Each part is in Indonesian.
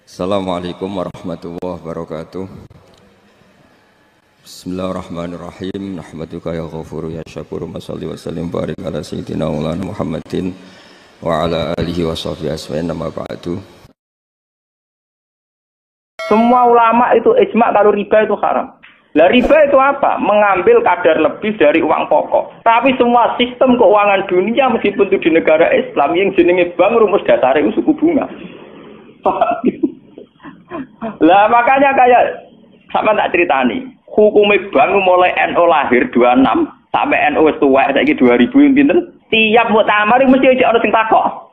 Assalamualaikum warahmatullahi wabarakatuh. Bismillahirrahmanirrahim. Nahmaduka ya ghafuru ya syakuru. Mashalli wa sallim barik ala sayyidina maulana Muhammadin wa ala alihi wa sahbihi asma'in nama ba'du. Semua ulama itu ijma kalau riba itu haram. Lah riba itu apa? Mengambil kadar lebih dari uang pokok. Tapi semua sistem keuangan dunia meskipun itu di negara Islam yang jenenge bank rumus dasar itu suku bunga. Lah makanya kayak sama tak ceritani. Hukum bank mulai NU lahir 26 sampai NU wis tuwek saiki 2000 pinten? Tiap muktamar mesti ana sing takok.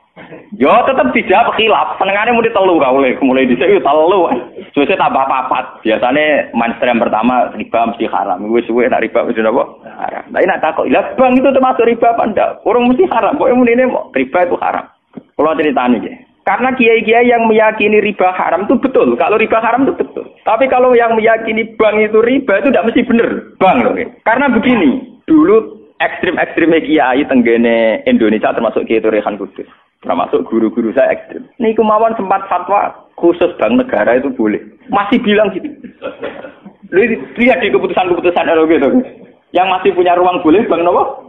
Yo tetep dijawab khilaf. Senengane muni telu ra oleh. Mulai dhisik yo telu. Suwe tambah papat. Biasane mainstream pertama riba mesti haram. Wis suwe nek riba wis napa? Haram. Lah nek takok, lah bank itu termasuk riba apa ndak? Urung mesti haram. Pokoke munine riba itu haram. Kula ceritani nggih. Karena kiai-kiai yang meyakini riba haram itu betul. Kalau riba haram itu betul. Tapi kalau yang meyakini bank itu riba itu tidak mesti benar. Bank loh. Karena begini. Dulu ekstrim-ekstrim kiai tenggene Indonesia termasuk Kiai Rehan Kudus. Termasuk guru-guru saya ekstrim. Ini kemauan sempat fatwa khusus bank negara itu boleh. Masih bilang gitu. Lihat di keputusan-keputusan gitu. Yang masih punya ruang boleh bank apa?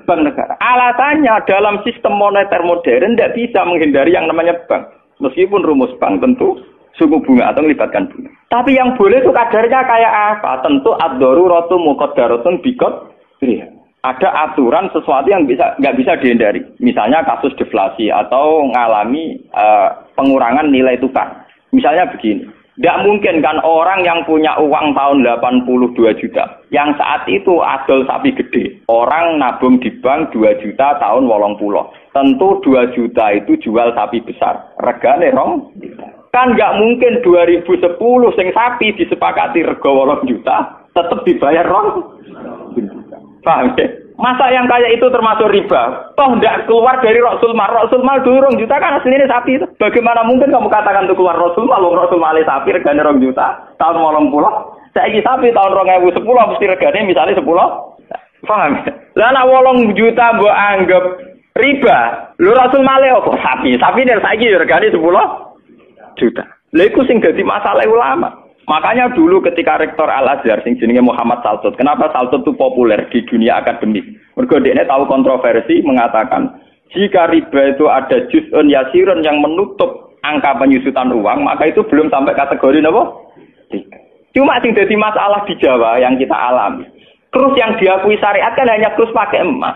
Bank negara. Alasannya dalam sistem moneter modern tidak bisa menghindari yang namanya bank. Meskipun rumus bank tentu suku bunga atau melibatkan bunga. Tapi yang boleh itu kadarnya kayak apa? Tentu ad-daruratu muqaddaratun biqadriha. Ada aturan sesuatu yang nggak bisa dihindari. Misalnya kasus deflasi atau mengalami pengurangan nilai tukar. Misalnya begini. Tidak mungkin kan orang yang punya uang tahun 82 juta. Yang saat itu adol sapi gede. Orang nabung di bank 2 juta tahun 80. Tentu 2 juta itu jual sapi besar. Regane rong. Kan nggak mungkin 2010 sing sapi disepakati rega 8 juta. Tetap dibayar rong. Paham ya? Masa yang kayak itu termasuk riba? Toh tidak keluar dari Rasul Mal. Rasul Mal dulu 2 juta kan aslinya sapi itu. Bagaimana mungkin kamu katakan itu keluar Rasul Mal? Rasul Mal sapi regane 2 juta tahun 80. Saiki sapi tahun 2010 mesti regane misalnya 10. Paham ya? Lah nek 8 juta mbok anggap riba. Lho Rasul Mal kok sapi? Sapi nek saiki regane 10 juta. Lha iku sing dadi masalah ulama. Makanya dulu ketika rektor Al-Azhar sing jenenge Muhammad Saltut, kenapa Saltut itu populer di dunia akademik? Mergo dekne tahu kontroversi mengatakan jika riba itu ada juz'un yasirun yang menutup angka penyusutan uang, maka itu belum sampai kategori napa? Cuma sing dadi masalah di Jawa yang kita alami. Krus yang diakui syariat kan hanya krus pakai emas.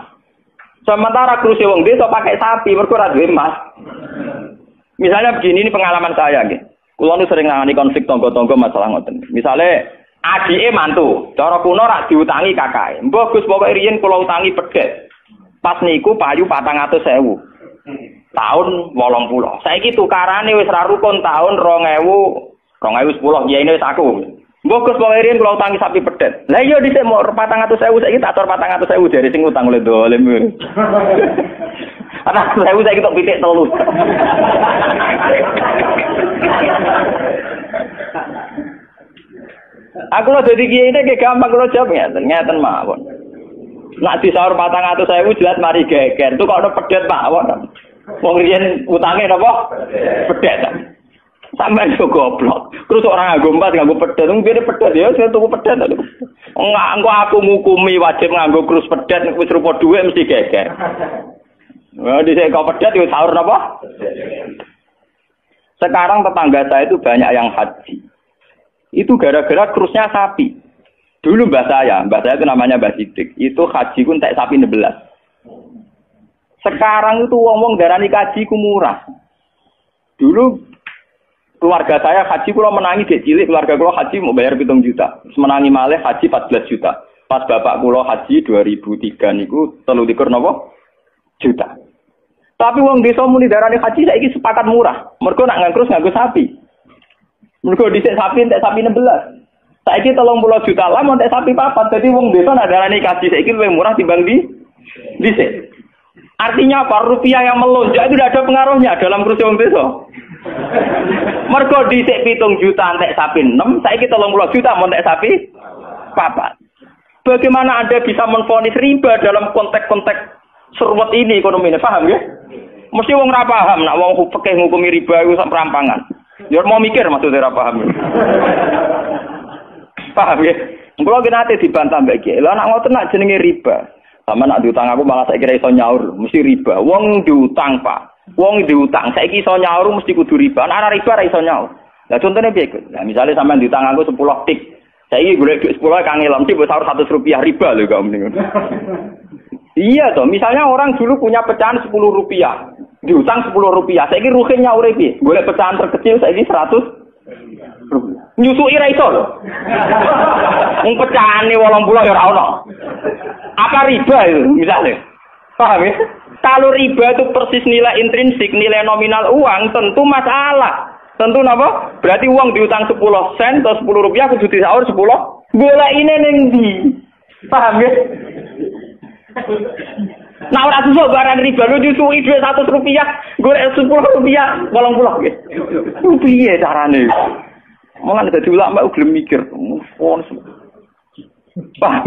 Sementara krus wong desa pakai sapi, mergo ora duwe emas. Misalnya begini, ini pengalaman saya nggih. Kulo nu sering ngangani konflik tangga-tangga masalah ngoten. Misale adike mantu, cara kuno rak diutangi kakake. Mbok Gus pokoke riyen kula utangi pedhet. Pas niku payu 400.000. Tahun 80. Saiki tukarane wis ra rukun tahun 2010 kiyaine wis aku. Mbok Gus pokoke riyen kula utangi sapi pedhet. Lah iya dhisik mau 400.000 saiki tak atur 400.000 dari sing utang oleh dolim. Anak saya kita pitik telu. Aku lo jadi kiai ini gampang kalau jawab ngeten mawon. Nak disaur 400.000 jelas mari geger. Itu kok ada pedet mawon. Wong riyen utange napa? Pedet. Sampeyan yo goblok. Terus orang nganggo emas nganggo pedet. Wong kene pedet ya saya tuku pedet. Engko aku ngukumi wajib nganggo krus pedet wis rupa dhuwit mesti geger. Wah, di sini kau pedet itu sahur apa? Sekarang tetangga saya itu banyak yang haji. Itu gara-gara krusnya sapi. Dulu mbah saya itu namanya Mbah Sidik. Itu haji ku entek sapi 16. Sekarang itu wong-wong darani haji ku murah. Dulu keluarga saya haji kula menangi dek cilik, keluarga kula haji mau bayar 7 juta. Menangi malih haji 14 juta. Pas bapak kula haji 2003 niku 23 napa? Juta. Tapi wong desa muni darane haji saiki sepakat murah. Mergo nak ngangkrus nganggo sapi. Mergo dhisik sapi entek sapi 16. Saiki 30 juta lah entek sapi 4. Dadi wong desa nak darane haji saiki luwih murah timbang dhisik. Artinya apa? Rupiah yang melonjak itu tidak ada pengaruhnya dalam kursi wong desa. Mergo dhisik 7 juta entek sapi 6, saiki 30 juta entek sapi 4. Bagaimana Anda bisa menvonis riba dalam konteks-konteks serwet ini ekonomi ini, paham ya? Mesti wong ora paham nak wong fikih ngukumi riba iku sak perampangan. Ya mau mikir maksudnya ora paham. Paham ya? Kalau kita nanti dibantah mbak Kiai, lah nak ngoten nak jenenge riba. Sama nak diutang aku malah saya kira iso nyaur, mesti riba. Wong diutang Pak, wong diutang. Saya iso nyaur mesti kudu riba. Ana riba ra iso nyaur. Lah contohnya piye? Nah misalnya sampean diutang aku 10 tik, saya iki golek duit 10 kangelan mesti mbok sahur 100 rupiah riba lho kok mending. Iya toh, misalnya orang dulu punya pecahan 10 rupiah, diutang 10 rupiah. Saya kira ruhin nyaure piye? Golek pecahan terkecil saya ini 100 nyusui ra iso lho. Wong pecahane 80 ya ora ono. Apa riba itu misalnya? Paham ya? Kalau riba itu persis nilai intrinsik, nilai nominal uang, tentu masalah. Tentu napa? Berarti uang diutang 10 sen atau 10 rupiah kudu disaur 10. Golekine ning ndi? Paham ya? Nah ora susah barang riba lu nyusui duit 100 rupiah, golek 10 rupiah 80 nggih. Piye carane? Malah dadi ulama gelem mikir. Paham?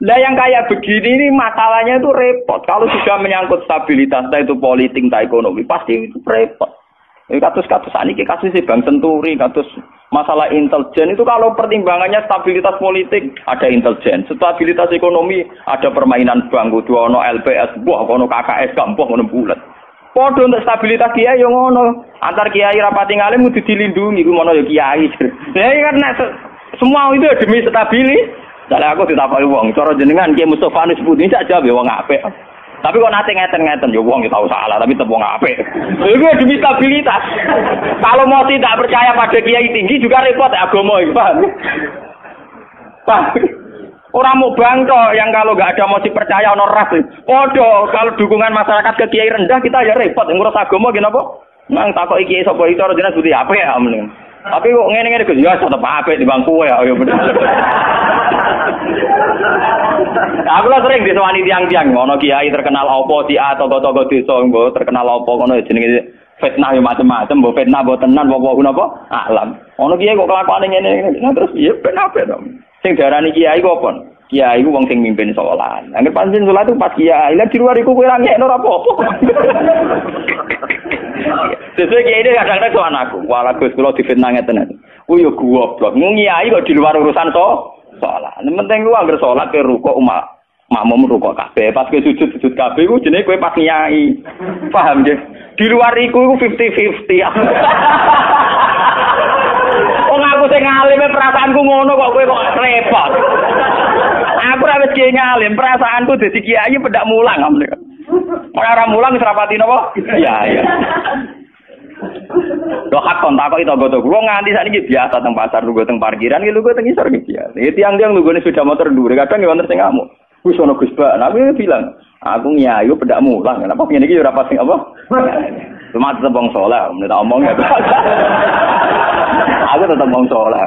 Nah yang kayak begini ini masalahnya itu repot. Kalau sudah menyangkut stabilitas, entah itu politik, entah ekonomi, pasti itu repot. Kasus-kasus ini, kasus Bank Senturi, kasus masalah intelijen itu kalau pertimbangannya stabilitas politik ada intelijen, stabilitas ekonomi ada permainan bank, kudu ono LPS, buah ono KKS, gampang ono bulat. Podo untuk stabilitas kiai yang ono antar kiai rapati ngalim kudu dilindungi, ku ono ya kiai. Ya karena semua itu demi stabilitas. Misalnya aku ditakoki wong, cara jenengan Ki Mustofa Nus Putih sak jawab ya wong apik. Tapi kok nate ngeten-ngeten ya wong ya tau salah tapi tetep wong apik. Iku demi stabilitas. Kalau mau tidak percaya pada kiai tinggi juga repot agama iki, paham? Paham? Orang mau bangko yang kalau enggak ada motif percaya ono ras. Podo kalau dukungan masyarakat ke kiai rendah kita ya repot ngurus agama gini apa? Nang takoki kiai sapa iki cara jenengan Putih apik ya mending. Tapi kok ngene-ngene Gus ya tetep apik di bangku ya bener. Aku lah sering disewani tiang-tiang ngono kiai terkenal apa si A tokoh-tokoh desa mbok terkenal apa ngono jenenge fitnah yo macam-macam mbok fitnah mbok tenan apa napa alam. Ngono kiai kok kelakuane ngene terus piye ben apik to. Sing diarani kiai kok apa? Kiai ku wong sing mimpin salat. Angger pancen salat itu pas kiai, lah di luar iku kowe ra ngekno ora apa-apa. Sesuai kiai ini kadang-kadang soal aku. Walah Gus kula difitnah ngeten. Oh yo goblok. Kiai kok di luar urusan salat. Nek penting ku angger salat ke rukuk makmum rukuk kabeh. Pas ke sujud kabeh ku jenenge kowe pas kiai. Paham nggih? Di luar iku 50-50. Wong aku sing ngalime perasaanku ngono kok kowe kok repot. Aku ora wis kiai ngalim, perasaanku dadi kiai pedak mulang amne. Ora mulang wis rapati napa? Iya. Lho hak kontak kok itu gua nganti sakniki biasa teng pasar lugu teng parkiran iki lugu teng isor iki biasa. Ya tiang-tiang lugune sepeda motor dhuwur kadang ya wonten sing ngamuk. Wis ono Gus Bak, aku bilang, aku nyayu pedak mulang. Kenapa ngene iki ora pas sing apa? Cuma tetep wong saleh, nek tak omong ya. Aku tetep wong saleh.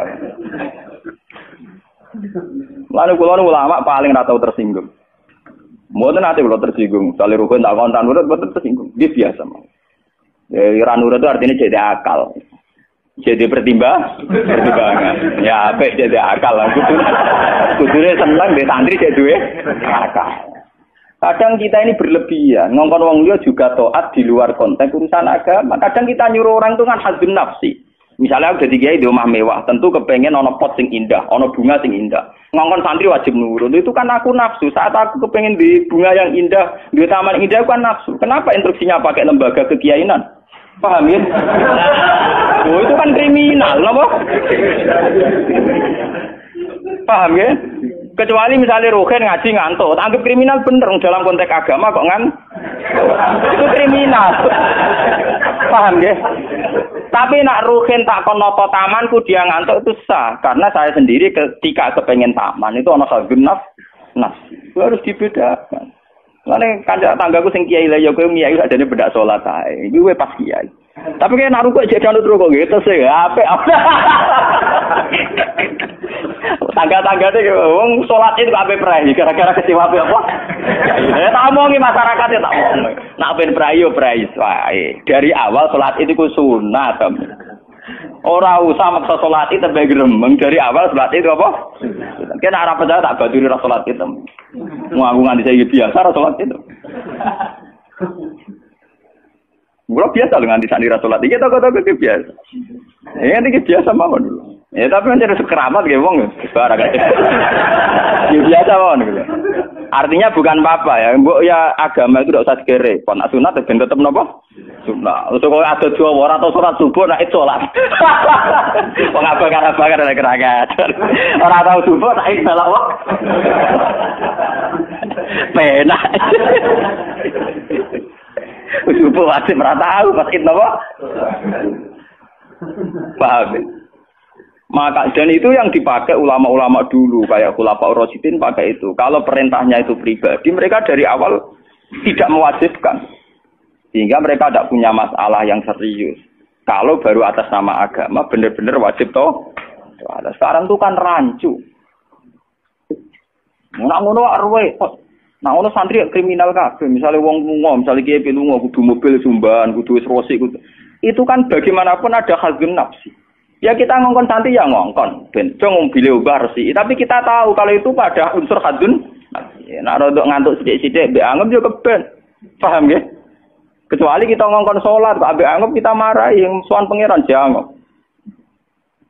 Lalu kula ulama paling ora tau tersinggung. Mboten ate kula tersinggung, sale rukun tak kontan urut mboten tersinggung. Dia biasa mah. Ira nurut itu artinya jadi akal. Jadi pertimbangan. Ya apik jadi akal lah. Kudune seneng mbek santri jadi duwe akal. Kadang kita ini berlebihan, ngongkon wong liya juga taat di luar konteks urusan agama. Kadang kita nyuruh orang itu kan hadzun nafsi. Misalnya aku jadi kiai di rumah mewah, tentu kepengen ono pot sing indah, ono bunga sing indah. Ngongkon santri wajib nurut. Itu kan aku nafsu. Saat aku kepengen di bunga yang indah, di taman indah kan nafsu. Kenapa instruksinya pakai lembaga kekiainan? Paham ya? Oh, itu kan kriminal, apa? Paham ya? Kecuali misalnya Rohen ngaji ngantuk, anggap kriminal bener dalam konteks agama kok itu kriminal. Paham ya? Tapi nak Rohen tak konoto tamanku dia ngantuk itu sah, karena saya sendiri ketika kepengen taman itu ono hadzun nafsi. Itu harus dibedakan. Lane kanca tanggaku sing kiai lah ya kowe kiai adane bedak salat ae. Iki kowe pas kiai. Tapi kayak nak rukuk jek anut rukuk gitu sih, apik. Tangga-tanggane wong salat itu ape prai gara-gara kecewa ape apa? Ya tak omongi masyarakat ya tak omong. Nak ben prai yo prai wae. Dari awal salat itu ku sunat. Ora usah maksa salat itu tambah gremeng dari awal salat itu apa? Kena ora percaya tak baturi ra salat itu. Mau aku nganti saya biasa salat itu. Gua biasa dengan di sani rasulat iki toko-toko biasa. Ya iki biasa mawon. Ya tapi kan harus keramat ge wong barang. Ya biasa mawon gitu. Artinya bukan apa-apa ya. Mbok ya agama itu tidak usah dikere. Kon sunat ben tetep napa? Sunat. Terus kok ada Jawa ora tau salat subuh nek salat. Wong abang-abang ada keragat. Ora tau subuh tak salat wae. Penak. Subuh wajib merata tahu pas itu apa? Paham? Maka dan itu yang dipakai ulama-ulama dulu kayak Khulafaur Rasyidin pakai itu. Kalau perintahnya itu pribadi, mereka dari awal tidak mewajibkan. Sehingga mereka tidak punya masalah yang serius. Kalau baru atas nama agama benar-benar wajib toh. Sekarang itu kan rancu. Ngono arwe. Nah, ono santri kriminal kabeh, misale wong lunga, misale kiye lunga kudu mobil sumban, kudu wis rosi kudu. Itu kan bagaimanapun ada khazun nafsi. Ya kita ngongkon santri ya ngongkon, ben cung mobil obah resi. Tapi kita tahu kalau itu pada unsur khazun nafsi. Nek rodok ngantuk sithik-sithik mbek anggap yo keben. Paham nggih? Kecuali kita ngongkon salat, kok mbek anggap kita marahi yang sowan pangeran jangan.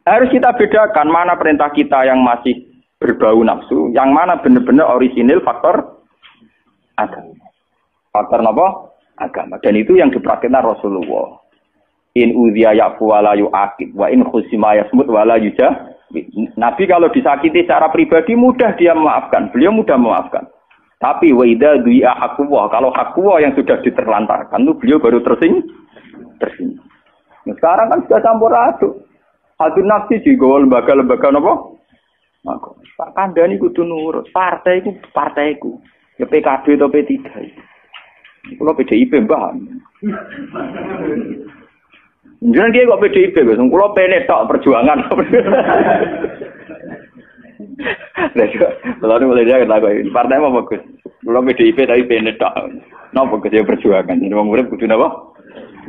Harus kita bedakan mana perintah kita yang masih berbau nafsu, yang mana benar-benar orisinil faktor agama. Faktor apa? Agama. Dan itu yang dipraktikkan Rasulullah. In udhiya ya'fu wa la yu'aqib wa in khusima yasmut wa la yujah. Nabi kalau disakiti secara pribadi mudah dia memaafkan. Beliau mudah memaafkan. Tapi wa idza du'a haqqullah, kalau haqqullah yang sudah diterlantarkan itu beliau baru tersinggung. Nah, sekarang kan sudah campur aduk. Hadun nafsi juga lembaga-lembaga apa? Maka Pak Kandani kudu nurut. Partaiku. Ya PKB atau P3. Kalau PDIP mbah. Jangan dia kok PDIP, kalau PNS tak perjuangan. Lalu mulai dia kata partai apa bagus? Kalau PDIP tapi PNS tak. No bagus dia perjuangan. Jadi orang murid kudu apa?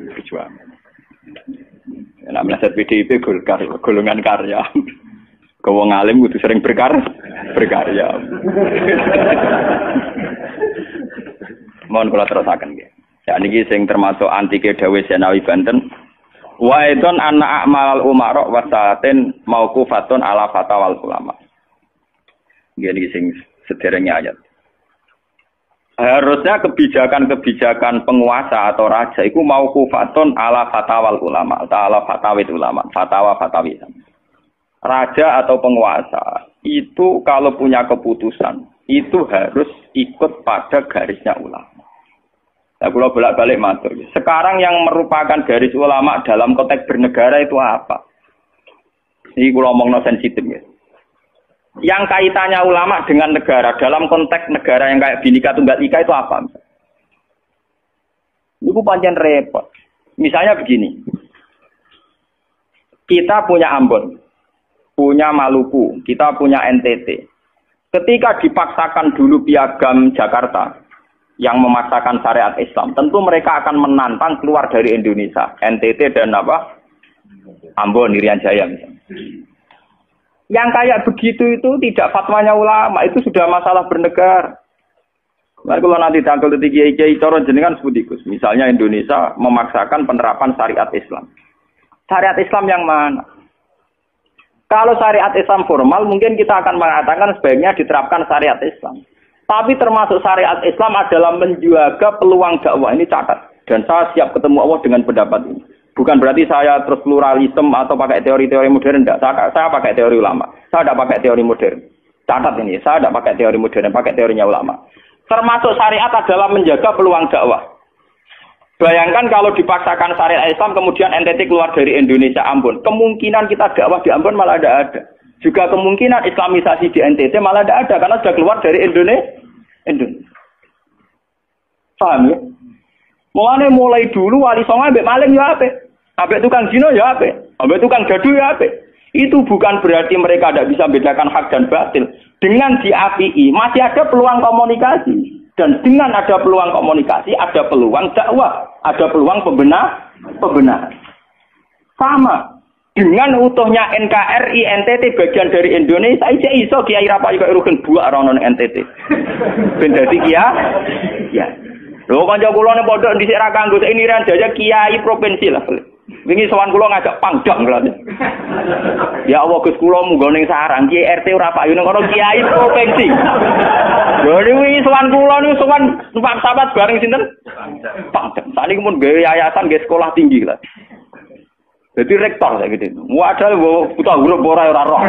Perjuangan. Namanya PDIP golongan karya. Kau ngalim kudu sering berkarya. Mohon kula terusaken nggih. Ya niki sing termasuk antike dawuh Senawi Banten. Wa idon anna a'mal umara wa sa'atin mauqufatun ala fatawal ulama. Nggih niki sing sederenge ayat. Harusnya kebijakan-kebijakan penguasa atau raja itu mauqufatun ala fatawal ulama, ala fatawid ulama, fatwa-fatawi. Raja atau penguasa itu kalau punya keputusan itu harus ikut pada garisnya ulama. Nah, kalau bolak-balik matur. Sekarang yang merupakan garis ulama dalam konteks bernegara itu apa? Ini kalau ngomong sensitif ya. Yang kaitannya ulama dengan negara dalam konteks negara yang kayak Bhinneka Tunggal Ika itu apa? Itu pancen repot. Misalnya begini. Kita punya Ambon. Punya Maluku, kita punya NTT. Ketika dipaksakan dulu piagam Jakarta yang memaksakan syariat Islam, tentu mereka akan menantang keluar dari Indonesia. NTT dan apa? Ambon, Irian Jaya misalnya. Yang kayak begitu itu tidak fatwanya ulama, itu sudah masalah bernegara. Nah, kalau nanti tanggal kiai coron jenengan sebutikus. Misalnya Indonesia memaksakan penerapan syariat Islam. Syariat Islam yang mana? Kalau syariat Islam formal, mungkin kita akan mengatakan sebaiknya diterapkan syariat Islam. Tapi termasuk syariat Islam adalah menjaga peluang dakwah. Ini catat. Dan saya siap ketemu Allah dengan pendapat ini. Bukan berarti saya terus pluralisme atau pakai teori-teori modern. Tidak. Saya pakai teori ulama. Saya tidak pakai teori modern. Catat ini. Saya tidak pakai teori modern. Pakai teorinya ulama. Termasuk syariat adalah menjaga peluang dakwah. Bayangkan kalau dipaksakan syariat Islam kemudian NTT keluar dari Indonesia, Ambon. Kemungkinan kita dakwah di Ambon malah ada. Juga kemungkinan Islamisasi di NTT malah ada karena sudah keluar dari Indonesia. Paham ya? Mulai dulu wali songo ambek maling ya apik. Ambek tukang zina ya apik. Ambek tukang gaduh ya apik. Itu bukan berarti mereka tidak bisa bedakan hak dan batil. Dengan diapii masih ada peluang komunikasi. Dan dengan ada peluang komunikasi, ada peluang dakwah, ada peluang pembenahan. Sama dengan utuhnya NKRI NTT bagian dari Indonesia, saya iso Kiai Rapai kok rugen buak rono NTT. Ben dadi ya. Lho kanca kula ning pondok dhisik ra kanggo ini ran jaya kiai provinsi lah. Wingi sowan kula ngajak pangdam kula. Ya Allah Gus kula munggo ning sarang kiai RT ora payu ning kono kiai provinsi. Lho wingi sowan kula niku sowan numpak sahabat bareng sinten? Pangdam. Saniki mun gawe yayasan nggih sekolah tinggi lah. Jadi rektor saya gitu. Wadah buta huruf ora roh.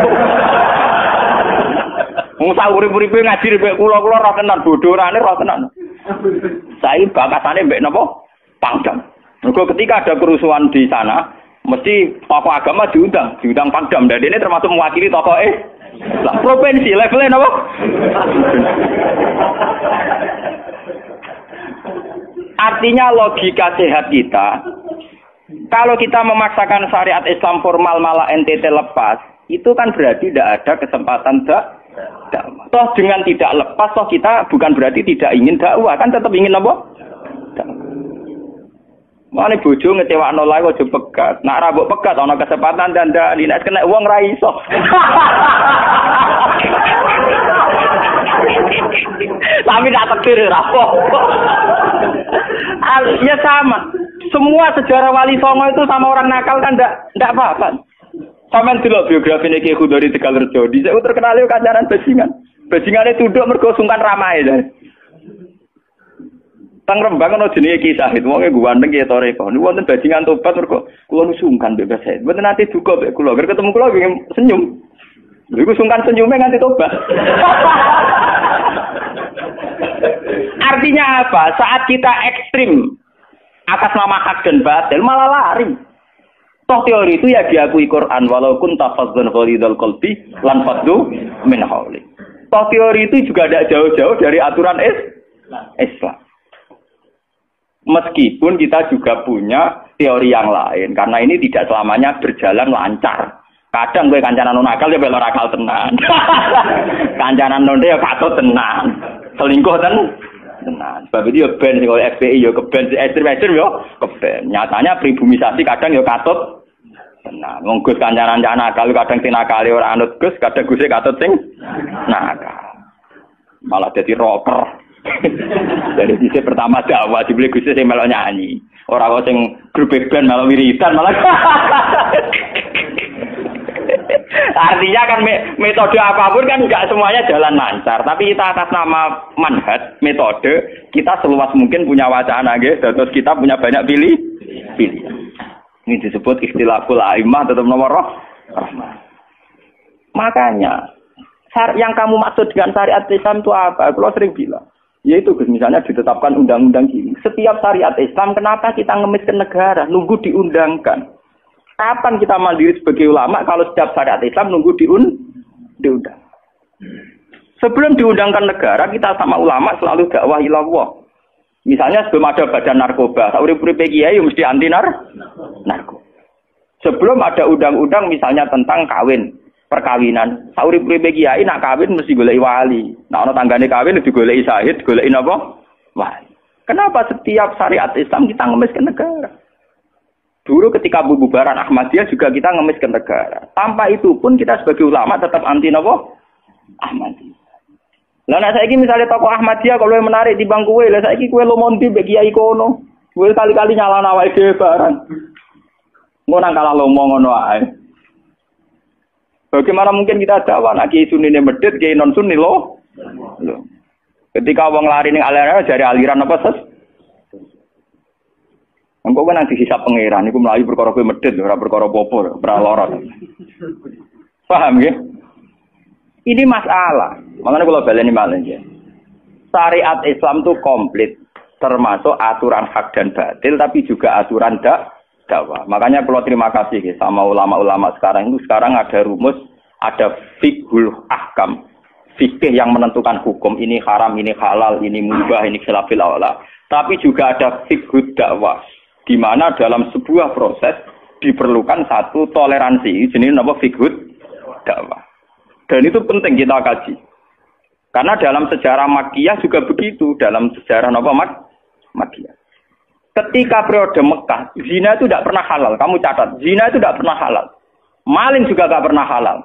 Wong sak urip-uripe ngaji mek kula-kula roh tenan bodorane roh tenan. Saya bakasane mbek napa? Pangdam. Mergo ketika ada kerusuhan di sana, mesti tokoh agama diundang Pangdam. Dan ini termasuk mewakili tokoh Islam provinsi levelnya napa? Artinya logika sehat kita, kalau kita memaksakan syariat Islam formal malah NTT lepas, itu kan berarti tidak ada kesempatan dakwah. Toh dengan tidak lepas, toh kita bukan berarti tidak ingin dakwah, kan tetap ingin apa? Mana bojo ngecewakno lae aja pegat. Nak ra mbok pegat ana kesempatan dandani nek kena wong ra iso. Tapi tak takdir ra apa. Ya sama. Semua sejarah Wali Songo itu sama orang nakal kan ndak apa-apa. Sampeyan delok biografi Ki Khudori Tegalrejo, dhisik terkenal yo kancanan bajingan. Bajingane tunduk mergo sungkan ramahe. Tang Rembang ana jenenge Ki Sahid, wonge ganteng ki toreko. Niku wonten bajingan tobat mergo kula sungkan mbek Sahid. Mboten nate duka mbek kula, ger ketemu kula nggih senyum. Lha iku sungkan senyume nganti tobat. Artinya apa? Saat kita ekstrim atas nama hak dan batil malah lari. Toh teori itu ya diakui Quran, walaupun tafazzan ghalidul qalbi lan faddu min hauli. Toh teori itu juga tidak jauh-jauh dari aturan Islam. Meskipun kita juga punya teori yang lain, karena ini tidak selamanya berjalan lancar. Kadang gue kancanan nakal ya belok akal tenan. Kancanan nonde ya katut tenan. Selingkuh tenan. Sebab itu ya ben sing FPI ya keben ekstrem ya keben. Nyatanya pribumisasi kadang ya katut tenan. Wong Gus kancanan nakal kadang tinakali ora anut Gus, kadang Guse katut sing nakal. Malah jadi rocker. Dari sisi pertama dakwah dibeli Guse sing melok nyanyi. Ora kok sing grup band malah wiridan malah. Artinya kan metode apapun kan enggak semuanya jalan lancar, tapi kita atas nama manhaj, metode, kita seluas mungkin punya wacana nggih, terus kita punya banyak pilihan. Ini disebut ikhtilaful a'immah tetap nomor rahmah. Makanya yang kamu maksud dengan syariat Islam itu apa? Kalau sering bilang, yaitu misalnya ditetapkan undang-undang gini. Setiap syariat Islam kenapa kita ngemis ke negara, nunggu diundangkan? Kapan kita mandiri sebagai ulama kalau setiap syariat Islam nunggu diundang? Sebelum diundangkan negara, kita sama ulama selalu dakwah ilallah. Misalnya sebelum ada badan narkoba, sauri-uripe kiai mesti anti narkoba. Sebelum ada undang-undang misalnya tentang kawin, perkawinan, sauri-uripe kiai nak kawin mesti goleki wali. Nak ana tanggane kawin digoleki syahid, goleki napa? Wali. Kenapa setiap syariat Islam kita ngemis ke negara? Dulu ketika bubaran Ahmadiyah juga kita ngemis ke negara. Tanpa itu pun kita sebagai ulama tetap anti napa? Ahmadiyah. Lah nek saiki misalnya tokoh Ahmadiyah kalau yang menarik di bangku kowe, lah saiki kowe lomonti mbek kiai kono. Kowe kali-kali nyalano awake dhewe barang. Ngono kalah lomo ngono ae. Bagaimana mungkin kita dakwah nek kiai sunine medhit, kiai non sunni lo? Ketika wong lari ning aliran dari aliran apa ses? Engko kan nanti hisab pangeran niku mlayu perkara kowe medhit ora perkara apa-apa, ora lara. Paham nggih? Ini masalah. Makanya kalau baleni malih ya. Syariat Islam itu komplit, termasuk aturan hak dan batil tapi juga aturan dakwah. Makanya kalau terima kasih ya, sama ulama-ulama sekarang itu sekarang ada rumus, ada fiqhul ahkam. Fikih yang menentukan hukum ini haram, ini halal, ini mubah, ini khilafil aula. Tapi juga ada fiqhud dakwah. Di mana dalam sebuah proses diperlukan satu toleransi, jenis apa fiqhud dakwah. Dan itu penting kita kaji. Karena dalam sejarah Makkiyah juga begitu, dalam sejarah apa Makkiyah. Ketika periode Mekah, zina itu tidak pernah halal. Kamu catat, zina itu tidak pernah halal. Maling juga tidak pernah halal.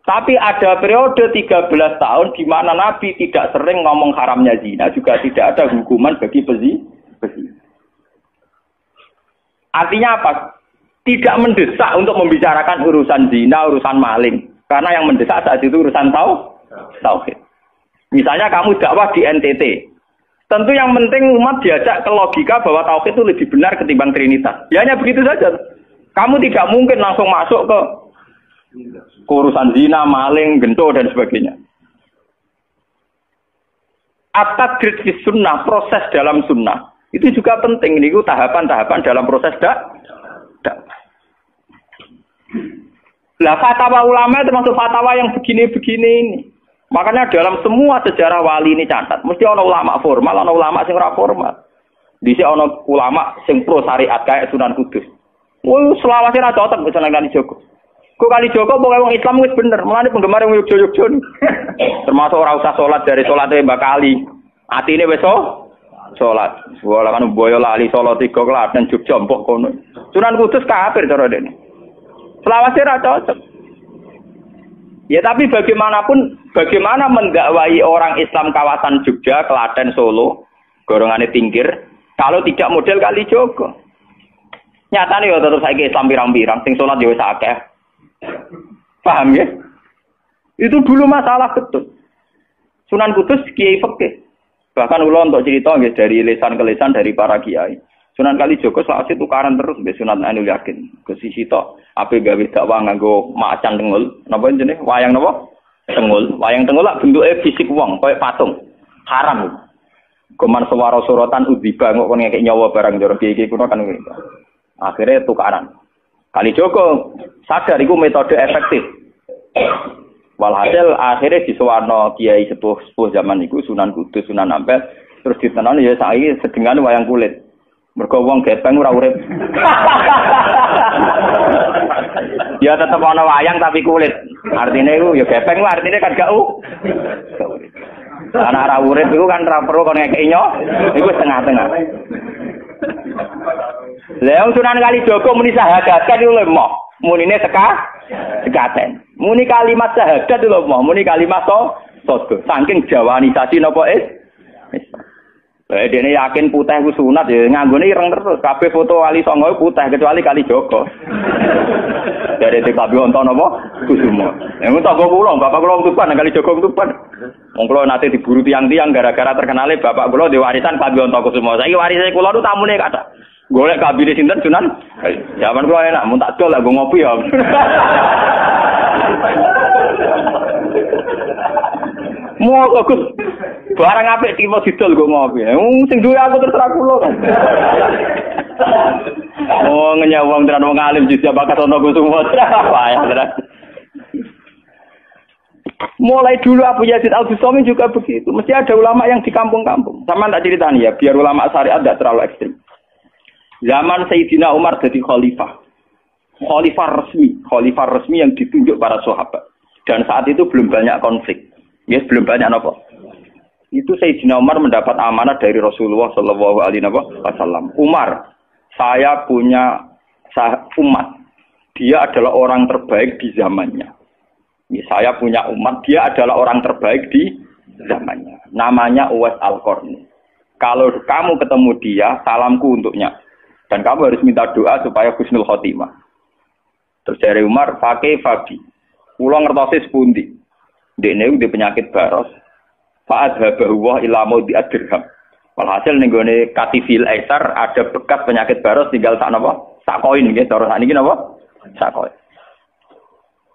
Tapi ada periode 13 tahun di mana Nabi tidak sering ngomong haramnya zina, juga tidak ada hukuman bagi besi. Artinya apa? Tidak mendesak untuk membicarakan urusan zina, urusan maling. Karena yang mendesak saat itu urusan tauhid. Misalnya kamu dakwah di NTT. Tentu yang penting umat diajak ke logika bahwa tauhid itu lebih benar ketimbang trinitas. Ya hanya begitu saja. Kamu tidak mungkin langsung masuk ke urusan zina, maling, gento dan sebagainya. At-tadrid fi sunnah, proses dalam sunnah. Itu juga penting. Ini tahapan-tahapan dalam proses dakwah. Lah fatwa ulama itu termasuk fatwa yang begini-begini ini. Makanya dalam semua sejarah wali ini catat, mesti ana ulama formal, ana ulama sing ora formal. Dhisik ana ulama sing pro syariat kayak Sunan Kudus. Wah, selawase ra cocok wis nang Kalijogo. Kok Kalijogo pokoke wong Islam wis bener, mulane penggemar wong Yogyakarta. Termasuk ora usah salat dari salate Mbak Kali. Atine wis salat. Wala kan boyo lali salat 3 Klaten Jogja mbok kono. Sunan Kudus kafir cara dene. Selawase ra cocok. Ya tapi bagaimanapun, bagaimana mendakwai orang Islam kawasan Jogja, Klaten, Solo, golongane tingkir, kalau tidak model Kalijogo. Nyatane ya tetep saiki Islam pirang-pirang, sing salat ya wis akeh. Paham ya? Itu dulu masalah betul. Sunan Kudus kiai fikih. Bahkan ulo untuk cerita nggih dari lisan ke lisan dari para kiai. Sunan Kalijogo selawase tukaran terus mbek Sunan Ainul Yakin. Ke sisi tok ape gawe dakwah nganggo macan tengul. Napa jenenge? Wayang napa? Tengul. Wayang tengul lak bentuke fisik wong, koyo patung. Haram. Goman suwara sorotan udziba kok ngekek nyawa barang jero kiai kuno kan ngono. Akhirnya tukaran. Kalijogo sadar iku metode efektif. Walhasil akhirnya disuwarno kiai sepuh zaman iku Sunan Kudus, Sunan Ampel, terus ditenoni ya saiki sedengan wayang kulit. Mergo wong gepeng ora urip. Ya tetep ana wayang tapi kulit. Artine iku ya gepeng ku artine kan gak urip. Ana ora urip iku kan ora perlu kon ngekeki nyo, iku setengah-tengah. Lah Sunan Kalijogo muni syahadat kan lho moh. Munine sekaten. Muni kalimat syahadat lho moh, muni kalimat sodo. Saking jawanisasi napa dene yakin putih ku sunat ya nganggone ireng terus. Kabeh foto wali songo putih kecuali Kalijogo. Dari TKB wonten napa? Kusumo. Nek tangga kula, bapak kula Tuban Kalijogo Tuban. Wong kula nate diburu tiang-tiang gara-gara terkenale bapak kula diwarisan Kabeh wonten Kusumo. Saiki warise kula nu tamune kathah. Golek kabine sinten Sunan? Zaman kula enak mun tak dol lah go ngopi ya. Mau aku barang apik tiba didol go ngopi. Sing duwe aku terserah kula. Oh ngenyawang tenan wong alim jujur bakat ono Kusumo. Payah tenan. Mulai dulu Abu Yazid Al-Bustami juga begitu. Mesti ada ulama yang di kampung-kampung. Sama tak ceritani ya, biar ulama syariat tidak terlalu ekstrim. Zaman Sayyidina Umar jadi khalifah. Khalifah resmi yang ditunjuk para sahabat. Dan saat itu belum banyak konflik. Yes, belum banyak apa. Itu Sayyidina Umar mendapat amanah dari Rasulullah sallallahu alaihi wasallam. Umar, saya punya umat. Dia adalah orang terbaik di zamannya. Saya punya umat, dia adalah orang terbaik di zamannya. Namanya Uwais Al-Qarni. Kalau kamu ketemu dia, salamku untuknya. Dan kamu harus minta doa supaya husnul khotimah. Terus dari Umar, pakai Fabi. Kula ngertosi sepundi. Dekne udah penyakit baros. Fa'adhabahu wa ila maudi ad-dirham. Walhasil ning gone Katifil Aisar ada bekas penyakit baros tinggal sak napa? Sak koin nggih, cara sakniki napa? Sak koin.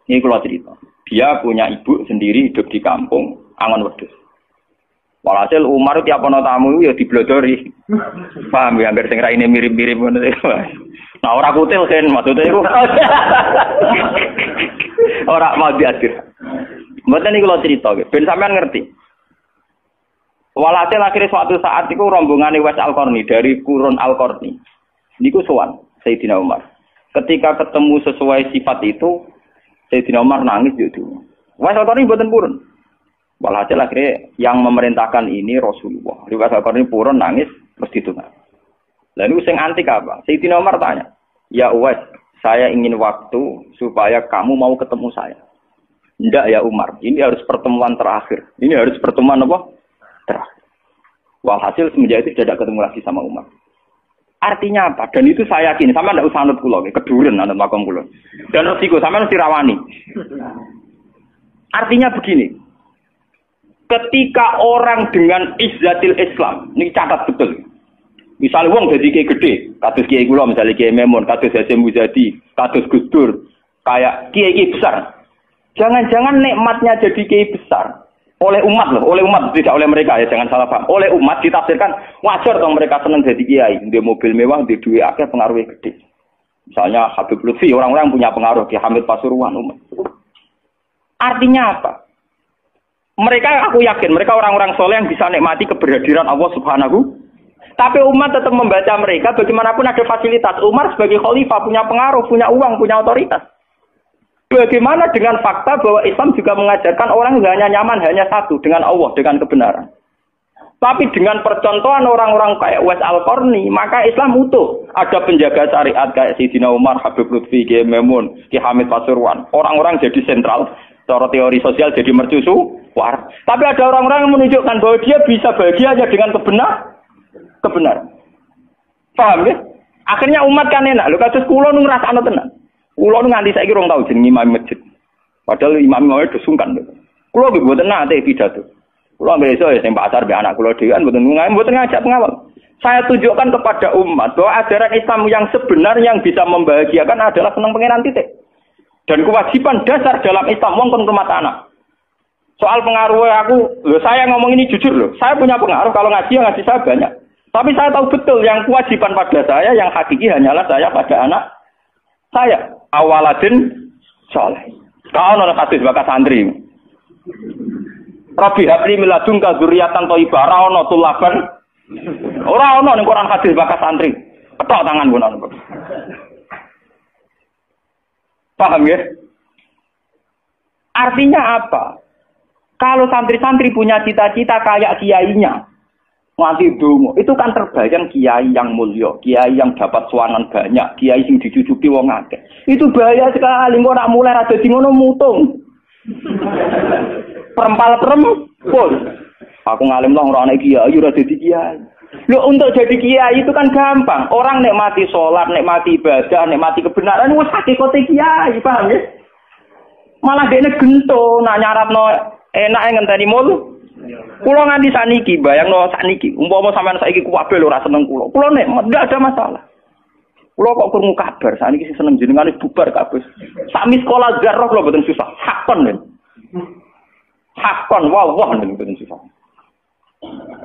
Ini kula cerita. Dia punya ibu sendiri hidup di kampung Angon Wedhus. Walhasil Umar tiap ana tamu ya diblodori. Paham ya, hampir sing raine mirip-mirip ngono. Nah ora kutil sen maksudnya iku. Ora mau diatur. Mboten niku kula cerita ben sampean ngerti. Walhasil akhirnya suatu saat iku rombongane Uwais Al-Qarni dari Qurun Al-Qarni. Niku sowan Sayyidina Umar. Ketika ketemu sesuai sifat itu, Sayyidina Umar nangis itu. Uwais Al-Qarni mboten purun. Walhasil akhirnya yang memerintahkan ini Rasulullah. Uwais Al-Qarni purun nangis mesti itu. Lalu sing antik apa? Sayyidina Umar tanya, "Ya Uwais, saya ingin waktu supaya kamu mau ketemu saya." "Enggak ya Umar, ini harus pertemuan terakhir. Ini harus pertemuan apa? Terakhir." Walhasil semenjak itu tidak ketemu lagi sama Umar. Artinya apa? Dan itu saya yakin, sama ndak usah anut kula, keduren anut makom kula. Dan resiko sama mesti rawani. Artinya begini. Ketika orang dengan izzatil Islam, ini catat betul. Misalnya wong dadi kiai gede, kados kiai kula misalnya Kiai Memun, kados Hasyim Muzadi, kados Gus Dur, kayak kiai besar. Jangan-jangan nikmatnya jadi kiai besar oleh umat loh, oleh umat tidak oleh mereka ya, jangan salah paham. Oleh umat ditafsirkan wajar dong mereka senang jadi kiai, dia mobil mewah, dia duit akeh, pengaruhnya gede. Misalnya Habib Lutfi, orang-orang punya pengaruh di Hamid Pasuruan umat. Artinya apa? Mereka, aku yakin mereka orang-orang soleh yang bisa nikmati keberhadiran Allah Subhanahu. Tapi umat tetap membaca mereka, bagaimanapun ada fasilitas. Umar sebagai khalifah punya pengaruh, punya uang, punya otoritas. Bagaimana dengan fakta bahwa Islam juga mengajarkan orang hanya nyaman, hanya satu, dengan Allah, dengan kebenaran. Tapi dengan percontohan orang-orang kayak Uwais Al-Qarni, maka Islam utuh. Ada penjaga syariat kayak Sayyidina Umar, Habib Lutfi, Kiai Memun, Ki Hamid Pasuruan. Orang-orang jadi sentral, cara teori sosial jadi mercusuar. Tapi ada orang-orang yang menunjukkan bahwa dia bisa bahagia hanya dengan kebenaran. Paham ya? Akhirnya umat kan enak. Lho kados kula nu ngrasakno tenan. Kula nu nganti saiki rong tau jeneng imam masjid. Padahal imam-imam itu sungkan. Kula nggih mboten nate pidato. Kula nggih iso ya sing pasar be anak kula dhewe mboten ngajak pengawal. Saya tunjukkan kepada umat bahwa ajaran Islam yang sebenar yang bisa membahagiakan adalah senang pengenan titik. Dan kewajiban dasar dalam Islam wong kon rumah anak. Soal pengaruh aku, loh saya ngomong ini jujur loh. Saya punya pengaruh kalau ngaji saya banyak. Tapi saya tahu betul yang kewajiban pada saya, yang hakiki hanyalah saya pada anak saya. Awaladin soleh. Kau nolak hadis bakas santri. Rabbi habli miladunka dzurriatan thayyibah ra ono tulaban. Ora ono ning Quran hadis bakas santri. Ketok tangan pun ono. Paham ya? Artinya apa? Kalau santri-santri punya cita-cita kayak kiainya, nganti donga, itu kan terbayang kiai yang mulya, kiai yang dapat suanan banyak, kiai sing dicucuki wong akeh. Itu bahaya sekali, kok nak mulai rada di ngono mutung. Perempal-perempul. Aku ngalim lah ora ana kiai, ora dadi kiai. Loh, untuk jadi kiai itu kan gampang. Orang nikmati sholat, nikmati ibadah, nikmati kebenaran, wis hakikate kiai, paham ya? Malah dene gento, nak nyaratno enak ngenteni mul. Kulo nganti sakniki, bayangno sakniki, umpama sampean saiki kuwabe lho ora seneng kulo. Kulo nek ndak ada masalah. Kulo kok krungu kabar sakniki sing seneng jenengan wis bubar kabeh. Sami sekolah zarah kulo mboten susah. Hakon lho. Hakon wah mboten susah.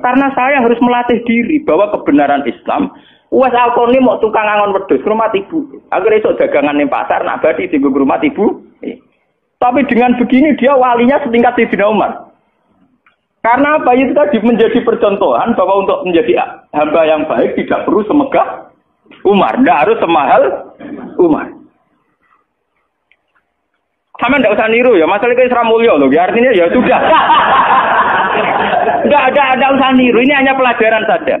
Karena saya harus melatih diri bahwa kebenaran Islam. Uwais Al-Qarni mau tukang angon wedhus ke rumah ibu. Agar esuk dagangan ning pasar nak badi dienggo ke rumah ibu. Tapi dengan begini dia walinya setingkat Sayyidina Umar. Karena apa? Itu tadi menjadi percontohan bahwa untuk menjadi hamba yang baik tidak perlu semegah Umar, tidak harus semahal Umar. Sama tidak usah niru ya, masalah itu Isra Mulya loh, artinya ya sudah. Tidak usah niru, ini hanya pelajaran saja.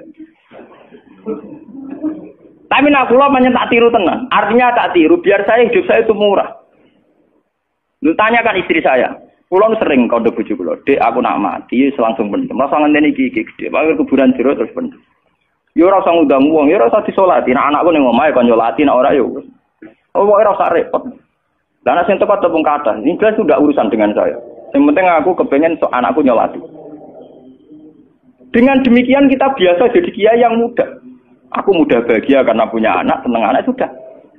Tapi nak kula tak tiru tenang, artinya tak tiru, biar saya hidup saya itu murah. Lu tanyakan istri saya, kula sering kode bojo kula, "Dek, aku nak mati langsung pendem. Rasa ngenteni iki gede, wae kuburan jero terus pendem." Ya ora usah ngundang wong, ya ora usah disolati. Nek anakku ning omahe kon nyolati, nek ora ya wis. Oh, ora usah repot. Lah nek sing tepat tepung kathah, ini jelas sudah urusan dengan saya. Yang penting aku kepengen anakku nyolati. Dengan demikian kita biasa jadi kiai yang muda. Aku mudah bahagia karena punya anak, seneng anak sudah.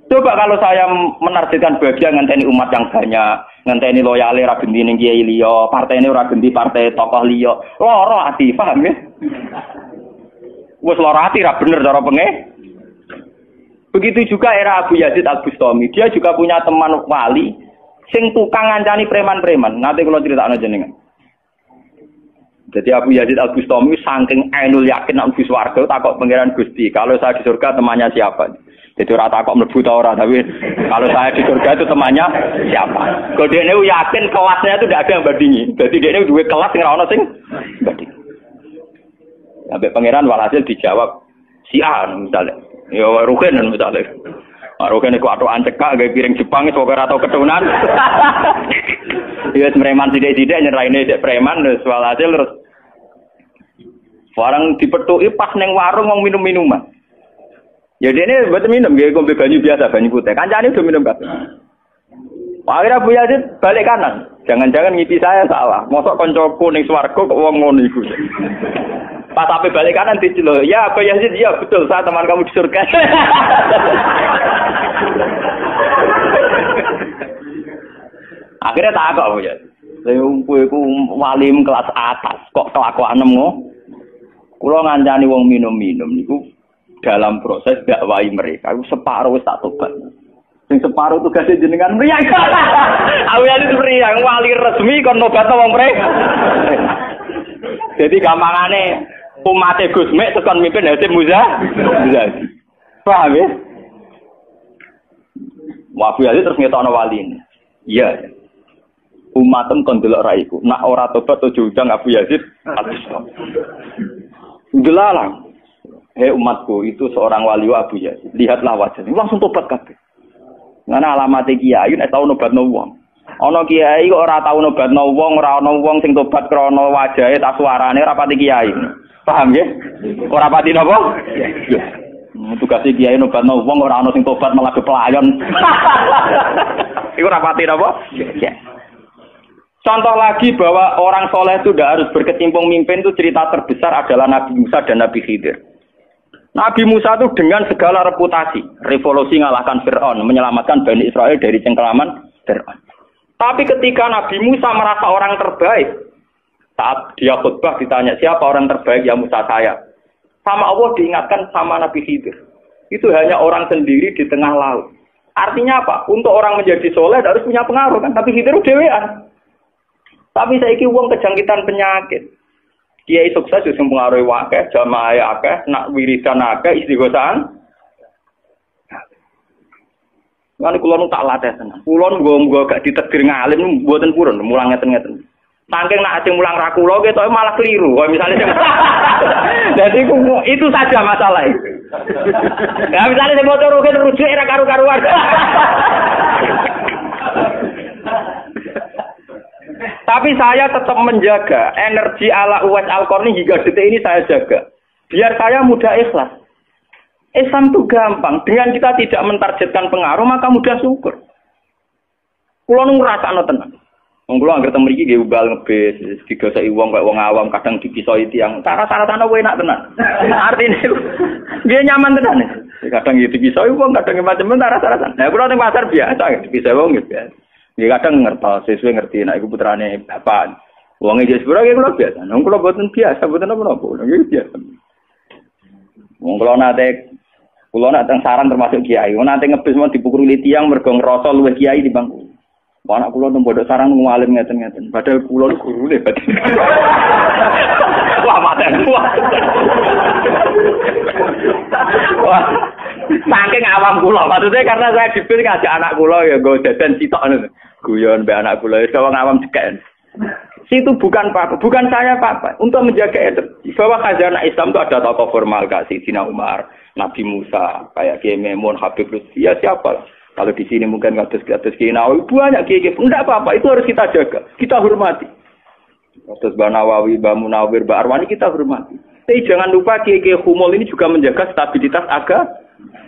Coba kalau saya menargetkan bahagia ngenteni umat yang banyak, ngenteni loyale ra genti ning kiai liya, partene ora genti partai tokoh liya. Lara ati, paham ya? Wes lara ati ra bener cara penge. Begitu juga era Abu Yazid Al-Bustami, dia juga punya teman wali sing tukang ngancani preman-preman. Nanti kalau critakno jenengan. Jadi Abu Yazid Al-Bustami saking ainul yakin nang bis warga takok pangeran Gusti, kalau saya di surga temannya siapa? Jadi ora takok mlebu ta ora, tapi kalau saya di surga itu temannya siapa? Kalau dia ini yakin kelasnya itu tidak ada yang bandingi. Jadi dia ini dua kelas yang ora sing banding. Sampai pangeran walhasil dijawab si A misalnya. Ya Rugen misalnya. Rugen iku atokan cekak gawe piring Jepang iso ora tau ketunan. Ya preman sithik-sithik nyeraine dek preman terus walhasil terus barang dipethuki pas ning warung wong minum-minuman. Ya dene mboten minum nggih ngombe banyu biasa, banyu putih. Kancane udah minum kabeh. Akhirnya Abu Yazid balik kanan. Jangan-jangan ngipi saya salah. Mosok koncoku ning swarga kok wong ngono iku. Pas sampai balik kanan diceluk. Ya Abu Yazid, iya betul, saya teman kamu di surga. Akhirnya tak kok Abu Yazid. Saya iku walim kelas atas, kok kelakuan nemu. Kula ngancani wong minum-minum niku dalam proses dakwahi mereka. Iku separuh wis tak tobat. Sing separuh tugasnya jenengan mriyang. Awu ya itu mriyang wali resmi kon nobatno wong mrek. Jadi gampangane umate Gus Mek tekan mimpin Hasim Muzadi. Paham ya? Abu Yazid terus ngetokno wali ini. Iya. Umatem kon delok ra iku. Nak ora tobat ojo udang Abu Yazid habis. Delalang. Hei umatku, itu seorang wali Abu Yazid. Lihatlah wajahnya. Langsung tobat kabeh. Ngana alamate kiai nek tau nobatno wong. Ana kiai kok ora tau nobatno wong, ora ana wong sing tobat krana wajahe ta suarane ora pati kiai. Paham nggih? Ora pati napa? Iya. Tugase kiai nobatno wong ora ana sing tobat malah kepelayon. Iku ora pati napa? Iya. Contoh lagi bahwa orang soleh itu tidak harus berkecimpung mimpin itu cerita terbesar adalah Nabi Musa dan Nabi Khidir. Nabi Musa itu dengan segala reputasi, revolusi ngalahkan Fir'aun, menyelamatkan Bani Israel dari cengkeraman Fir'aun. Tapi ketika Nabi Musa merasa orang terbaik, saat dia khutbah ditanya siapa orang terbaik, ya Musa saya. Sama Allah diingatkan sama Nabi Khidir. Itu hanya orang sendiri di tengah laut. Artinya apa? Untuk orang menjadi soleh harus punya pengaruh kan? Nabi Khidir dewean. Tapi saiki wong kejangkitan penyakit. Kiai sukses wis mempengaruhi akeh, jamaah akeh, nak wiridan akeh, istighosahan. Lan kula nu tak latih tenan. Kula nggo gak ditegir ngalim mboten purun, mulang ngeten-ngeten. Saking nak sing mulang ra kula ketoke malah keliru. Kaya misale sing Jadi itu saja masalah itu. Ya misale sing motor rujuk era karu-karuan. Tapi saya tetap menjaga energi ala Uwais Al-Qarni hingga detik ini saya jaga. Biar saya mudah ikhlas. Islam itu gampang. Dengan kita tidak mentargetkan pengaruh, maka mudah syukur. Kulo nu ngrasakno tenan. Wong kula anggere teng mriki nggih ubal ngebis, digoseki wong kaya wong awam kadang dipisoi tiyang. Cara-carane kowe enak tenan. Artine nggih nyaman tenan. Kadang dipisoi wong, kadang macam-macam cara-carane. Nah, kula teng pasar biasa dipisoi wong nggih biasa. Dia kadang ngerti, sesuai ngerti, nak iku putrane bapak. Wong iki sepura iki kula biasa. Wong kula boten biasa, boten apa-apa. Nggih biasa. Wong kula nate teng saran termasuk kiai. Wong nate ngebis mau dipukuli tiyang mergo ngrasa luwih kiai di bangku. Anak kula teng pondok sarang ngalim ngeten-ngeten. Padahal kula niku gurune batin. Wah, maten. Wah. Saking awam kula, maksudnya karena saya dipilih ngajak anak kula ya nggo dadan sitok ngono. Guyon mbek anak kula wis wong awam dikek. Situ bukan apa, bukan saya apa. Untuk menjaga itu bahwa khazanah Islam itu ada tokoh formal kayak Sayyidina Umar, Nabi Musa, kayak Kiai Memun, Habib Lutfi, ya siapa? Kalau di sini mungkin ngatus Kiai Nawawi banyak Kiai. Enggak apa-apa, itu harus kita jaga, kita hormati. Terus Mbak Nawawi, Mbak Munawir, Mbak Arwani kita hormati. Tapi jangan lupa Kiai Humul ini juga menjaga stabilitas agama.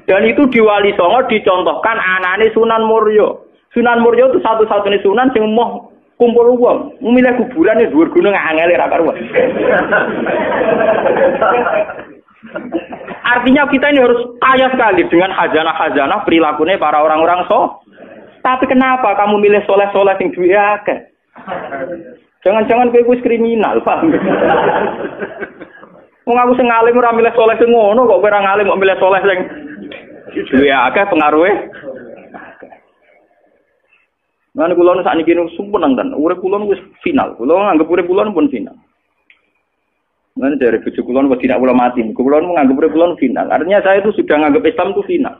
Dan itu di Wali Songo dicontohkan anane Sunan Muryo. Sunan Muryo itu satu-satunya sunan yang mau kumpul uang. Memilih kuburan di dhuwur gunung angele ra karuan. Artinya kita ini harus kaya sekali dengan khazanah-khazanah perilakunya para orang-orang Tapi kenapa kamu milih soleh-soleh yang duwe akeh? Jangan-jangan kowe wis kriminal, paham? Wong aku sing alim ora milih soleh sing ngono kok kowe ora ngalim kok milih soleh sing duwe akeh pengaruhe. Lan kula nu sakniki nu sumpun nang urip kula wis final. Kula nganggep urip kula pun final. Lan dari bojo kula nu tidak kula mati. Kula nu nganggep urip kula final. Artinya saya itu sudah nganggep Islam itu final.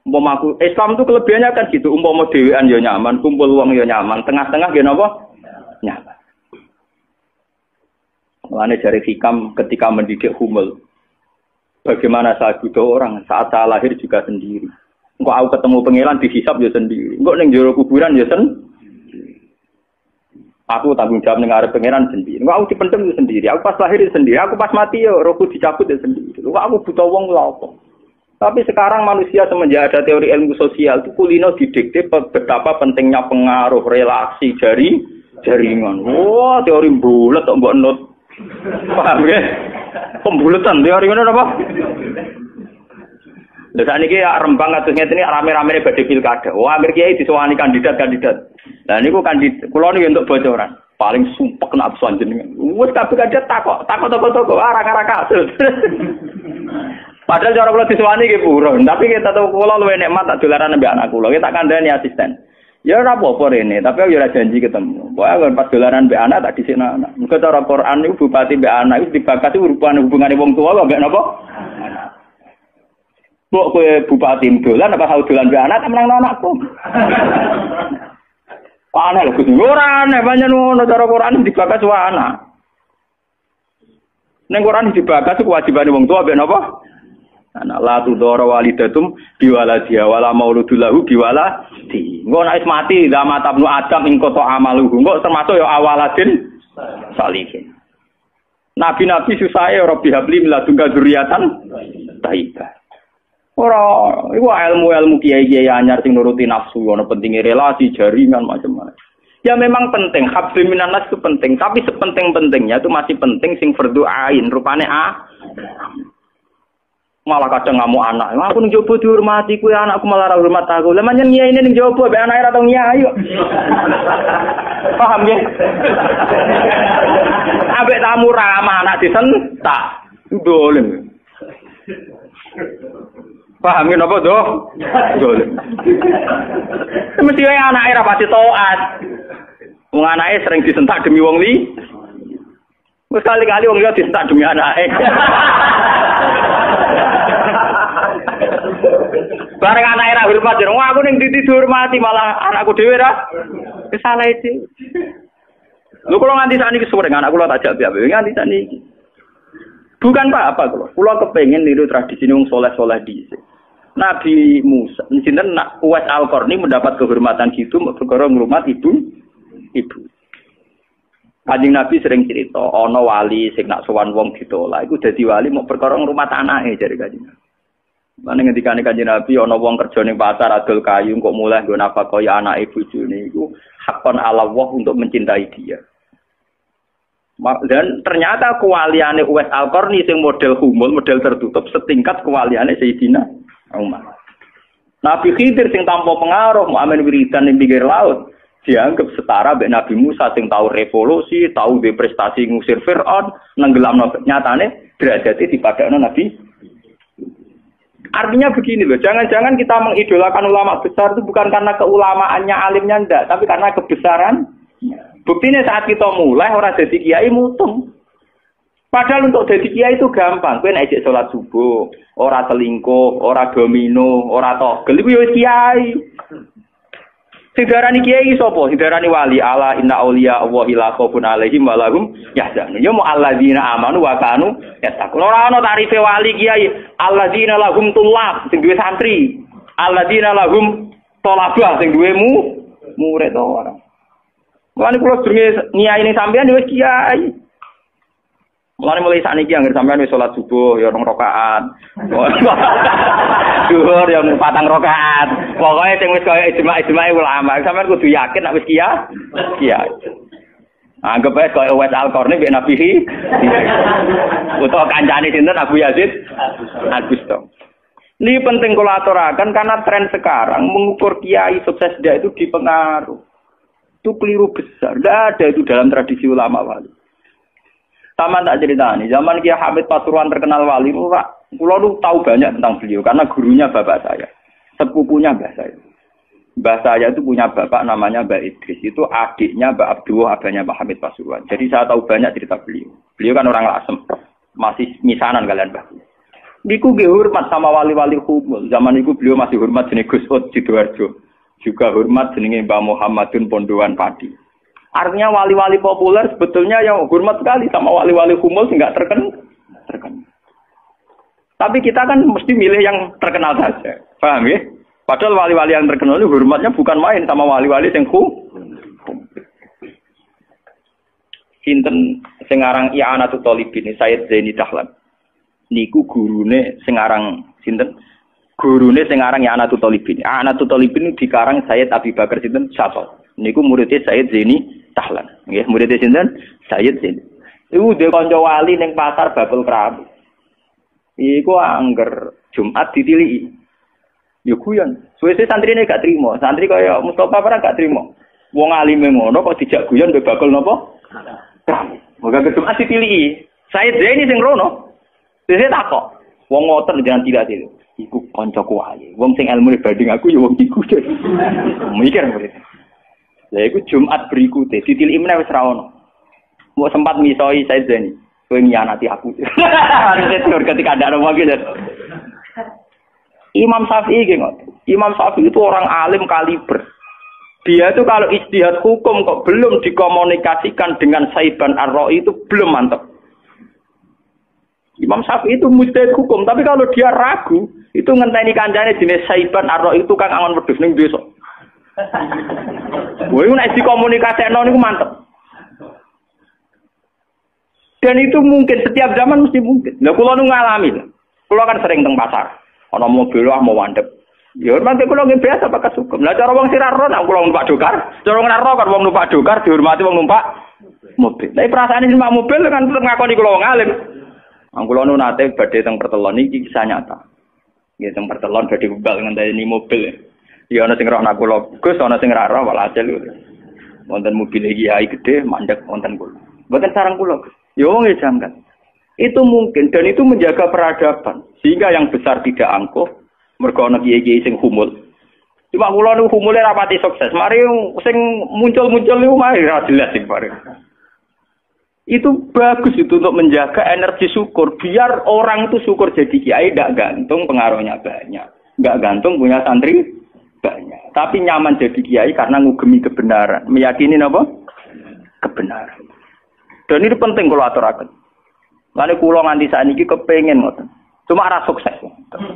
Umpama aku Islam itu kelebihannya kan gitu. Umpama dhewean ya nyaman, kumpul wong ya nyaman, tengah-tengah nggih napa? Nyaman. Mulane dari hikam ketika mendidik Humul. Bagaimana saya butuh orang saat saya lahir juga sendiri. Engko aku ketemu pangeran dihisab ya sendiri. Engko ning jero kuburan ya Aku tanggung jawab ning arep pangeran sendiri. Engko aku dipendem ya sendiri. Aku pas lahir ya sendiri. Aku pas mati ya rohku dicabut ya sendiri. Engko aku butuh wong lha apa? Tapi sekarang manusia semenjak ada teori ilmu sosial itu kulino didikte betapa pentingnya pengaruh relasi jaringan. Wah, teori bulat kok mbok not. Paham ya? Pembulatan teori ngono apa? Lha sakniki Rembang kados ngene rame-ramene badhe pilkada. Wah, akhir kiai disowani kandidat-kandidat. Lah niku kula niku untuk bocoran. Paling sumpek nak absen jenengan. Wes kabeh kandidat takok arah-arah kasus. Padahal cara kula disowani nggih purun, tapi kita tahu kula luwih nikmat tak dolaran ambek anak kula. Kita kandhani asisten. Ya ora apa-apa rene, tapi aku ora janji ketemu. Pokoke pas dolaran ambek anak tak dhisikno anak. Muga cara Quran niku bupati ambek anak iku dibakati hubungane wong tuwa ambek napa? Mbok kowe bupati dolan apa tau dolan ambek anak menang anakku. Aneh lho Gus. Ora aneh pancen ngono cara Quran dibakas wae anak. Ning Quran dibakas kewajibane wong tuwa ambek napa? Anak la tudara walidatum biwaladiha wala mauludul lahu biwaladi. Engko nek wis mati zaman tabnu Adam ing kota amaluhu. Engko termasuk ya awaladin salihin. Nabi-nabi susahe Rabbi habli min ladunka dzurriatan thayyibah. Ora iku ilmu-ilmu kiai-kiai anyar sing nuruti nafsu ono pentingnya relasi jaringan macam-macam. Ya memang penting, hablum minanas itu penting, tapi sepenting-pentingnya itu masih penting sing fardhu ain rupane malah kadang ngamuk anak. Aku ning jowo dihormati kuwi anakku malah ora hormat aku. Lah manyen nyai ini ning jowo mbek anake ora tau nyai kok. Paham ya? Ambek tamu ramah anak disentak. Dolen. Paham ya napa to? Dolen. Mesti wae anake ora pati taat. Wong anake sering disentak demi wong li. Wes kali-kali wong liya disentak demi anake. Bareng anake ra hormat jero aku ning dihormati malah anakku dhewe ra salah iki. Lho kula nganti sakniki sore anak kula tak jak piye nganti sakniki. Bukan apa kula. Kula kepengin niru tradisi wong saleh-saleh dhisik. Nabi Musa, sinten Uwais Al-Qarni mendapat kehormatan gitu perkara ngrumat ibu. Kanjeng Nabi sering cerita ana wali sing nak sowan wong ditolak iku dadi wali mau perkara ngrumat anake jare Kanjeng Nabi. Mane ngendikane Kanjeng Nabi ana wong kerja ning pasar adol kayu kok mulai nggo nafkah ya anake bojone iku hakon ala Allah untuk mencintai dia. Dan ternyata kewaliane Uwais Al-Qarni sing model humul, model tertutup setingkat kewaliane Sayyidina Umar. Nabi Khidir sing tanpa pengaruh muamen wiridan ning pinggir laut dianggap setara mbek Nabi Musa sing tahu revolusi, tahu de prestasi ngusir Firaun, nenggelamno nyatane derajate dipadakno Nabi. Artinya begini loh, jangan-jangan kita mengidolakan ulama besar itu bukan karena keulamaannya, alimnya ndak, tapi karena kebesaran. Buktinya saat kita mulai orang jadi kiai mutung. Padahal untuk jadi kiai itu gampang. Kowe nek salat subuh, ora selingkuh, ora domino, ora togel iku ya kiai. Sing darani kiai sapa? Sing darani wali ala inna auliya Allahi la khaufun alaihim wa lahum yahzanun. Ya mu alladzina amanu wa kanu yattaqun. Ora ana tarife wali kiai. Alladzina lahum tulab sing duwe santri. Alladzina lahum thalabah sing duwe murid ora. Mulane kula jenenge nyai ning sampean wis kiai. Mulane mulai sakniki anggere sampean wis salat subuh ya 2 rakaat. Zuhur ya 4 rakaat. Pokoke sing wis kaya ijma' ulama, sampean kudu yakin nek wis kiai. Anggap ae kaya Uwais Al-Qarni mbek Nabi utawa kancane sinten Abu Yazid Al-Bustami. Ini penting kula aturaken karena tren sekarang mengukur kiai sukses dia itu dipengaruh. Itu keliru besar. Tidak ada itu dalam tradisi ulama wali. Sama tak cerita nih. Zaman Kiai Hamid Pasuruan terkenal wali, kula tahu banyak tentang beliau karena gurunya bapak saya, sepupunya mbah saya. Mbah saya itu punya bapak namanya Mbak Idris. Itu adiknya Mbak Abdullah, adanya Pak Hamid Pasuruan. Jadi saya tahu banyak cerita beliau. Beliau kan orang Lasem, masih misanan kalian Mbah. Niku nggih hormat sama wali-wali humul. Zaman itu beliau masih hormat jenenge Gus Ud Sidoarjo. Juga hormat jenenge Mbah Muhammadun Pondowan Padi. Artinya wali-wali populer sebetulnya yang hormat sekali sama wali-wali humul sing enggak terkenal. Tapi kita kan mesti milih yang terkenal saja. Paham ya? Padahal wali-wali yang terkenal itu hormatnya bukan main sama wali-wali sing sinten sing aran I'anatul Thalibin Sayyid Zaini Dahlan. Niku gurune sing aran sinten Gurune sing aran ya Anatul Talibin. Anatul Talibin dikarang Sayyid Abi Bakar sinten Syafal. Niku muridé Sayyid Zaini Tahlan. Nggih, muridé sinten? Sayyid Zaini. Iku dhe kanca wali ning pasar Babul Kerabu. Iku angger Jumat ditiliki. Ya guyon. Suwe-suwe santrine gak trimo. Santri kaya Mustofa ora gak trimo. Wong alime ngono kok dijak guyon mbek bakul napa? Moga Jumat ditiliki. Sayyid Zaini sing rono. Dhewe takok. Wong ngoten jangan tidak itu. Iku kancaku wae. Wong sing ilmu banding aku ya wong iku. Mikir murid. Lah iku Jumat berikutnya ditiliki meneh wis ra ono. Mau sempat misoi Said Zaini. Kowe nyianati aku. Harusnya tur ketika ada orang gitu. Imam Syafi'i gitu. Imam Syafi'i itu orang alim kaliber. Dia itu kalau ijtihad hukum kok belum dikomunikasikan dengan Saiban Ar-Ra'i itu belum mantap. Imam Syafi'i itu mujtahid hukum, tapi kalau dia ragu, itu ngenteni kancane jenis Saiban Ar-Ra'i itu kang angon wedhus ning desa. Woi nek dikomunikasekno niku mantep. Dan itu mungkin setiap zaman mesti mungkin. Lah kula nu ngalami. Kula kan sering teng pasar. Ana mobil mau wandep. Ya hormati kula nggih biasa pakai hukum. Lah cara wong sira ro nek kula numpak dokar, cara ora ro kan wong numpak dokar dihormati wong numpak mobil. Tapi perasaane numpak mobil kan tetep ngakoni kula wong alim. Kula nu nate badhe teng Pertelon iki kisah nyata. Nggih teng Pertelon badhe bubal ngenteni mobil. Ya ana sing roh nak kula Gus, ana sing ra roh walhasil. Wonten mobil iki kiai gedhe mandek wonten kula. Mboten sareng kula. Ya wong jangkat. Itu mungkin dan itu menjaga peradaban sehingga yang besar tidak angkuh mergo ana kiai-kiai sing humul. Cuma kula niku humule rapati sukses. Mari sing muncul-muncul niku mari ra jelas sing bareng. Itu bagus itu untuk menjaga energi syukur biar orang itu syukur jadi kiai tidak gantung pengaruhnya banyak, nggak gantung punya santri banyak. Tapi nyaman jadi kiai karena ngugemi kebenaran, meyakini apa? Kebenaran. Dan ini penting kalau aturaken. Lalu kula nganti sakniki kepengin ngoten. Cuma ora sukses.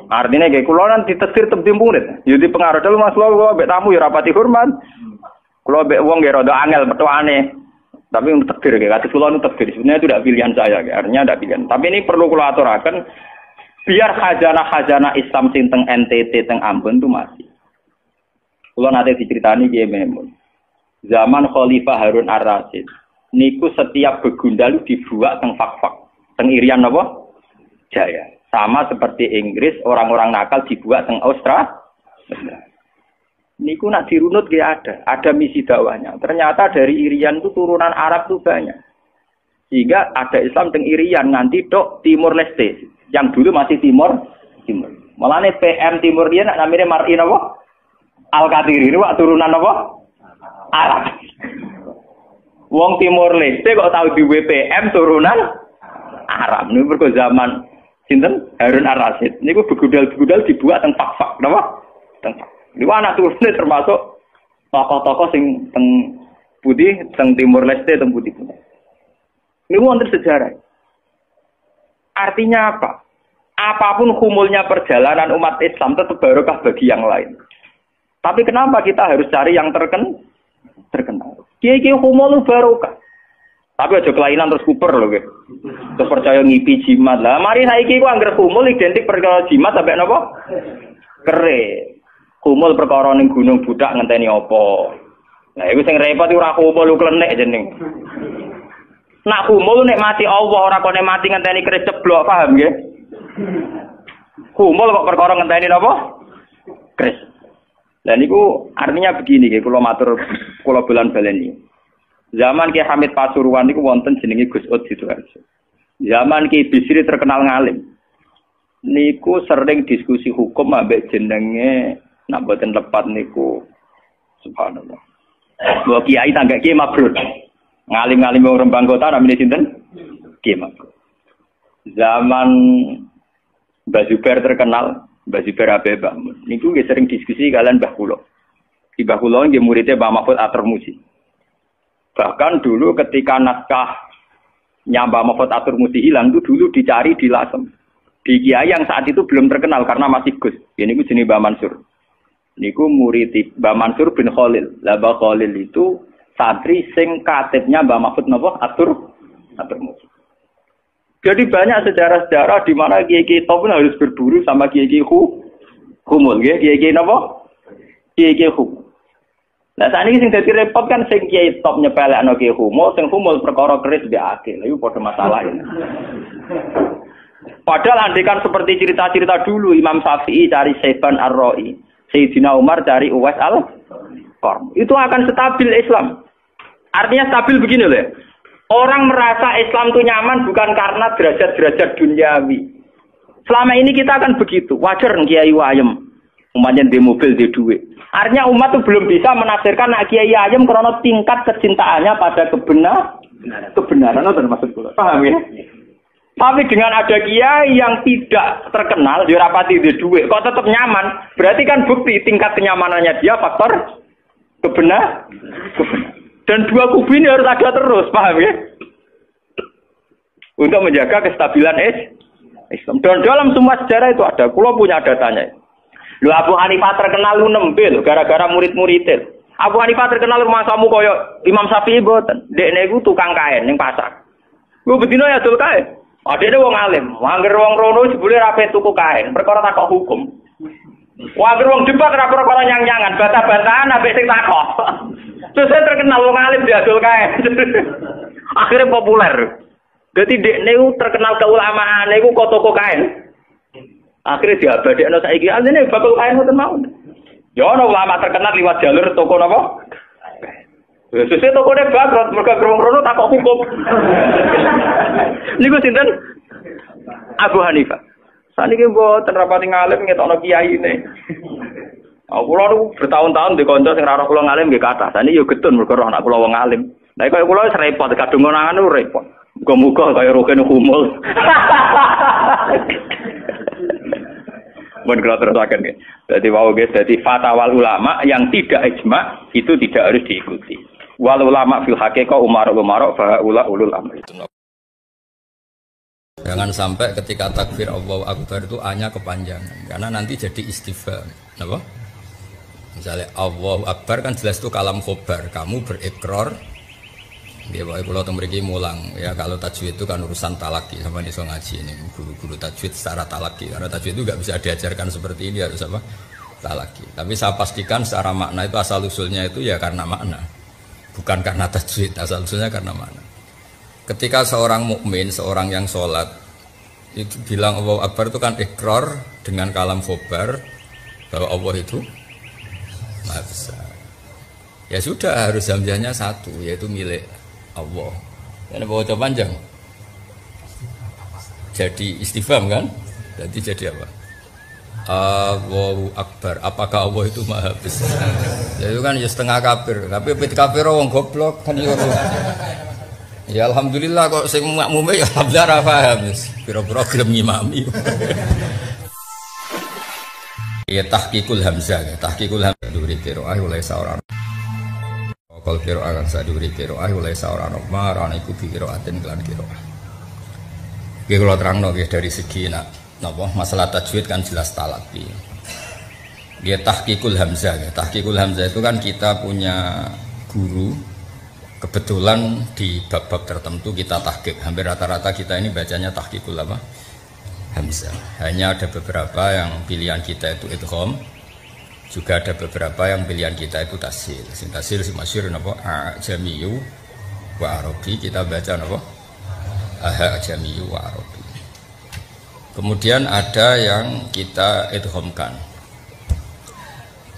Artinya kayak kula nanti ditetir tebih murid. Jadi pengaruh dalu Mas kula mbek tamu ya rapati hormat. Kula mbek wong nggih rada angel petuane. Tapi untuk takdir kayak kata kula nu takdir. Sebenarnya itu tidak pilihan saya, artinya tidak pilihan. Tapi ini perlu kula aturaken biar khazanah-khazanah Islam sing teng NTT teng Ambon itu masih. Kula nate diceritani Kiai Memun. Zaman Khalifah Harun Ar-Rasyid niku setiap begundal dibuat teng fak-fak, teng Irian apa? Jaya. Sama seperti Inggris, orang-orang nakal dibuat teng Australia. Niku nak dirunut gak ada misi dakwahnya. Ternyata dari Irian itu turunan Arab tuh banyak. Sehingga ada Islam teng Irian nanti tok Timur Leste, yang dulu masih Timur. Malahnya PM Timur dia nak namanya Mar'in apa? Al-Qadiri ini wak turunan apa? Arab. Wong Timur Leste kok tahu di WPM turunan Arab. Ini berko zaman sinten Harun Ar-Rasyid. Niku begudal-begudal dibuat teng fak-fak, napa? Teng fak. Niku anak turune termasuk tokoh-tokoh sing teng putih, teng Timur Leste, teng putih. Niku wonten sejarah. Artinya apa? Apapun humulnya perjalanan umat Islam tetap barokah bagi yang lain. Tapi kenapa kita harus cari yang terkenal? Kiai-kiai humul barokah. Tapi aja kelainan terus kuper lho nggih. Terus percaya ngipi jimat. Lah mari saiki ku anggere humul identik perkara jimat sampai napa? Kere. Humul perkara ning gunung budak ngenteni apa. Lah iku sing repot iku ora humul klenek jeneng. Nak humul nek mati Allah ora kok nek mati ngenteni kere ceblok, paham nggih? Humul kok perkara ngenteni napa? Kres. Dan niku artinya begini nggih, kula matur kula bulan-baleni. Zaman Ki Hamid Pasuruan niku wonten jenenge Gus Ud Sidoarjo. Zaman Ki Bisri terkenal ngalim. Niku sering diskusi hukum ambek jenenge nak boten lepat niku subhanallah. Mbok kiai tangga Kiai Mabrur. Ngalim-ngalim wong Rembang kota namine sinten? Kiai Mabrur. Zaman Mbah Zubair terkenal Mbah Zubair Abeba. Niku nggih sering diskusi kalian Mbah Kula. Di Mbah Kula nggih muridé Mbah Mahfud At-Tirmidzi. Bahkan dulu ketika naskah Mbah Mahfud At-Tirmidzi hilang itu dulu dicari di Lasem. Di kiai yang saat itu belum terkenal karena masih Gus. Ya niku jenenge Mbah Mansur. Niku murid Mbah Mansur bin Khalil. Lah Mbah Khalil itu santri sing katibnya Mbah Mahfud napa At-Tirmidzi. Jadi banyak sejarah-sejarah di mana kiai-kiai top harus berburu sama kiai-kiai humul nggih, kiai-kiai napa? Kiai-kiai humul. Lah sakniki sing dadi repot kan sing kiai top nyepelekno kiai humul, sing humul perkara keris mbek akil. Lha iku padha masalah ini. Padahal andekan seperti cerita-cerita dulu Imam Syafi'i cari Saiban Ar-Ra'i, Sayyidina Umar cari Uwais Al-Qarni. Itu akan stabil Islam. Artinya stabil begini loh. Orang merasa Islam itu nyaman bukan karena derajat-derajat duniawi. Selama ini kita akan begitu. Wajar kiai wayem. Umatnya di mobil, di duit. Artinya umat itu belum bisa menafsirkan nak kiai ayem karena tingkat kecintaannya pada kebenaran. Itu maksud kula. Paham ya? Tapi dengan ada kiai yang tidak terkenal, dia rapati di duit, kok tetap nyaman. Berarti kan bukti tingkat kenyamanannya dia faktor kebenaran. Dan dua kubu ini harus ada terus, paham ya? Untuk menjaga kestabilan Islam. Dan dalam semua sejarah itu ada. Kulo punya datanya. Lu Abu Hanifah terkenal lu nembil gara-gara murid-muridnya. Abu Hanifah terkenal rumah samu koyo Imam Syafi'i boten. Dekne iku tukang kain ning pasar. Lu bedino ya dul kain. Adene wong alim, angger wong rono jebule ra pe tuku kain, perkara takok hukum. Angger wong debat ra perkara nyang-nyangan, bantah-bantahan ambek sing takok. Terus saya terkenal wong alim diadol kain. Akhirnya populer. Dadi dekne terkenal keulamaan iku kok toko kain. Akhirnya diabadekno saiki asline bakul kain ngoten mau. Ya ana ulama terkenal liwat jalur toko napa? Sesuk tokone bangkrut mergo krungu takok hukum. Niku sinten? Abu Hanifah. Saniki mboten rapati ngalim ngetokno kiyaine. Kula niku bertahun-tahun di kanca sing ora kula ngalim nggih kathah. Saniki yo getun mergo anak kula wong alim. Lah kaya kula wis repot kadung ngonangan niku repot. Muga-muga kaya roken humul. Mun kula terusaken nggih. Dadi wau nggih dadi fatwa ulama yang tidak ijma itu tidak harus diikuti. Wal ulama fil haqiqah umarul faula ulul amri. Jangan sampai ketika takbir Allahu Akbar itu hanya kepanjangan karena nanti jadi istifham. Napa? Misalnya Allahu Akbar kan jelas itu kalam khobar, kamu berikrar. Dia bawa pulau tembriki mulang ya kalau tajwid itu kan urusan talaki sama iso ngaji ini guru-guru tajwid secara talaki karena tajwid itu nggak bisa diajarkan seperti ini harus apa talaki. Tapi saya pastikan secara makna itu asal usulnya itu ya karena makna. Bukan karena tajwid, asal usulnya karena mana. Ketika seorang mukmin, seorang yang sholat itu bilang Allahu Akbar itu kan ikrar dengan kalam khobar bahwa Allah itu Maha Besar. Ya sudah harus hamzahnya satu yaitu milik Allah. Karena bawa panjang. Jadi istifham kan? Jadi apa? Allahu Akbar. Apakah Allah itu Maha Besar? Ya itu kan ya setengah kafir. Tapi pit kafir wong goblok kan yo. Ya alhamdulillah kok sing makmume ya alhamdulillah ra paham wis. Pira-pira gelem ngimami. Ya tahqiqul hamzah, tahqiqul hamzah duri qiraah oleh seorang. Kal qiraah kan saduri qiraah oleh seorang marane iku qiraatin kelan qiraah. Iki kula terangno nggih dari segi napa masalah tajwid kan jelas talaki. Dia tahqiqul hamzah ya. Tahqiqul hamzah itu kan kita punya guru kebetulan di bab-bab tertentu kita tahqiq. Hampir rata-rata kita ini bacanya tahqiqul apa? Hamzah. Hanya ada beberapa yang pilihan kita itu idgham. Juga ada beberapa yang pilihan kita itu tasil. Sing tasil si masyhur napa? Ajamiyu wa arabi. Kita baca napa? Ajamiyu wa arabi. Kemudian ada yang kita idghamkan.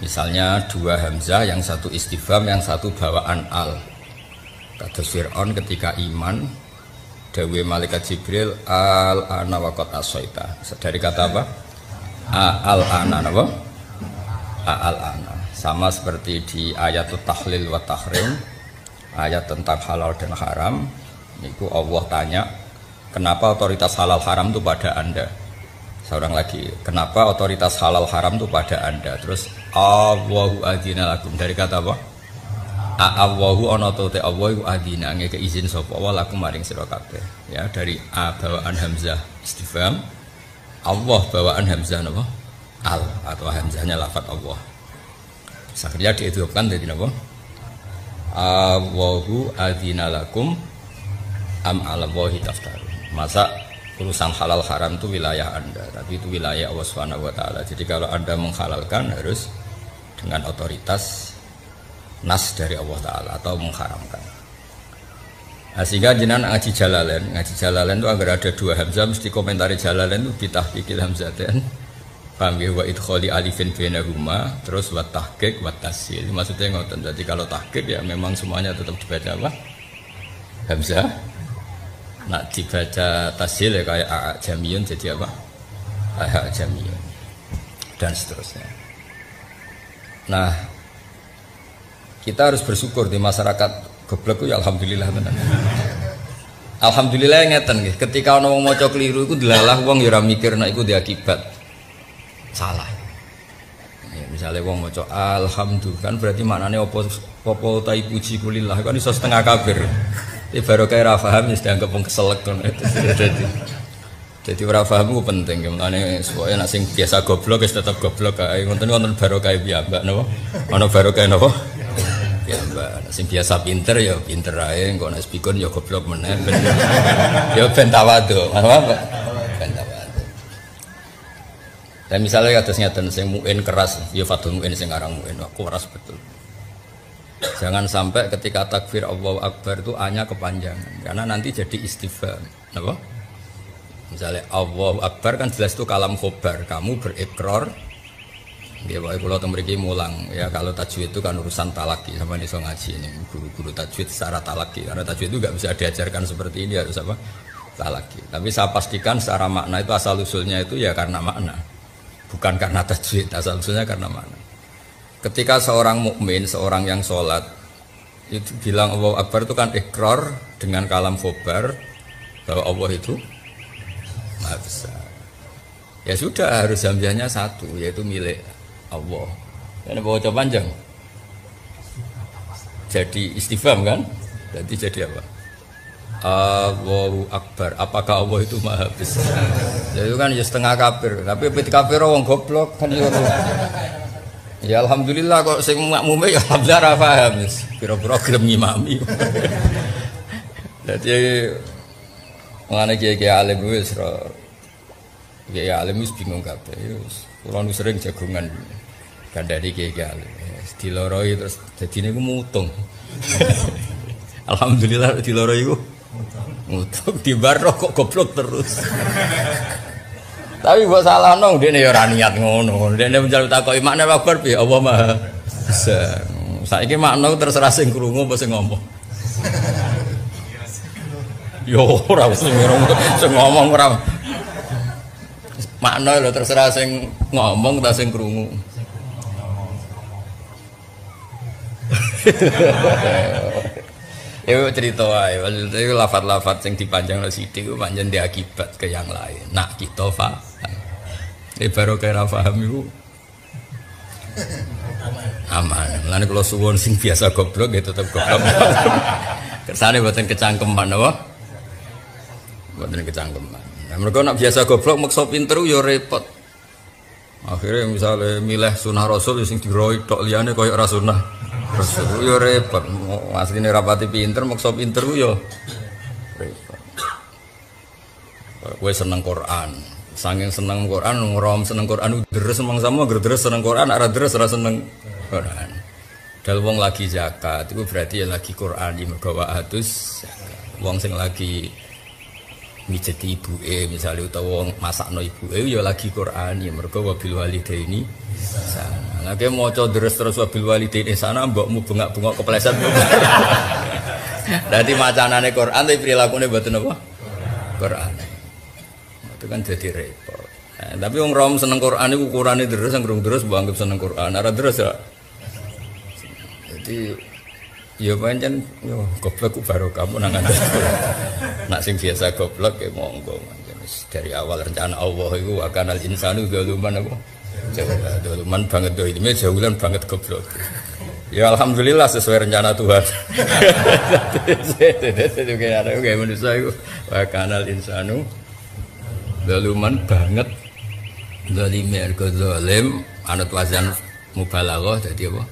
Misalnya dua hamzah, yang satu istifham, yang satu bawaan al. Kados Fir'aun ketika iman, dawe malaikat Jibril al ana waqad asaita. Dari kata apa? Al ana apa? Al ana. Sama seperti di ayat tahlil wa tahrim, ayat tentang halal dan haram. Niku Allah tanya, kenapa otoritas halal haram itu pada Anda? Seorang lagi, kenapa otoritas halal haram itu pada Anda? Terus Allahu adzina lakum, dari kata apa? Allahu ana te Allahu adzina ngeke izin sapa wa lakum maring sira kabeh. Ya, dari bawaan hamzah istifham, Allah bawaan hamzah napa? Al atau hamzahnya lafaz Allah. Akhirnya diidhofkan jadi napa? Allahu adzina lakum am 'ala Allahi taftarun. Masa urusan halal haram itu wilayah Anda, tapi itu wilayah Allah Subhanahu wa taala. Jadi kalau Anda menghalalkan harus dengan otoritas nas dari Allah taala atau mengharamkan. Nah, sehingga jenengan ngaji Jalalain itu agar ada dua hamzah mesti komentari Jalalain itu bitahqiqil hamzatain. Paham ya, wa idkhali alifin bainahuma, terus wa tahqiq wa tasjil. Maksudnya ngoten. Jadi kalau tahqiq ya memang semuanya tetap dibaca apa? Hamzah. Nak dibaca tasjil ya kayak a jamiyun jadi apa? A jamiyun. Dan seterusnya. Nah, kita harus bersyukur di masyarakat goblok ya alhamdulillah tenan. Alhamdulillah ngeten nggih, ketika ana wong maca keliru iku delalah wong ya ora mikir nek iku diakibat salah. Ya, misalnya wong maca alhamdulillah kan berarti maknane apa ta puji kulillah kan iso setengah kafir. Iki baru kaya ra paham wis dianggap wong keselek ngono. Jadi ora paham ku penting, mulane supaya nek sing biasa goblok wis tetep goblok kae. Ngoten baru kaya piyambak napa? Ana baru kaya napa? Ya mbak, sing biasa pinter ya pinter ae, engko nek pikun ya goblok meneh. Ya ben tawadhu. Apa? Ben tawadhu. Dan misalnya kados ngeten sing muin keras, ya Fathul Muin sing aran muin, aku keras betul. Jangan sampai ketika takbir Allahu Akbar itu hanya kepanjangan, karena nanti jadi istifham. Napa? Misalnya Allahu Akbar kan jelas itu kalam khobar, kamu berikrar. Ya Pak, kalau temriki mulang ya kalau tajwid itu kan urusan talaki sama iso ngaji ini guru-guru tajwid secara talaki karena tajwid itu nggak bisa diajarkan seperti ini harus apa talaki. Tapi saya pastikan secara makna itu asal usulnya itu ya karena makna, bukan karena tajwid, asal usulnya karena makna. Ketika seorang mukmin, seorang yang sholat itu bilang Allahu Akbar itu kan ikrar dengan kalam khobar bahwa Allah itu Maha Besar. Ya sudah harus hamzahnya satu yaitu milik Allah. Ini bawa panjang. Jadi istifham kan? Jadi apa? Allahu Akbar. Apakah Allah itu Maha Besar? Jadi kan ya setengah kafir. Tapi ketika kafir wong goblok kan ya. Ya alhamdulillah kok sing makmume ya alhamdulillah ra paham. Kira-kira gelem ngimami. Jadi ngene kiye alim wis ya alim wis bingung kabeh. Kula nu sering jagongan gandani kiye alim. Diloroi terus dadine iku mutung. Alhamdulillah diloroi iku mutung dibar kok goblok terus. Tapi mbok salahno ndekne ya ora niat ngono. Ndekne menjaluk takoki makna Akbar piye Allah Maha Besar. Saiki makna terserah sing krungu apa sing ngomong. Yo ora sing ngomong ora. Makna lho terserah sing ngomong ta sing krungu. Ya cerita wae, itu lafaz-lafaz sing dipanjangno sithik ku pancen diakibat ke yang lain. Nak kita paham. Baru kaya paham iku aman. Mulane kula suwun sing biasa goblok ya tetep goblok. Kersane mboten kecangkeman apa? Mboten kecangkeman. Nah, mereka nak biasa goblok maksa pinter ya repot. Akhirnya misalnya milih sunah Rasul sing diroi tok liyane koyo ora sunah Rasul ya repot. Asline rapati pinter maksa pinter ya repot. Kowe seneng Quran. Saking seneng Quran, ngrom seneng Quran deres sama deres seneng Quran, ora deres ora seneng Quran. Dal wong lagi zakat itu berarti ya lagi Quran di mergo atus. Wong sing lagi mijeti ibuke misalnya utawa wong masakno ibuke ya lagi Quran ya mergo wabil walidaini sana. Lagi maca deres terus wabil walidaini sana mbokmu bengak-bengok kepleset. Dadi macanane Quran tapi prilakune mboten apa? Quran. Itu kan jadi repot. Nah, tapi wong rom seneng Quran iku ukurane deres sing terus mbok anggap seneng Quran. Ora deres ya. Jadi ya pancen yo goblok ku baru kamu nang ngandel. Nak sing biasa goblok ya monggo. Dari awal rencana Allah iku akanal insanu zaluman apa? Zaluman banget do ini jaulan banget goblok. Ya alhamdulillah sesuai rencana Tuhan. Itu kayak manusia iku akanal insanu zaluman banget. Zalime ergo zalim anut wazan mubalaghah dadi apa?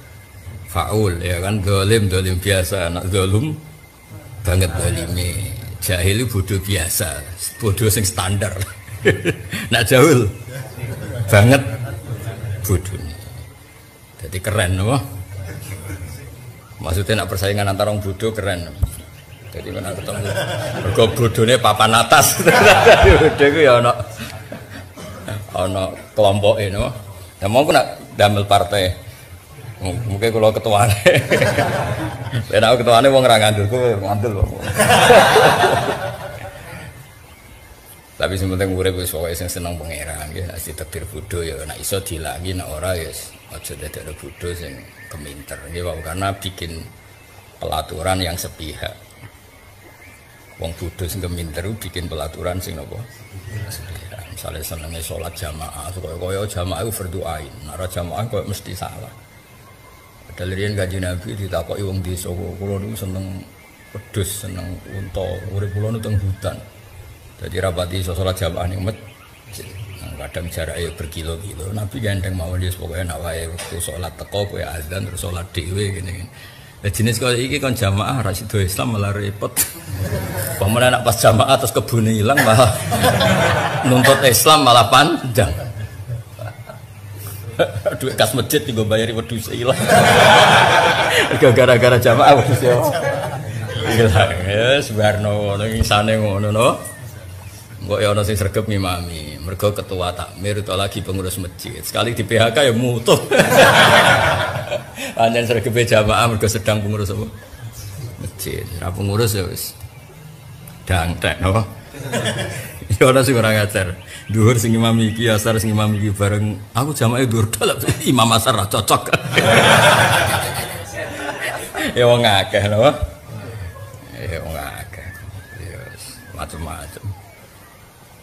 Faul ya kan zalim biasa anak zalum banget zalime. Jahil bodoh biasa, bodoh sing standar. Nak jahil banget bodoh. Jadi keren loh. Maksudnya nak persaingan antara orang bodoh keren. Jadi mana ketemu mergo bodohnya papan atas. Bodoh ku ya ana kelompoke no. Ya mau nak damel partai. Mungkin kalau ketuane. Nek aku ketuane wong ora ngandulku ngandul kok. Tapi sing penting urip wis pokoke sing seneng pangeran nggih, nek ditakdir bodho ya nek iso dilangi nek ora ya aja dadekno bodho sing keminter nggih karena bikin pelaturan yang sepihak. Wong bodho sing keminter bikin pelaturan sing napa? Sepihak. Misale senenge salat jamaah, kaya jamaah iku fardhu ain. Nek ora jamaah kaya mesti salah. Padahal riyen Kanjeng Nabi ditakoki wong desa, kula niku seneng wedhus, seneng unta, urip kula teng hutan. Jadi rapati sholat jamaah ning masjid. Kadang jaraknya berkilo-kilo. Nabi gandeng mawon wis pokoke nek wae wektu salat teko kowe azan terus salat dhewe ngene. Lah jenis kaya iki kon jamaah ra sida Islam malah repot. Pamane nek pas jamaah terus kebune ilang malah nuntut Islam malah panjang. Duit kas masjid digo bayari wedhus ilang. Gara-gara jamaah wedhus yo. Ilang ya sebarno ngono isane ngono no. Kok ya ana sing sregep ngimami, mergo ketua takmir atau lagi pengurus masjid. Sekali di PHK ya mutuh. Pancen sregepe jamaah mergo sedang pengurus apa? Masjid. Ora pengurus ya wis dangtek napa? Ya ana sing ora ngajar. Dhuwur sing ngimami iki, asar sing ngimami iki bareng aku jamaah dhuwur dalem imam asar ra cocok. Ya wong akeh napa? Ya wong akeh. Ya macam-macam.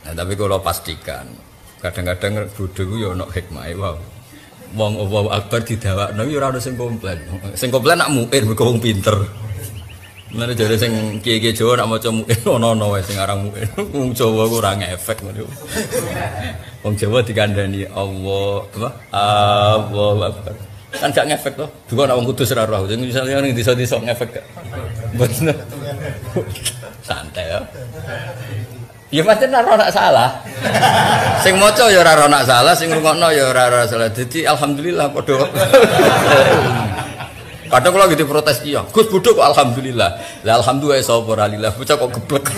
Nah, tapi kalau pastikan, kadang-kadang bodoh itu ya ada hikmahnya, wow. Wong Allahu Akbar didawakno ya ora ono sing komplain. Sing komplain nak muin mergo wong pinter. Mulane jare sing kiye-kiye Jawa nak maca muin ono-ono wae sing aran muin. Wong Jawa ku ora ngefek ngono. Wong Jawa dikandani Allah, apa? Allahu Akbar. Kan gak ngefek to. Dua nak wong kudus ora roh. Sing misale ning desa-desa ngefek gak. Bener. Santai ya. Ya pancen ora ana salah. Sing maca ya ora ana salah, sing ngrungokno ya ora salah. Dadi alhamdulillah padha. Kadang kula gitu protes iya. Gus bodho kok alhamdulillah. Lah alhamdulillah sapa ora lillah. Bocah kok geblek.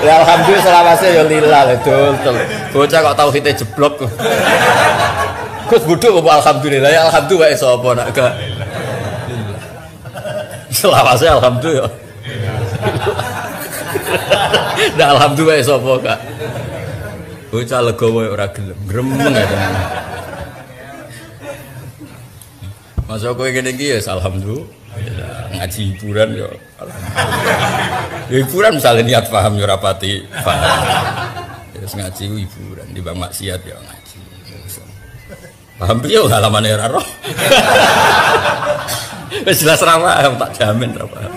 Ya alhamdulillah selawase ya lillah betul. Bocah kok tauhide jeblok. Gus bodho kok alhamdulillah. Ya alhamdulillah sapa nak gak. Selawase alhamdulillah. Nah alhamdulillah sapa Kak. Bocah legowo ora gelem, gremeng ya. Masa kowe ngene iki ya alhamdulillah. Ngaji hiburan ya. Ya hiburan misalnya niat paham ya rapati paham. Terus ngaji hiburan di bang maksiat ya ngaji. Paham piye halamane ora roh. Wis jelas ra paham tak jamin ra paham.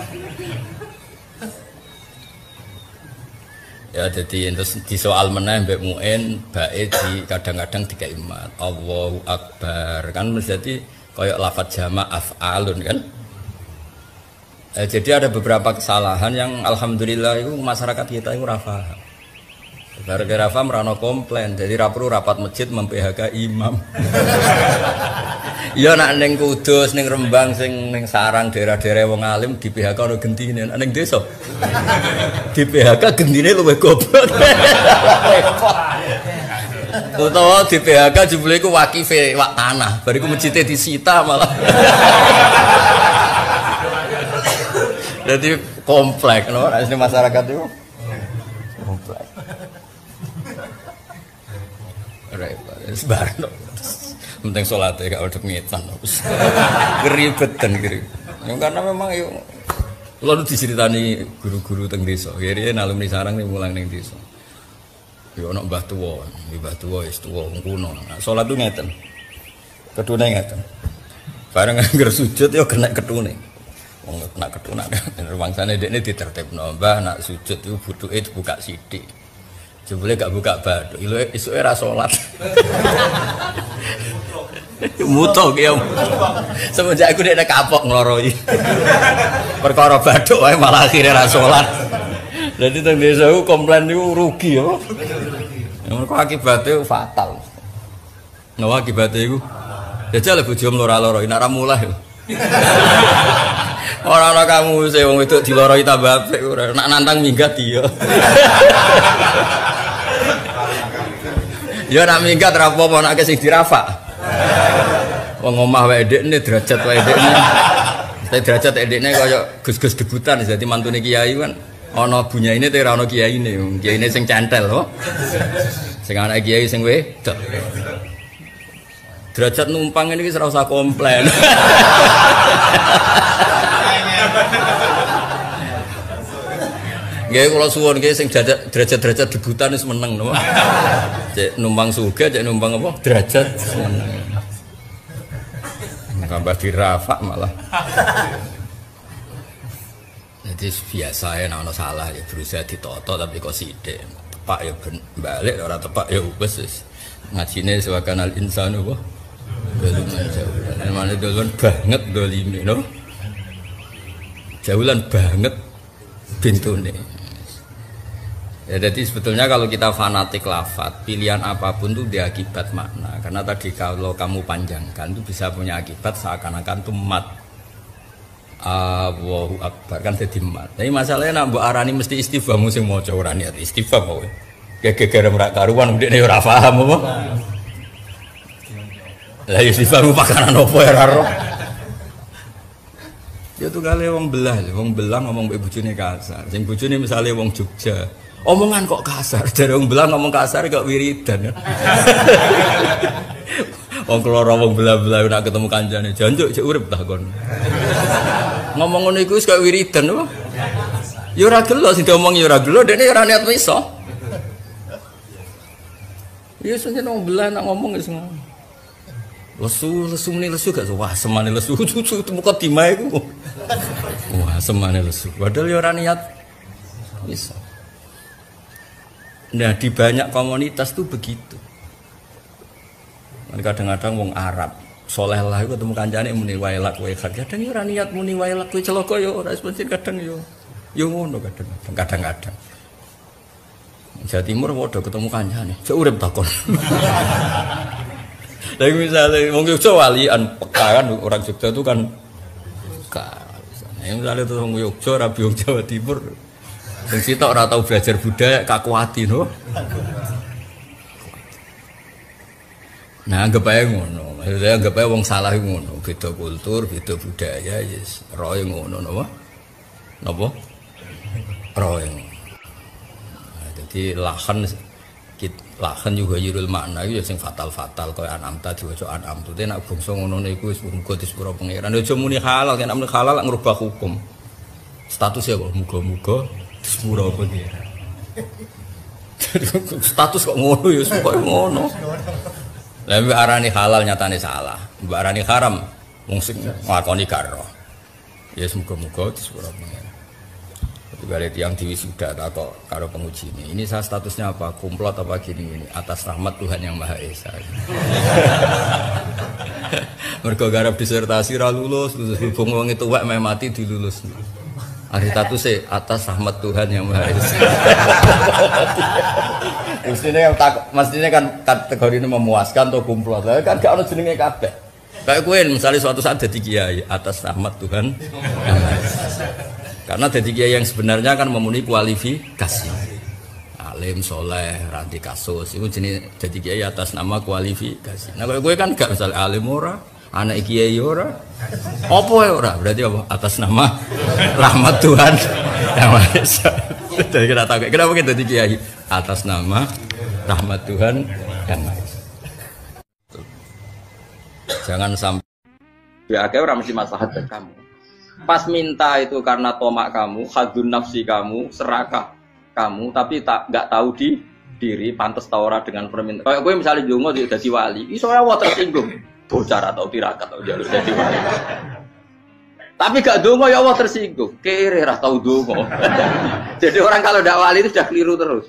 Ya jadi terus di soal meneh mbek muin bae di kadang-kadang dikai mat Allahu Akbar kan menjadi kayak lafaz jamak af'alun kan. Jadi ada beberapa kesalahan yang alhamdulillah itu masyarakat kita itu ora paham. Gara-gara paham rano komplain jadi ra perlu rapat masjid mem-PHK imam. Ya nak ning Kudus ning Rembang sing ning sarang daerah-daerah wong alim di PHK ono gentine ning desa. Di PHK gentine luwih goblok. Utawa di PHK jebule iku wakife wak tanah, bariku masjide disita malah. Jadi komplek no, asli masyarakat itu komplek. Repot, sebarno. Penting sholatnya gak ada ngetan, keribetan kiri. Karena memang yuk, lalu diceritani guru-guru teng desa. Akhirnya alumni sarang nih mulang neng desa. Yo nak mbah tua is tua kuno. Sholat tuh ngeten, ketune ngeten. Bareng angger sujud yo kena ketune. Wong kena ketune kan. Bangsane dekne ditertibno. Mbah nak sujud itu butuhe dibuka sithik. Jebule gak buka bathuk. Iluke esuke ra salat. Mutung ya. Semenjak aku nek kapok ngloroi. Perkara bathuk wae malah akhire ra salat. Dadi teng desa ku komplain niku rugi ya. Mergo akibate fatal. Napa akibate iku? Jajal bojomu loro-loro nek ra mulih. Ora ana kamu sing wong wedok diloroi tambah apik ora. Nak nantang minggat iya. Ya nak minggat ra apa-apa nek sing dirafak. Wong omah wae ndekne derajat wae ndekne. Tapi derajat ndekne kaya gus-gus debutan dadi mantune kiai kan ana bunyaine te ora ana kiyaine. Kiyaine sing cantel to. Sing anak kiai sing wedok. Derajat numpang ini wis ora usah komplain. Nggih kula suwun nggih sing derajat-derajat debutan wis meneng napa. Cek numpang surga, cek numpang apa? Derajat meneng. Tambah dirafak malah. Jadi biasa ya ana salah ya berusaha ditoto tapi kok sithik. Tepak ya balik ora tepak ya wis. Ngajine sewakan al insanu apa? Doluman jaulan. Mana doluman banget dolime no. Jaulan banget pintune. Ya jadi sebetulnya kalau kita fanatik lafaz, pilihan apapun itu dia akibat makna. Karena tadi kalau kamu panjangkan itu bisa punya akibat seakan-akan itu mat. Allahu Akbar kan jadi mat. Tapi masalahnya nak mbok arani mesti istifham sing maca ora niat istifham kowe. Gegere merak karuan ndekne ora paham apa. Lah istifham pakanan opo ora roh. Ya tuh kali wong belah ngomong mbek bojone kasar. Sing bojone misale wong Jogja. Omongan kok kasar, dari wong belah ngomong kasar kok wiridan. Wong keloro wong belah-belah nak ketemu kancane, janjuk cek urip ta kon. Ngomong ngono iku wis kok wiridan apa? Ya ora gelo sing diomong ya ora gelo, dene ora niat iso. Ya seneng wong belah nak ngomong wis ngono. Lesu muni lesu gak wah semane lesu cucu muka dimae ku. Wah semane lesu. Padahal ya ora niat iso. Nah di banyak komunitas tuh begitu. Kadang-kadang wong Arab soleh lah itu ketemu kancane muni wailak wae kadang yo ora niat muni wailak kowe celaka yo ora sponsor kadang yo ngono kadang-kadang. Jawa Timur padha ketemu kancane, cek urip takon. Lha misale wong Jogja walian peka kan orang Jogja itu kan peka. Misalnya tuh wong Jogja rabi wong Jawa Timur sing sitok ora tau belajar budaya kakuati no. Nah anggap ae ngono. Maksudnya anggap ae wong salah ngono, beda kultur, beda budaya yes. Roe ngono napa? Napa? Roe. Nah, jadi lahan juga yurul makna itu sing fatal-fatal kaya anam tadi waca anam tuh nek bangsa ngono niku wis muga disepuro pangeran. Aja muni halal, nek muni halal ngrubah hukum. Statusnya kok muga-muga sepuro pengira. Status kok ngono ya pokoke ngono. Lah mbek arani halal nyatane salah. Mbek arani haram wong sing nglakoni karo. Ya muga-muga sepuro pengira. Ketika yang diwisuda atau karo penguji ini saya statusnya apa? Komplot apa gini atas rahmat Tuhan yang Maha Esa. Mergo garap disertasi ra lulus hubung wong itu wek mati dilulus. Hari statusnya atas rahmat Tuhan yang Maha Esa. Mestinya kan kategori ini memuaskan atau komplot. Kan gak ono jenenge kabeh. Kayak kowe misalnya suatu saat jadi kiai atas rahmat Tuhan yang Maha Esa. Karena jadi kiai yang sebenarnya kan memenuhi kualifikasi. Alim, soleh, ranti kasus. Itu jenis jadi kiai atas nama kualifikasi. Nah kalau gue kan gak misalnya alim ora, anak kiai ora, apa ya ora? Berarti apa? Atas nama rahmat Tuhan yang Maha Esa. Jadi kita tahu kenapa kita jadi kiai atas nama rahmat Tuhan yang Maha Esa. Jangan sampai ya orang mesti maslahat buat kamu. Pas minta itu karena tomak kamu, hadun nafsi kamu, serakah kamu, tapi nggak tahu diri, pantas tawara dengan permintaan. Kayak gue misalnya jongo jadi wali, iso Allah tersinggung, bocor atau tirakat atau jalur jadi wali. Tapi gak dongo ya Allah tersinggung, kere tahu dongo. Jadi orang kalau tidak wali itu sudah keliru terus.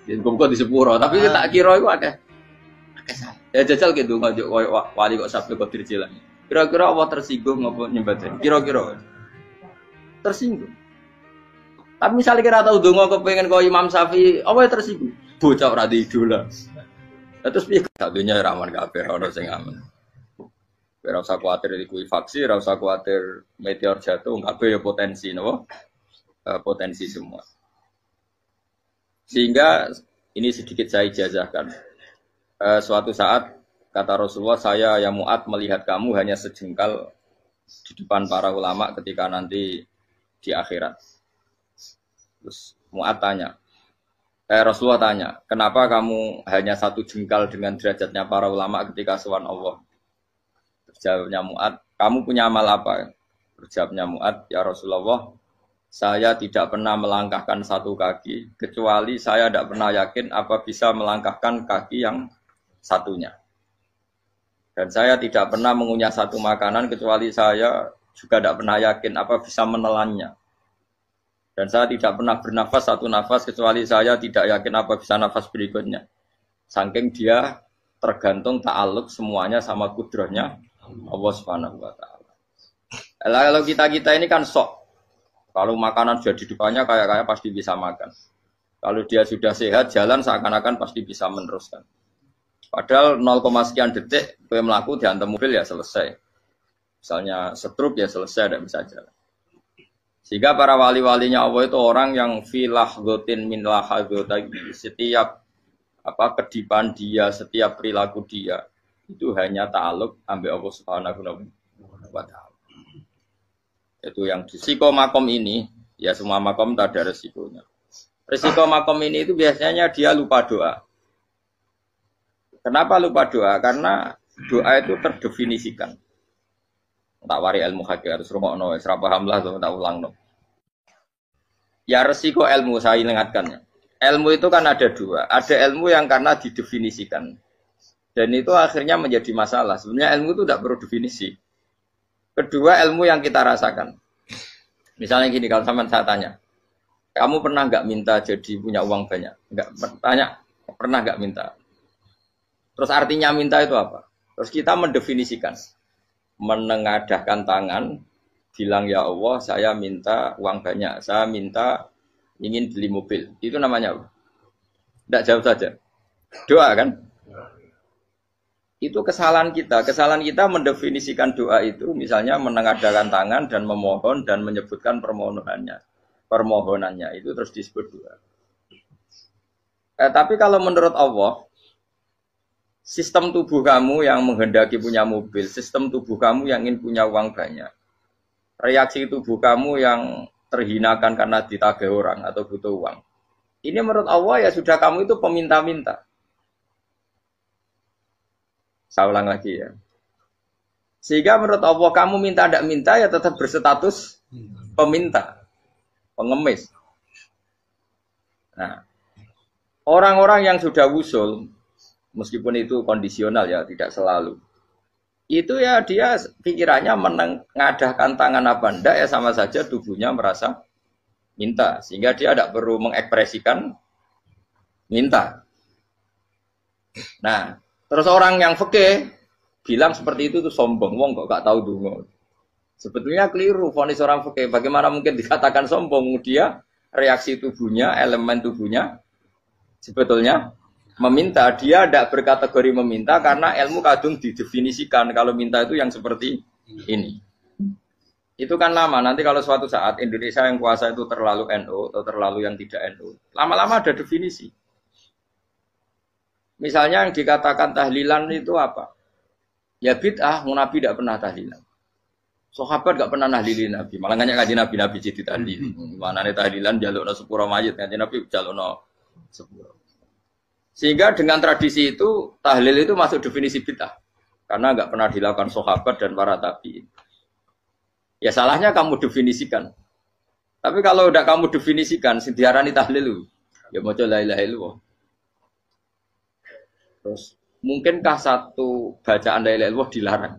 Jadi gue di sepuro, tapi tak kira itu akeh salah. Ya jajal gitu ngajuk wali kok Sabtu Qadir Jilani. Kira-kira Allah tersinggung ngapa nyembah? Kira-kira tersinggung. Tapi misalnya kira tahu donga kepengen kau Imam Syafi'i, apa yang tersinggung? Bocah ora di idola. Terus piye satunya rawan kabeh ora sing aman. Ora usah kuwatir likuifaksi, ora usah kuwatir meteor jatuh, kabeh ya potensi napa? Potensi semua. Sehingga ini sedikit saya ijazahkan. Suatu saat kata Rasulullah, saya yang Mu'ad melihat kamu hanya sejengkal di depan para ulama ketika nanti di akhirat. Terus Mu'ad tanya, Rasulullah tanya, kenapa kamu hanya satu jengkal dengan derajatnya para ulama ketika sowan Allah? Jawabnya Mu'ad, kamu punya amal apa? Jawabnya Mu'ad, ya Rasulullah, saya tidak pernah melangkahkan satu kaki, kecuali saya tidak pernah yakin apa bisa melangkahkan kaki yang satunya. Dan saya tidak pernah mengunyah satu makanan, kecuali saya juga tidak pernah yakin apa bisa menelannya. Dan saya tidak pernah bernafas satu nafas kecuali saya tidak yakin apa bisa nafas berikutnya. Saking dia tergantung ta'aluk semuanya sama kudrahnya Allah Subhanahu wa taala. Kalau kita ini kan sok. Kalau makanan sudah di depannya kayak pasti bisa makan. Kalau dia sudah sehat jalan seakan-akan pasti bisa meneruskan. Padahal 0, sekian detik gue melaku dihantam mobil ya selesai. Misalnya stroke ya selesai tidak bisa jalan. Sehingga para wali-walinya Allah itu orang yang filah gotin min lahadotagi, setiap kedipan dia, setiap perilaku dia itu hanya ta'aluk ambil Allah Subhanahu wa taala. Itu yang risiko makom ini, ya semua makom tak ada risikonya. Risiko makom ini itu biasanya dia lupa doa. Kenapa lupa doa? Karena doa itu terdefinisikan. Tak wari ilmu hakikat, terus rungokno, serap paham lah, tak ulang no. Ya resiko ilmu saya ingatkannya. Ilmu itu kan ada dua. Ada ilmu yang karena didefinisikan. Dan itu akhirnya menjadi masalah. Sebenarnya ilmu itu tidak perlu definisi. Kedua ilmu yang kita rasakan. Misalnya gini, kalau sama saya tanya. Kamu pernah nggak minta jadi punya uang banyak? Nggak tanya, pernah nggak minta? Terus artinya minta itu apa? Terus kita mendefinisikan. Menengadahkan tangan, bilang ya Allah saya minta uang banyak, saya minta ingin beli mobil. Itu namanya apa? Tidak jawab saja. Doa kan? Itu kesalahan kita. Kesalahan kita mendefinisikan doa itu misalnya menengadahkan tangan dan memohon dan menyebutkan permohonannya itu terus disebut doa. Tapi kalau menurut Allah, sistem tubuh kamu yang menghendaki punya mobil, sistem tubuh kamu yang ingin punya uang banyak, reaksi tubuh kamu yang terhinakan karena ditagih orang atau butuh uang. Ini menurut Allah ya sudah kamu itu peminta-minta. Saya ulang lagi ya. Sehingga menurut Allah kamu minta tidak minta ya tetap berstatus peminta, pengemis. Nah, orang-orang yang sudah wusul, meskipun itu kondisional ya, tidak selalu. Itu ya dia pikirannya menengadahkan tangan apa enggak ya sama saja tubuhnya merasa minta. Sehingga dia tidak perlu mengekspresikan minta. Nah, terus orang yang fikih bilang seperti itu tuh sombong. Wong kok gak tahu dungo. Sebetulnya keliru vonis orang fikih. Bagaimana mungkin dikatakan sombong? Dia reaksi tubuhnya, elemen tubuhnya sebetulnya meminta. Dia tidak berkategori meminta karena ilmu kadung didefinisikan. Kalau minta itu yang seperti ini. Itu kan lama. Nanti kalau suatu saat Indonesia yang kuasa itu terlalu NU atau terlalu yang tidak NU, lama-lama ada definisi. Misalnya yang dikatakan tahlilan itu apa? Ya bid'ah, Nabi tidak pernah tahlilan. Sahabat tidak pernah nahlilin Nabi. Malah nggak kaji Nabi jadi tahlil. Mana nih tahlilan jalukno sepuro mayit, kaji Nabi jalukno sepuro. Sehingga dengan tradisi itu tahlil itu masuk definisi bid'ah. Karena nggak pernah dilakukan sahabat dan para tabi'in. Ya salahnya kamu definisikan. Tapi kalau udah kamu definisikan, diarani tahlil, ya mau la ilaha illallah. Terus mungkinkah satu bacaan la ilaha illallah dilarang?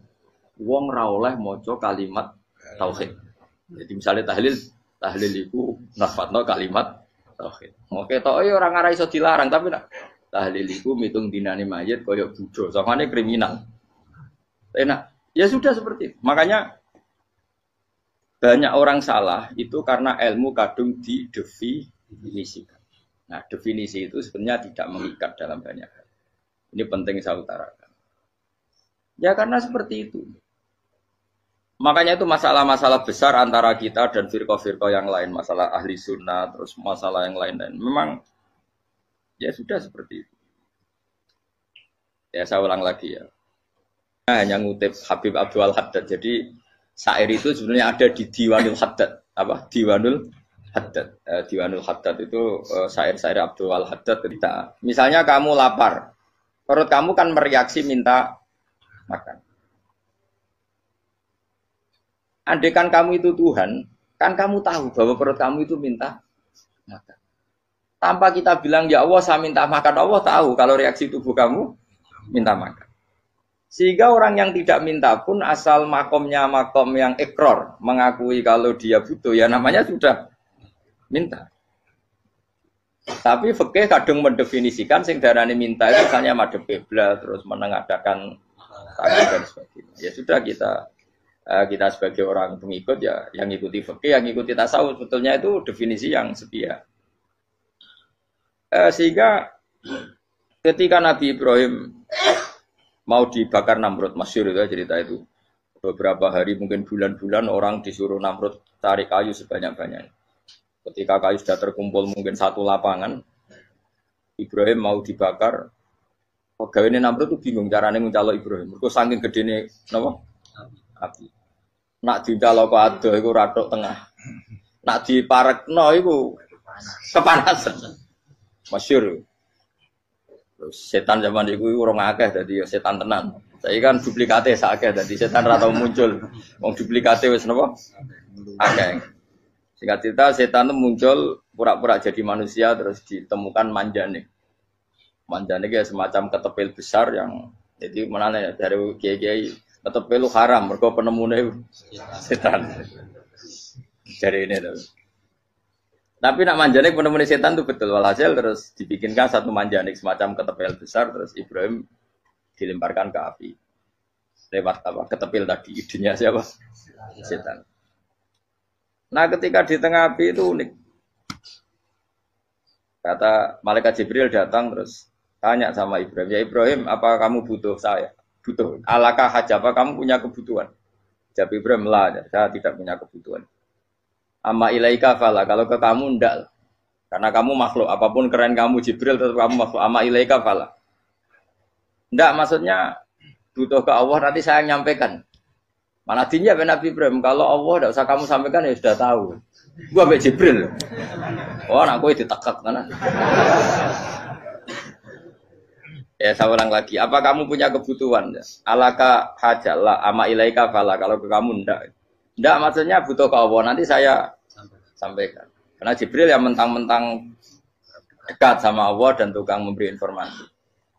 Wong ra oleh maca kalimat tauhid. Jadi misalnya tahlil iku nafatno kalimat tauhid. Oke, tok ora ngara iso dilarang tapi nak Tahlil iku mitung dinane mayit kaya budo. Sangane kriminal. Enak. Ya sudah seperti itu. Makanya banyak orang salah itu karena ilmu kadung didefinisikan. Nah, definisi itu sebenarnya tidak mengikat dalam banyak hal. Ini penting saya utarakan. Ya karena seperti itu. Makanya itu masalah-masalah besar antara kita dan firqah-firqah yang lain. Masalah ahli sunnah, terus masalah yang lain-lain. Memang ya sudah seperti itu. Ya saya ulang lagi ya. Hanya ngutip Habib Abdul Haddad. Jadi syair itu sebenarnya ada di Diwanul Haddad. Apa? Diwanul Haddad. Diwanul Haddad itu syair-syair Abdul Haddad. Misalnya kamu lapar. Perut kamu kan mereaksi minta makan. Andaikan kamu itu Tuhan, kan kamu tahu bahwa perut kamu itu minta makan. Tanpa kita bilang, ya Allah saya minta makan, Allah tahu kalau reaksi tubuh kamu minta makan. Sehingga orang yang tidak minta pun asal makomnya makom yang ikror, mengakui kalau dia butuh, ya namanya sudah minta. Tapi fikih kadang mendefinisikan sing darane minta itu misalnya madhep kiblat, terus menengadakan tangan dan sebagainya. Ya sudah kita sebagai orang pengikut ya yang ikuti fikih, yang ikuti tasawuf sebetulnya itu definisi yang setia. Sehingga ketika Nabi Ibrahim mau dibakar Namrud, masyhur itu cerita itu. Beberapa hari mungkin bulan-bulan orang disuruh Namrud cari kayu sebanyak-banyaknya. Ketika kayu sudah terkumpul mungkin satu lapangan, Ibrahim mau dibakar. Pegawainya Namrud itu bingung caranya mencalok Ibrahim. Mereka saking gedene napa? Api. Nak dicalok kok ado iku ratok tengah. Nak diparekno iku kepanasan. Masyhur. Setan zaman itu orang akeh jadi setan tenan. Saya kan duplikate sakeh jadi setan ra tau muncul. Wong duplikate wis napa? Akeh. Singkat cerita setan itu muncul pura-pura jadi manusia terus ditemukan manjane. Manjane kayak semacam ketepil besar yang jadi menane dari kiai-kiai ketepil haram mergo penemune setan. Dari ini tuh. Tapi nak manjanik penemuan setan itu betul. Walhasil terus dibikinkan satu manjanik semacam ketepil besar. Terus Ibrahim dilemparkan ke api. Lewat apa? Ketepil tadi. Idenya siapa? Setan. Nah ketika di tengah api itu unik. Kata malaikat Jibril datang terus tanya sama Ibrahim. Ya Ibrahim apa kamu butuh saya? Butuh. Alakah hajah kamu punya kebutuhan? Jawab Ibrahim lah. Saya tidak punya kebutuhan. Amma ilaika fala, kalau ke kamu ndak. Karena kamu makhluk, apapun keren kamu Jibril tetap kamu makhluk. Amma ilaika fala. Ndak maksudnya butuh ke Allah nanti saya nyampaikan. Mana dinya Nabi Ibrahim kalau Allah ndak usah kamu sampaikan ya sudah tahu. Gua ambek Jibril. Oh, nak kowe ditekek tenan. Ya saya ulang lagi, apa kamu punya kebutuhan? Alaka hajalah amma ilaika fala, kalau ke kamu ndak. Ndak maksudnya butuh ke Allah, nanti saya sampaikan. Karena Jibril yang mentang-mentang dekat sama Allah dan tukang memberi informasi.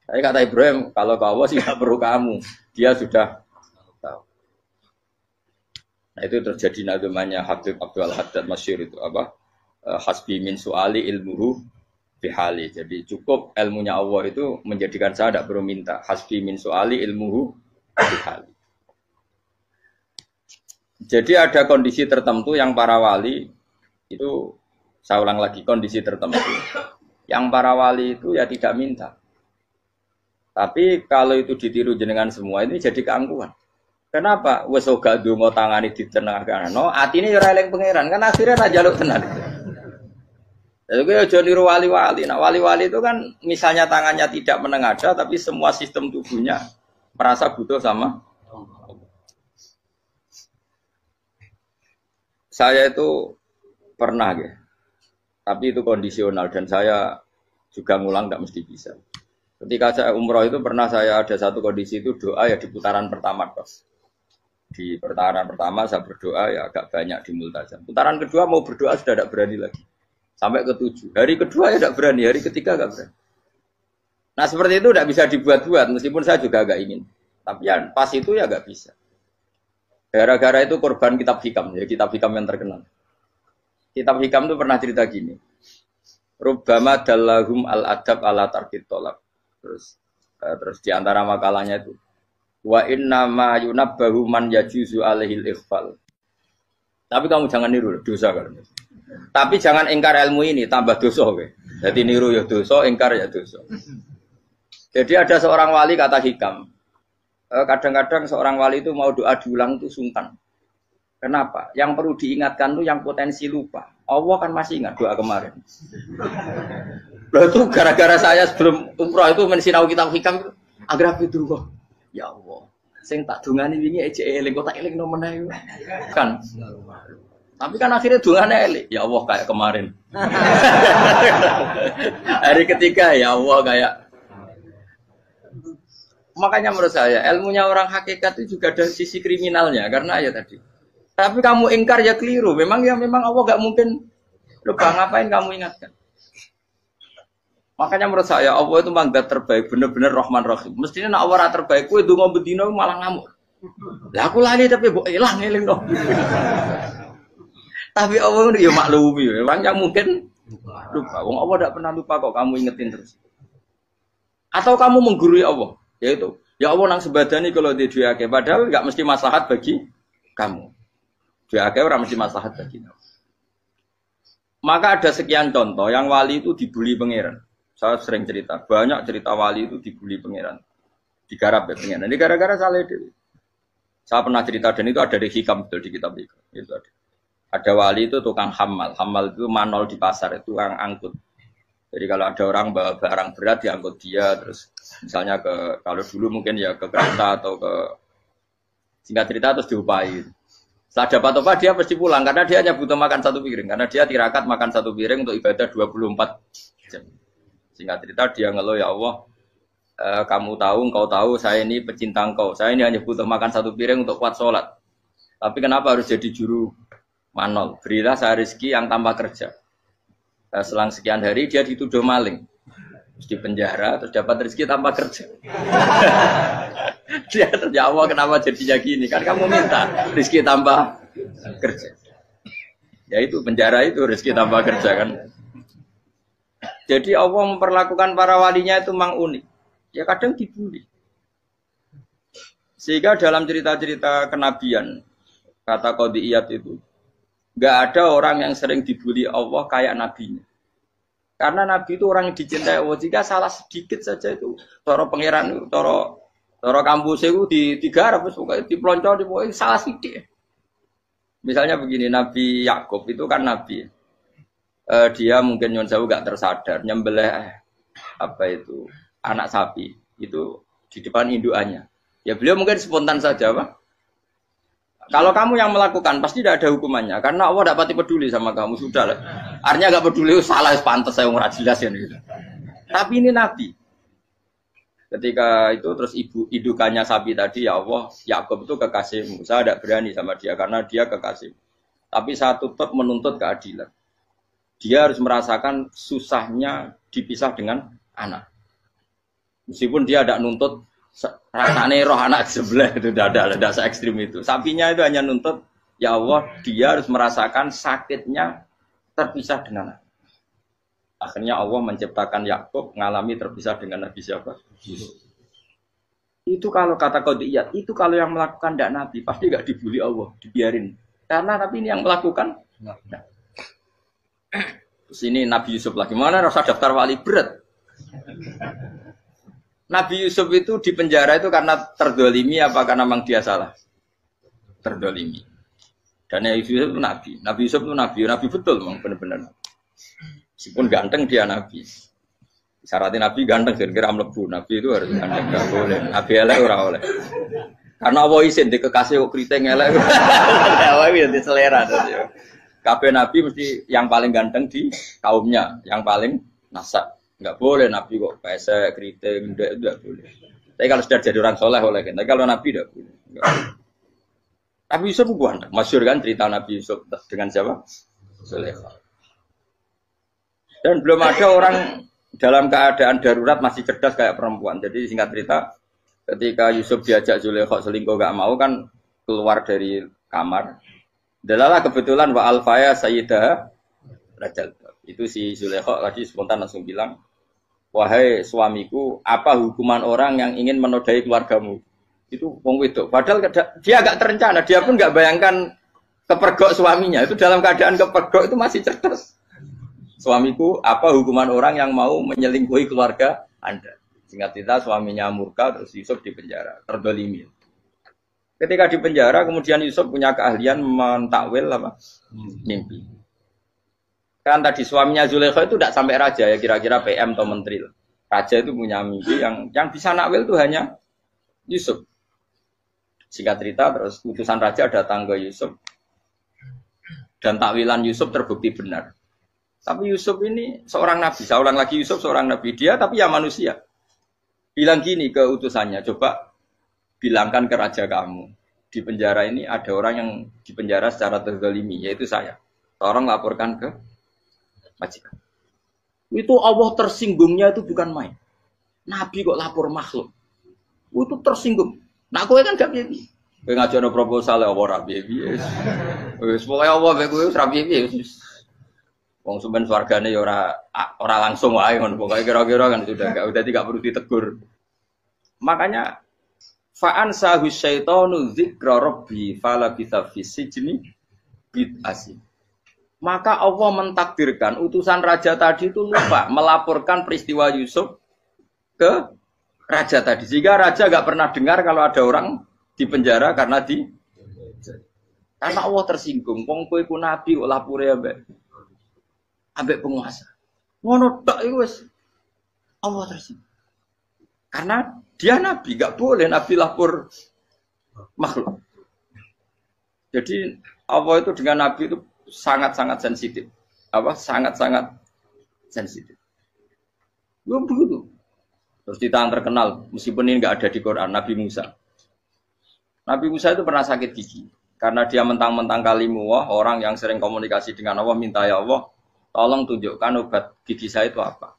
Tapi kata Ibrahim, kalau ke Allah sih tidak perlu kamu. Dia sudah tahu. Nah itu terjadi namanya Habib Abdul Haddad masyhur itu apa? Hasbi min su'ali ilmuhu bihali. Jadi cukup ilmunya Allah itu menjadikan saya tidak perlu minta. Hasbi min su'ali ilmuhu bihali. Jadi ada kondisi tertentu yang para wali itu, saya ulang lagi, kondisi tertentu yang para wali itu ya tidak minta. Tapi kalau itu ditiru jenengan semua ini jadi keangkuhan. Kenapa? Wes ora ndonga tangane ditenangkan. No, atine ora eling pangeran, kan akhirnya ra njaluk tenan. Jadi kowe aja niru wali-wali. Nah, wali-wali itu kan misalnya tangannya tidak menengadah tapi semua sistem tubuhnya merasa butuh sama. Saya itu pernah ya, tapi itu kondisional dan saya juga ngulang tidak mesti bisa. Ketika saya umroh itu pernah saya ada satu kondisi itu doa ya di putaran pertama terus. Di putaran pertama saya berdoa ya agak banyak di multazam. Putaran kedua mau berdoa sudah tidak berani lagi. Sampai ke-7. Hari kedua ya tidak berani, hari ketiga tidak berani. Nah seperti itu tidak bisa dibuat-buat meskipun saya juga agak ingin. Tapi ya pas itu ya nggak bisa. Gara-gara itu korban kitab hikam, ya kitab hikam yang terkenal. Kitab hikam itu pernah cerita gini. Rubbama dallahum al-adab ala tarkit tolak. Terus di antara makalahnya itu wa inna ma yunabbahu man yajuzu alaihil ikhfal. Tapi kamu jangan niru dosa kan. Tapi jangan ingkar ilmu ini tambah dosa kowe. Jadi niru ya dosa, ingkar ya dosa. Jadi ada seorang wali kata Hikam. Kadang-kadang seorang wali itu mau doa diulang itu sungkan. Kenapa? Yang perlu diingatkan tuh yang potensi lupa. Allah kan masih ingat doa kemarin. Loh itu gara-gara saya sebelum umroh itu mensinau kitab Hikam itu agar itu kok. Ya Allah, sing tak dungani wingi ejek eling kok tak eling no meneh kan. Tapi kan akhirnya dungane eling. Ya Allah kayak kemarin. Hari ketiga ya Allah kayak. Makanya menurut saya ilmunya orang hakikat itu juga ada sisi kriminalnya karena ya tadi. Tapi kamu ingkar ya keliru. Memang Allah gak mungkin lupa, ngapain kamu ingatkan. Makanya menurut saya Allah itu manggat terbaik, bener-bener Rahman Rahim. Mestinya nak Allah terbaik, kue donga bedino malah ngamuk. Lah aku lali tapi mbok ilang eling dong. Tapi Allah itu ya maklumi, memang yang mungkin lupa. Wong Allah tidak pernah lupa kok, kamu ingetin terus. Atau kamu menggurui Allah, yaitu ya Allah nang sebadani kalau di duake, padahal enggak mesti maslahat bagi kamu. Duake ora mesti maslahat bagi kamu. Maka ada sekian contoh yang wali itu dibully pangeran. Saya sering cerita, banyak cerita wali itu dibully pangeran, digarap ya pangeran. Ini gara-gara salah itu. Saya pernah cerita dan itu ada di Hikam betul di kitab itu. Itu ada. Ada wali itu tukang hamal itu manol di pasar itu tukang angkut. Jadi kalau ada orang bawa barang berat diangkut dia, terus misalnya kalau dulu mungkin ya ke kereta atau ke singkat cerita terus diupahi. Setelah dapat apa dia pasti pulang karena dia hanya butuh makan satu piring karena dia tirakat makan satu piring untuk ibadah 24 jam. Singkat cerita dia ngeluh ya Allah, kamu tahu, engkau tahu saya ini pecinta engkau, saya ini hanya butuh makan satu piring untuk kuat sholat. Tapi kenapa harus jadi juru manol? Berilah saya rezeki yang tanpa kerja. Selang sekian hari dia dituduh maling, terus di penjara, terus dapat rezeki tanpa kerja. Dia ya Allah kenapa jadinya gini? Kan kamu minta rezeki tanpa kerja. Ya itu penjara itu rezeki tanpa kerja kan. Jadi Allah memperlakukan para walinya itu memang unik. Ya kadang dibully. Sehingga dalam cerita-cerita kenabian, kata Qadiyat itu, nggak ada orang yang sering dibully Allah kayak nabinya. Karena nabi itu orang yang dicintai Allah. Jika salah sedikit saja itu, toro pangeran, toro kampus itu digarap, pokoknya dipelonco, salah sedikit. Misalnya begini, Nabi Yakub itu kan nabi. Dia mungkin nyon jauh gak tersadar nyembelih anak sapi itu di depan indukannya. Ya beliau mungkin spontan saja, Pak. Kalau kamu yang melakukan pasti tidak ada hukumannya karena Allah tidak pati peduli sama kamu sudah lah. Artinya gak peduli salah pantas saya ora jelas ya gitu. Tapi ini nabi. Ketika itu terus indukannya sapi tadi ya Allah, Yakub itu kekasihmu. Saya tidak berani sama dia karena dia kekasih. Tapi saya tetap menuntut keadilan. Dia harus merasakan susahnya dipisah dengan anak. Meskipun dia tidak nuntut rasanya roh anak sebelah itu tidak se ekstrim itu. Sapinya itu hanya nuntut ya Allah dia harus merasakan sakitnya terpisah dengan anak. Akhirnya Allah menciptakan Yakub mengalami terpisah dengan Nabi siapa? Itu kalau kata Qadiyat, itu kalau yang melakukan tidak Nabi pasti nggak dibully Allah, dibiarin. Karena Nabi ini yang melakukan. Nah. Sini Nabi Yusuf lagi mana rasa daftar wali berat. Nabi Yusuf itu di penjara itu karena terdolimi apa karena memang dia salah? Terdolimi. Dan Yusuf itu Nabi. Nabi Yusuf itu Nabi betul memang benar-benar. Meskipun ganteng dia Nabi. Syaratnya Nabi ganteng kira-kira mlebu. Nabi itu harus ganteng, enggak boleh. Nabi elek ora oleh. Karena Allah izin di kekasih kok kriting elek. Allah itu selera tuh. Kabeh Nabi mesti yang paling ganteng di kaumnya, yang paling nasab. Enggak boleh Nabi kok pesek, kriting, enggak boleh. Tapi kalau sudah jadi orang soleh oleh kan. Tapi kalau Nabi enggak boleh. Nabi Yusuf ganteng. Masyhur kan cerita Nabi Yusuf dengan siapa? Zulaikha. Dan belum ada orang dalam keadaan darurat masih cerdas kayak perempuan. Jadi singkat cerita, ketika Yusuf diajak Zulaikha selingkuh enggak mau kan keluar dari kamar. Dalalah kebetulan wa alfaya sayyidah rajal. Itu si Zulaikha tadi spontan langsung bilang, wahai suamiku, apa hukuman orang yang ingin menodai keluargamu? Itu wong wedok. Padahal dia agak terencana, dia pun nggak bayangkan kepergok suaminya. Itu dalam keadaan kepergok itu masih cerdas. Suamiku, apa hukuman orang yang mau menyelingkuhi keluarga Anda? Singkat cerita, suaminya murka, terus Yusuf di penjara, terdolimi. Ketika di penjara, kemudian Yusuf punya keahlian mentakwil apa? Mimpi. Kan tadi suaminya Zulaikha itu tidak sampai raja ya, kira-kira PM atau menteri. Raja itu punya mimpi yang bisa nakwil itu hanya Yusuf. Singkat cerita, terus utusan raja datang ke Yusuf dan takwilan Yusuf terbukti benar. Tapi Yusuf ini seorang nabi, saya ulang lagi Yusuf seorang nabi, dia tapi ya manusia. Bilang gini ke utusannya, coba bilangkan ke raja kamu, di penjara ini ada orang yang di penjara secara terzalimi, yaitu saya. Tolong laporkan ke majikan. Itu Allah tersinggungnya itu bukan main. Nabi kok lapor makhluk. Itu tersinggung. Nah kowe kan gak piye. Kowe ngajono proposal ya ora piye. Wis pokoke Allah mek kowe ora piye. Wong sampean swargane ya ora langsung wae ngono. Pokoke kira-kira kan sudah gak perlu ditegur. Makanya fa'an sahu syaitanu dzikra rabbi fala bisa fisijni bid'asi. Maka Allah mentakdirkan utusan raja tadi itu lupa melaporkan peristiwa Yusuf ke raja tadi. Sehingga raja gak pernah dengar kalau ada orang di penjara karena Allah tersinggung. Wong kowe iku nabi kok lapore ambek penguasa. Ngono tok iku wis Allah tersinggung. Karena dia nabi, gak boleh nabi lapor makhluk. Jadi Allah itu dengan nabi itu sangat-sangat sensitif. Sangat-sangat sensitif. Ya begitu. Terus kita yang terkenal, meskipun ini nggak ada di Quran, Nabi Musa. Nabi Musa itu pernah sakit gigi. Karena dia mentang-mentang kalimullah, orang yang sering komunikasi dengan Allah, minta ya Allah, tolong tunjukkan obat gigi saya itu apa.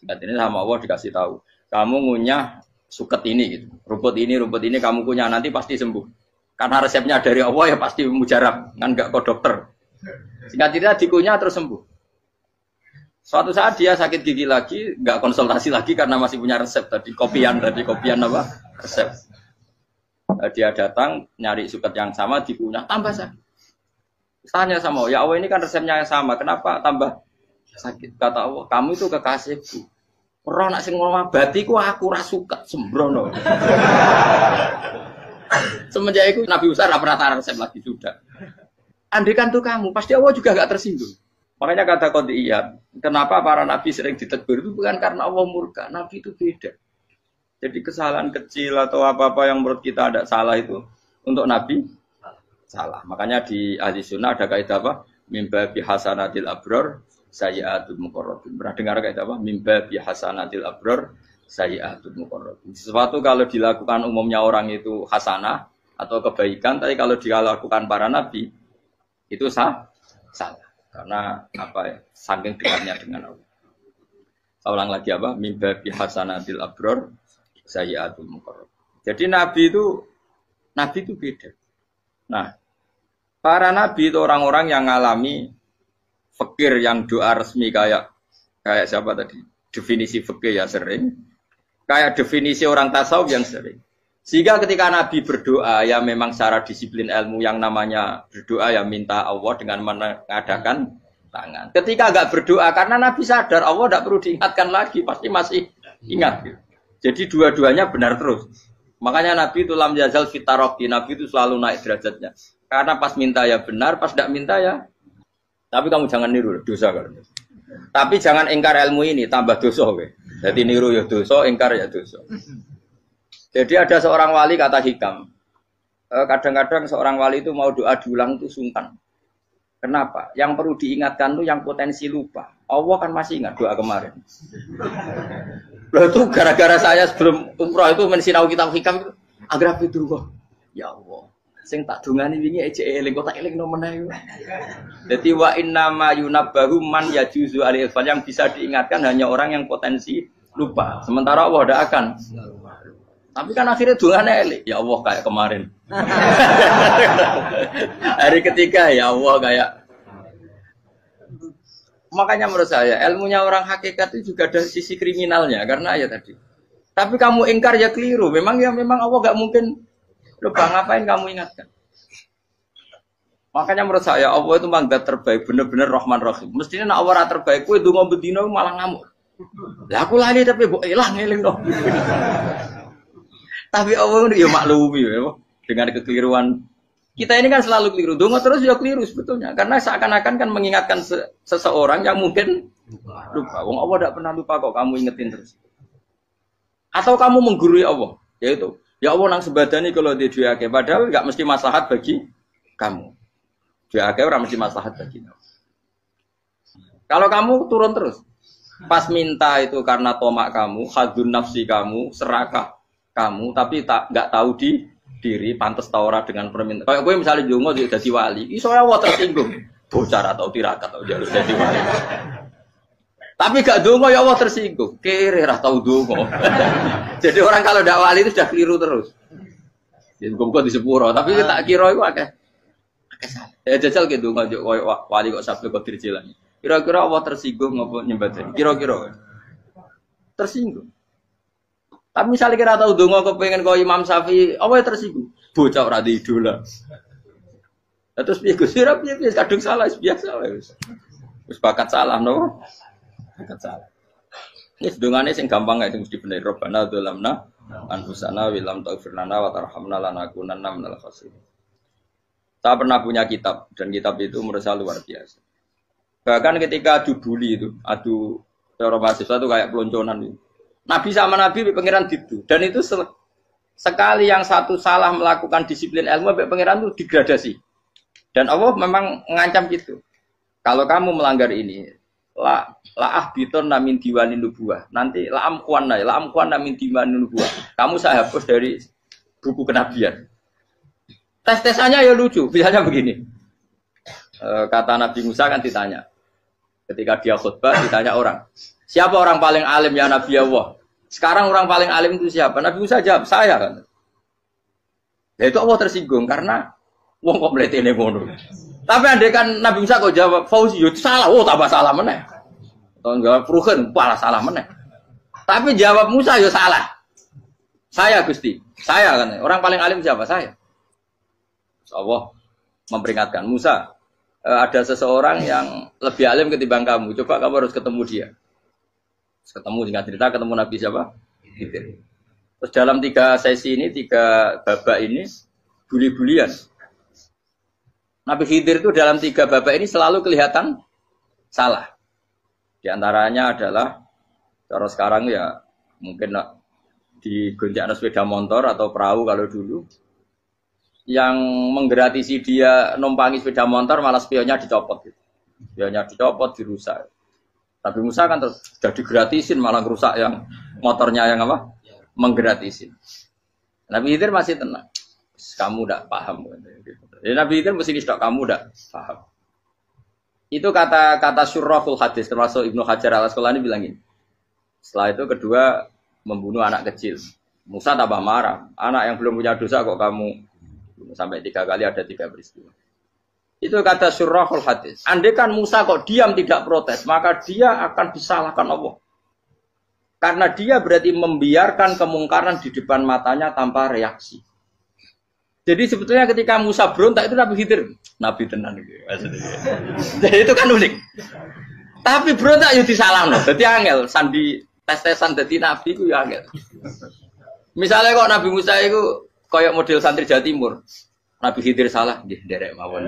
Singkat ini sama Allah dikasih tahu. Kamu ngunyah suket ini, gitu. Rumput ini kamu kunyah, nanti pasti sembuh. Karena resepnya dari Allah ya pasti mujarab, kan nggak ke dokter. Singkat cerita dikunyah terus sembuh. Suatu saat dia sakit gigi lagi, nggak konsultasi lagi karena masih punya resep tadi kopian apa resep. Dia datang nyari suket yang sama dikunyah tambah sakit. Tanya sama Allah, ya Allah ini kan resepnya yang sama, kenapa tambah sakit? Kata Allah, kamu itu kekasihku. Orang nak sing ngomabati ku aku ra suket sembrono. Semenjak itu Nabi Musa tidak pernah taruh resep lagi sudah. Andaikan tuh kamu, pasti Allah juga gak tersinggung. Makanya kata Qadiyat, kenapa para nabi sering ditegur itu bukan karena Allah murka. Nabi itu beda. Jadi kesalahan kecil atau apa-apa yang menurut kita ada salah itu untuk nabi salah. Makanya di ahli sunnah ada kaidah apa? Mimba bihasanatil abror sayyi'atul muqarrabin. Pernah dengar kaidah apa? Mimba bihasanatil abror sayyi'atul muqarrabin. Sesuatu kalau dilakukan umumnya orang itu hasanah atau kebaikan, tapi kalau dilakukan para nabi itu salah. Karena apa ya? Saking dekatnya dengan Allah. Saya ulang lagi apa? Mimba bihasanatil abror sayyi'atul muqarrabin. Jadi nabi itu beda. Nah, para nabi itu orang-orang yang ngalami fikir yang doa resmi kayak siapa tadi? Definisi fikir ya sering. Kayak definisi orang tasawuf yang sering. Sehingga ketika Nabi berdoa, ya memang secara disiplin ilmu yang namanya berdoa ya minta Allah dengan mengadakan tangan. Ketika enggak berdoa, karena Nabi sadar Allah tidak perlu diingatkan lagi, pasti masih ingat. Jadi dua-duanya benar terus. Makanya Nabi itu lam yazal fitaroki, Nabi itu selalu naik derajatnya. Karena pas minta ya benar, pas tidak minta ya. Tapi kamu jangan niru, dosa kan. Tapi jangan ingkar ilmu ini, tambah dosa. Jadi niru ya dosa, ingkar ya dosa. Jadi ada seorang wali kata Hikam, kadang-kadang seorang wali itu mau doa diulang itu sungkan. Kenapa? Yang perlu diingatkan itu yang potensi lupa. Allah kan masih ingat doa kemarin. Loh itu gara-gara saya sebelum umroh itu mensinau kitab Hikam itu agar itu kok. Ya Allah, sing tak dungani wingi ejek eling kok tak eling no meneh. Dadi wa inna ma yunabbahu man yajuzu alil yang bisa diingatkan hanya orang yang potensi lupa. Sementara Allah tidak akan. Tapi kan akhirnya doanya elik. Ya Allah kayak kemarin. Hari ketiga ya Allah kayak. Makanya menurut saya ilmunya orang hakikat itu juga ada sisi kriminalnya karena ya tadi. Tapi kamu ingkar ya keliru. Memang Allah gak mungkin lupa, ngapain kamu ingatkan? Makanya menurut saya Allah itu manggat terbaik, bener-bener Rahman Rahim. Mestinya nak Allah terbaik, kue dungo bedino malah ngamuk. Lah aku lali tapi mbok eling dong. Tapi Allah itu ya maklumi ya, dengan kekeliruan. Kita ini kan selalu keliru. Dungo terus ya keliru sebetulnya. Karena seakan-akan kan mengingatkan seseorang yang mungkin lupa. Wong Allah tidak pernah lupa kok, kamu ingetin terus. Atau kamu menggurui Allah, yaitu ya Allah nang sebadani kalau dia duake, padahal nggak mesti maslahat bagi kamu. Duake orang mesti maslahat bagi kamu. Kalau kamu turun terus, pas minta itu karena tomak kamu, hadun nafsi kamu, serakah kamu, tapi nggak tahu diri, pantas taora dengan permintaan. Kayak gue misalnya jongo jadi wali, iso Allah tersinggung, bocor atau tirakat atau jalur jadi wali. Tapi gak dongo ya Allah tersinggung. Kere ra tau dongo. Jadi orang kalau ndak wali itu sudah keliru terus. Ya muga di sepuro, tapi tak kira iku akeh salah. Ya jajal ke dongo wali kok sabtu kok dirjelang. Kira-kira Allah tersinggung ngopo nyembah. Kira-kira tersinggung. Tapi misalnya kira tau dongo kepengen kok Imam Syafi'i, Allah tersinggung. Bocah ora di idola. Terus piye Gus? Piye kadung salah biasa wis. Wis bakat salah no. Salah. Ini sedungannya sing gampang itu mesti bener. Robbana dzalamna anfusana wa lam taghfir lana wa tarhamna lanakunanna minal khasirin. Saya pernah punya kitab dan kitab itu merasa luar biasa. Bahkan ketika adu bully itu, adu teori mahasiswa itu kayak pelonconan itu. Nabi sama Nabi pangeran gitu. Dan itu sekali yang satu salah melakukan disiplin ilmu, pangeran itu degradasi. Dan Allah memang mengancam gitu. Kalau kamu melanggar ini, la ahbiton namin diwanin nubuah. Nanti la amkuan namin diwanin nubuah. Kamu saya hapus dari buku kenabian. Tes-tesannya ya lucu. Misalnya begini. Kata Nabi Musa kan ditanya. Ketika dia khutbah ditanya orang. Siapa orang paling alim ya Nabi Allah? Sekarang orang paling alim itu siapa? Nabi Musa jawab, saya kan. Ya itu Allah tersinggung karena wong kok mletene ngono. Tapi andai kan Nabi Musa kok jawab Fauzi, itu salah. Oh, tambah salah meneh. Atau enggak Pruhen, malah salah meneh. Tapi jawab Musa ya salah. Saya Gusti. Saya kan. Orang paling alim siapa? Saya. Allah memperingatkan Musa, ada seseorang yang lebih alim ketimbang kamu. Coba kamu harus ketemu dia. Terus ketemu dengan cerita ketemu Nabi siapa? Khidir. Terus dalam 3 sesi ini, 3 babak ini buli-bulian. Nabi Khidir itu dalam 3 babak ini selalu kelihatan salah. Di antaranya adalah cara sekarang ya mungkin di gonjak sepeda motor atau perahu kalau dulu yang menggratisi dia numpangi sepeda motor malah spionnya dicopot gitu. Spionnya dicopot, dirusak. Tapi Musa kan sudah digratisin malah rusak yang motornya yang apa? Menggratisin. Nabi Khidir masih tenang. Kamu tidak paham. Jadi Nabi Khidir mesti stok kamu tidak paham. Itu kata syurrahul hadis termasuk Ibnu Hajar al-Asqalani bilang ini. Setelah itu kedua membunuh anak kecil. Musa tambah marah. Anak yang belum punya dosa kok kamu sampai 3 kali ada 3 peristiwa. Itu kata syurrahul hadis. Andai kan Musa kok diam tidak protes, maka dia akan disalahkan Allah. Karena dia berarti membiarkan kemungkaran di depan matanya tanpa reaksi. Jadi sebetulnya ketika Musa berontak itu Nabi Khidir, Nabi tenan gitu. Jadi itu kan unik. Tapi berontak yo disalahno. Dadi angel sandi tes-tesan dadi nabi ku yo angel. Misalnya kok Nabi Musa itu koyok model santri Jawa Timur. Nabi Khidir salah, nggih nderek mawon.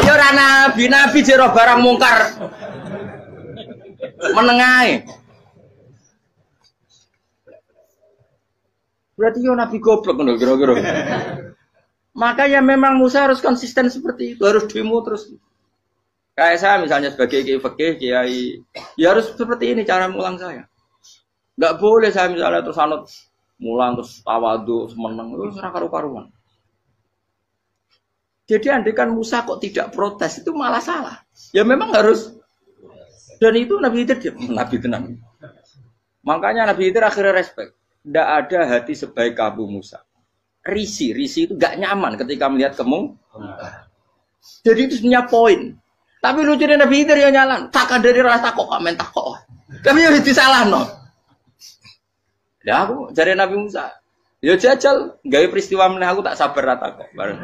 Ya ora nabi jero barang mungkar. Menengae. Berarti yo nabi goblok ngono kira-kira. Maka ya memang Musa harus konsisten seperti itu, harus demo terus. Kayak saya misalnya sebagai kiai fikih, kiai ya harus seperti ini cara mulang saya. Enggak boleh saya misalnya terus anut mulang terus tawadhu semeneng terus ora karu-karuan. Jadi andai kan Musa kok tidak protes itu malah salah. Ya memang harus. Dan itu Nabi Khidir dia, Nabi tenang. Makanya Nabi Khidir akhirnya respect. Tidak ada hati sebaik Abu Musa. Risi itu gak nyaman ketika melihat kemungkaran. Jadi itu sebenarnya poin. Tapi lucunya Nabi Khidir ya nyalan, tak dari rasa kok men takok. Tapi ya disalahno. Ya aku jare Nabi Musa. Ya jajal, gawe peristiwa meneh aku tak sabar rata kok. Bareng.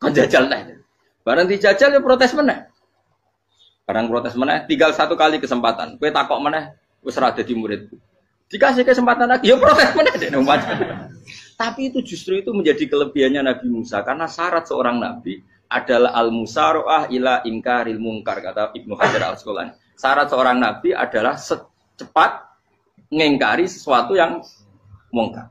Kon jajal neh. Bareng dijajal ya protes meneh. Barang protes meneh, tinggal satu kali kesempatan. Kowe takok meneh wis ora dadi muridku. Dikasih kesempatan lagi, ya protes meneh dek umat. Tapi itu justru itu menjadi kelebihannya Nabi Musa karena syarat seorang nabi adalah al-musara'ah ila ingkaril munkar kata Ibnu Hajar Al-Asqalani. Syarat seorang nabi adalah secepat mengingkari sesuatu yang mungkar.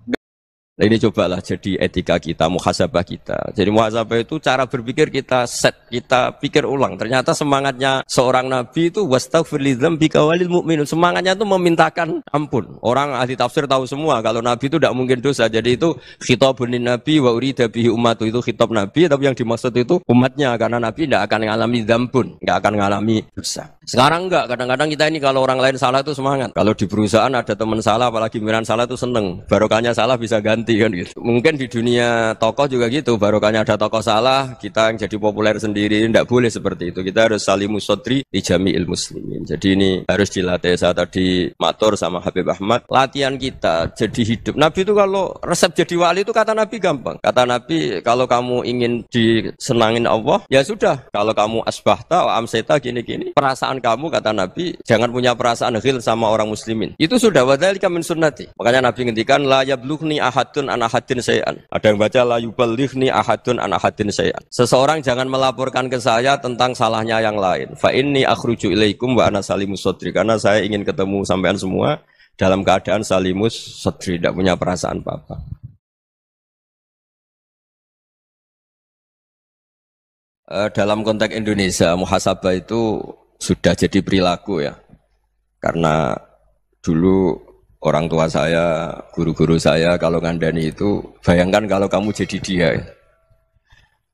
Nah ini cobalah jadi etika kita, muhasabah kita. Jadi muhasabah itu cara berpikir kita set, kita pikir ulang. Ternyata semangatnya seorang nabi itu wastaghfir lidzambika walil mu'minun. Semangatnya itu memintakan ampun. Orang ahli tafsir tahu semua kalau nabi itu tidak mungkin dosa. Jadi itu khitabun nabi wa urida bihi ummatu, itu khitab nabi tapi yang dimaksud itu umatnya karena nabi tidak akan mengalami dzambun, tidak akan mengalami dosa. Sekarang enggak, kadang-kadang kita ini kalau orang lain salah itu semangat. Kalau di perusahaan ada teman salah apalagi pimpinan salah itu seneng. Barokahnya salah bisa ganti kan gitu. Mungkin di dunia tokoh juga gitu, barokahnya ada tokoh salah, kita yang jadi populer sendiri, tidak boleh seperti itu. Kita harus salimus sodri di jami'il muslimin. Jadi ini harus dilatih. Saya tadi matur sama Habib Ahmad, latihan kita jadi hidup. Nabi itu kalau resep jadi wali itu kata Nabi gampang. Kata Nabi kalau kamu ingin disenangin Allah, ya sudah. Kalau kamu asbahta, amseta gini-gini, perasaan kamu kata Nabi jangan punya perasaan ghil sama orang muslimin. Itu sudah wadzalika min sunnati. Makanya Nabi ngendikan la yablughni ahadun an ahadin syai'an. Ada yang baca la yuballighni ahadun an ahadin syai'an. Seseorang jangan melaporkan ke saya tentang salahnya yang lain. Fa inni akhruju ilaikum wa ana salimus sadri. Karena saya ingin ketemu sampean semua dalam keadaan salimus sadri, tidak punya perasaan apa-apa. Dalam konteks Indonesia, muhasabah itu sudah jadi perilaku ya. Karena dulu orang tua saya, guru-guru saya kalau ngandani itu, bayangkan kalau kamu jadi dia.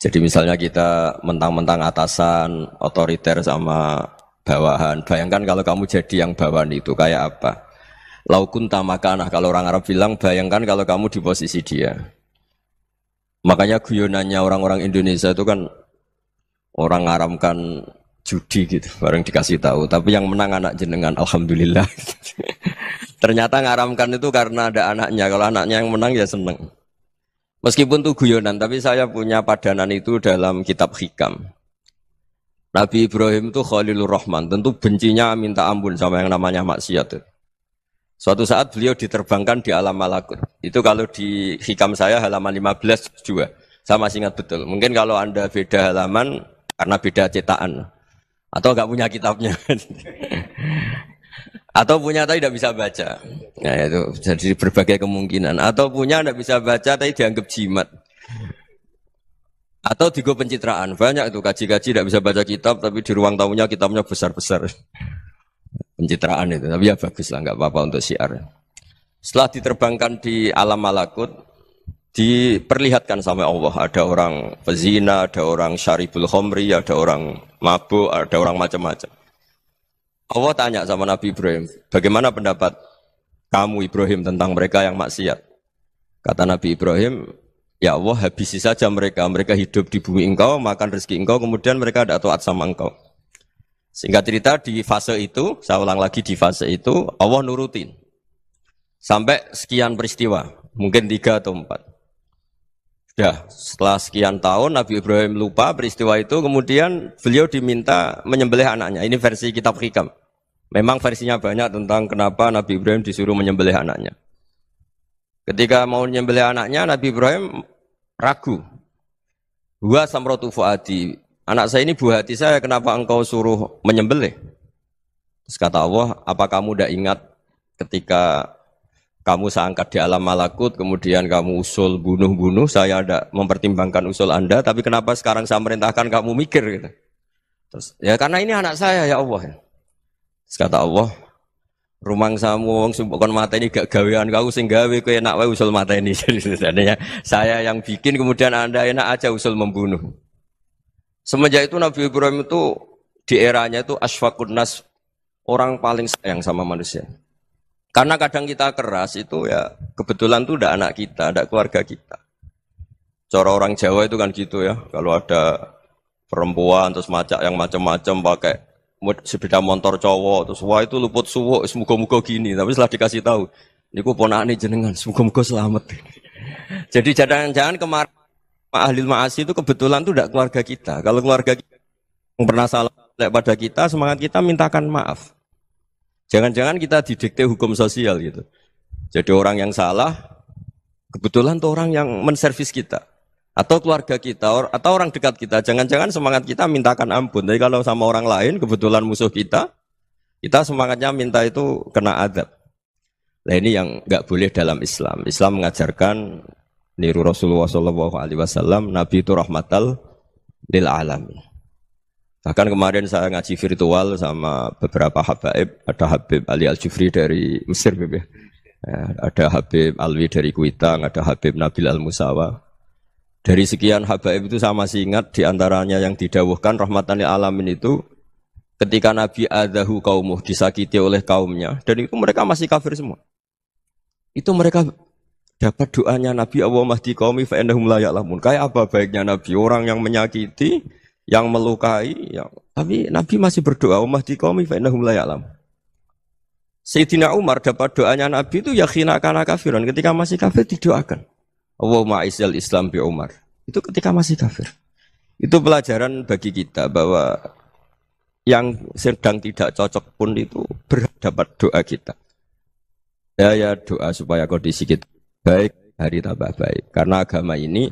Jadi misalnya kita mentang-mentang atasan, otoriter sama bawahan. Bayangkan kalau kamu jadi yang bawahan itu kayak apa? Laukun tamakanah, kalau orang Arab bilang, bayangkan kalau kamu di posisi dia. Makanya guyonannya orang-orang Indonesia itu kan orang ngaramkan judi gitu, bareng dikasih tahu. Tapi yang menang anak jenengan, alhamdulillah. Ternyata ngaramkan itu karena ada anaknya. Kalau anaknya yang menang ya seneng. Meskipun itu guyonan, tapi saya punya padanan itu dalam kitab Hikam. Nabi Ibrahim itu Khalilur Rahman, tentu bencinya minta ampun sama yang namanya maksiat. Suatu saat beliau diterbangkan di alam malakut. Itu kalau di Hikam saya halaman 15 juga. Saya masih ingat betul. Mungkin kalau Anda beda halaman karena beda cetakan. Atau enggak punya kitabnya. Atau punya tapi tidak bisa baca. Nah itu jadi berbagai kemungkinan. Atau punya tidak bisa baca tapi dianggap jimat. Atau digo pencitraan. Banyak itu kaji-kaji tidak bisa baca kitab tapi di ruang tamunya kitabnya besar-besar. Pencitraan itu. Tapi ya bagus lah, enggak apa-apa untuk syiar. Setelah diterbangkan di alam malakut, diperlihatkan sama Allah. Ada orang pezina, ada orang syaribul khomri, ada orang mabuk, ada orang macam-macam. Allah tanya sama Nabi Ibrahim, bagaimana pendapat kamu Ibrahim tentang mereka yang maksiat? Kata Nabi Ibrahim, ya Allah habisi saja mereka. Mereka hidup di bumi engkau, makan rezeki engkau, kemudian mereka tidak taat sama engkau. Singkat cerita di fase itu, saya ulang lagi di fase itu, Allah nurutin. Sampai sekian peristiwa, mungkin 3 atau 4. Sudah, setelah sekian tahun Nabi Ibrahim lupa peristiwa itu, kemudian beliau diminta menyembelih anaknya. Ini versi kitab Hikam. Memang versinya banyak tentang kenapa Nabi Ibrahim disuruh menyembelih anaknya. Ketika mau menyembelih anaknya, Nabi Ibrahim ragu. Huwa samratu fuadi. Anak saya ini buah hati saya, kenapa engkau suruh menyembelih? Terus kata Allah, apa kamu tidak ingat ketika kamu saya angkat di alam malakut, kemudian kamu usul bunuh-bunuh, saya tidak mempertimbangkan usul Anda, tapi kenapa sekarang saya merintahkan kamu mikir? Gitu. Terus, ya karena ini anak saya ya Allah. Terus kata Allah, rumang samu wong sumpukon mata ini gak gawean kau sing gawe kowe enak wae usul mata ini. Jadi sebenarnya saya yang bikin, kemudian Anda enak aja usul membunuh. Semenjak itu Nabi Ibrahim itu di eranya itu asfaqun nas, orang paling sayang sama manusia. Karena kadang kita keras itu ya kebetulan itu udah anak kita, ada keluarga kita. Cara orang Jawa itu kan gitu ya, kalau ada perempuan terus macak yang macam-macam pakai sepeda motor cowok terus wah itu luput suwo semoga-moga gini tapi setelah dikasih tahu niku ponakane jenengan semoga-moga selamat. Jadi jangan-jangan kemarin ahli ma'asi itu kebetulan tuh tidak keluarga kita. Kalau keluarga kita yang pernah salah pada kita, semangat kita mintakan maaf. Jangan-jangan kita didikte hukum sosial gitu. Jadi orang yang salah kebetulan tuh orang yang menservis kita. Atau keluarga kita, atau orang dekat kita. Jangan-jangan semangat kita mintakan ampun. Tapi kalau sama orang lain, kebetulan musuh kita semangatnya minta itu kena adab. Nah ini yang nggak boleh dalam Islam. Islam mengajarkan niru Rasulullah SAW, Nabi itu rahmatal lil alamin. Bahkan kemarin saya ngaji virtual sama beberapa habaib. Ada Habib Ali Al-Jufri dari Mesir, ya. Ada Habib Alwi dari Kuitang, ada Habib Nabil Al-Musawa. Dari sekian habaib itu saya masih ingat diantaranya yang didawuhkan rahmatan lil alamin itu ketika Nabi adahu kaumuh disakiti oleh kaumnya dan itu mereka masih kafir semua. Itu mereka dapat doanya Nabi Allah mahdi qaumi fa innahum la ya'lamun. Kayak apa baiknya Nabi orang yang menyakiti, yang melukai, tapi Nabi masih berdoa Allah mahdi qaumi fa innahum la ya'lamun. Sayyidina Umar dapat doanya Nabi itu yakhina kana kafiran ketika masih kafir didoakan. Allahumma a'izzal Islam bi Umar. Itu ketika masih kafir. Itu pelajaran bagi kita bahwa yang sedang tidak cocok pun itu berdapat doa kita. Ya doa supaya kondisi kita baik, hari tambah baik. Karena agama ini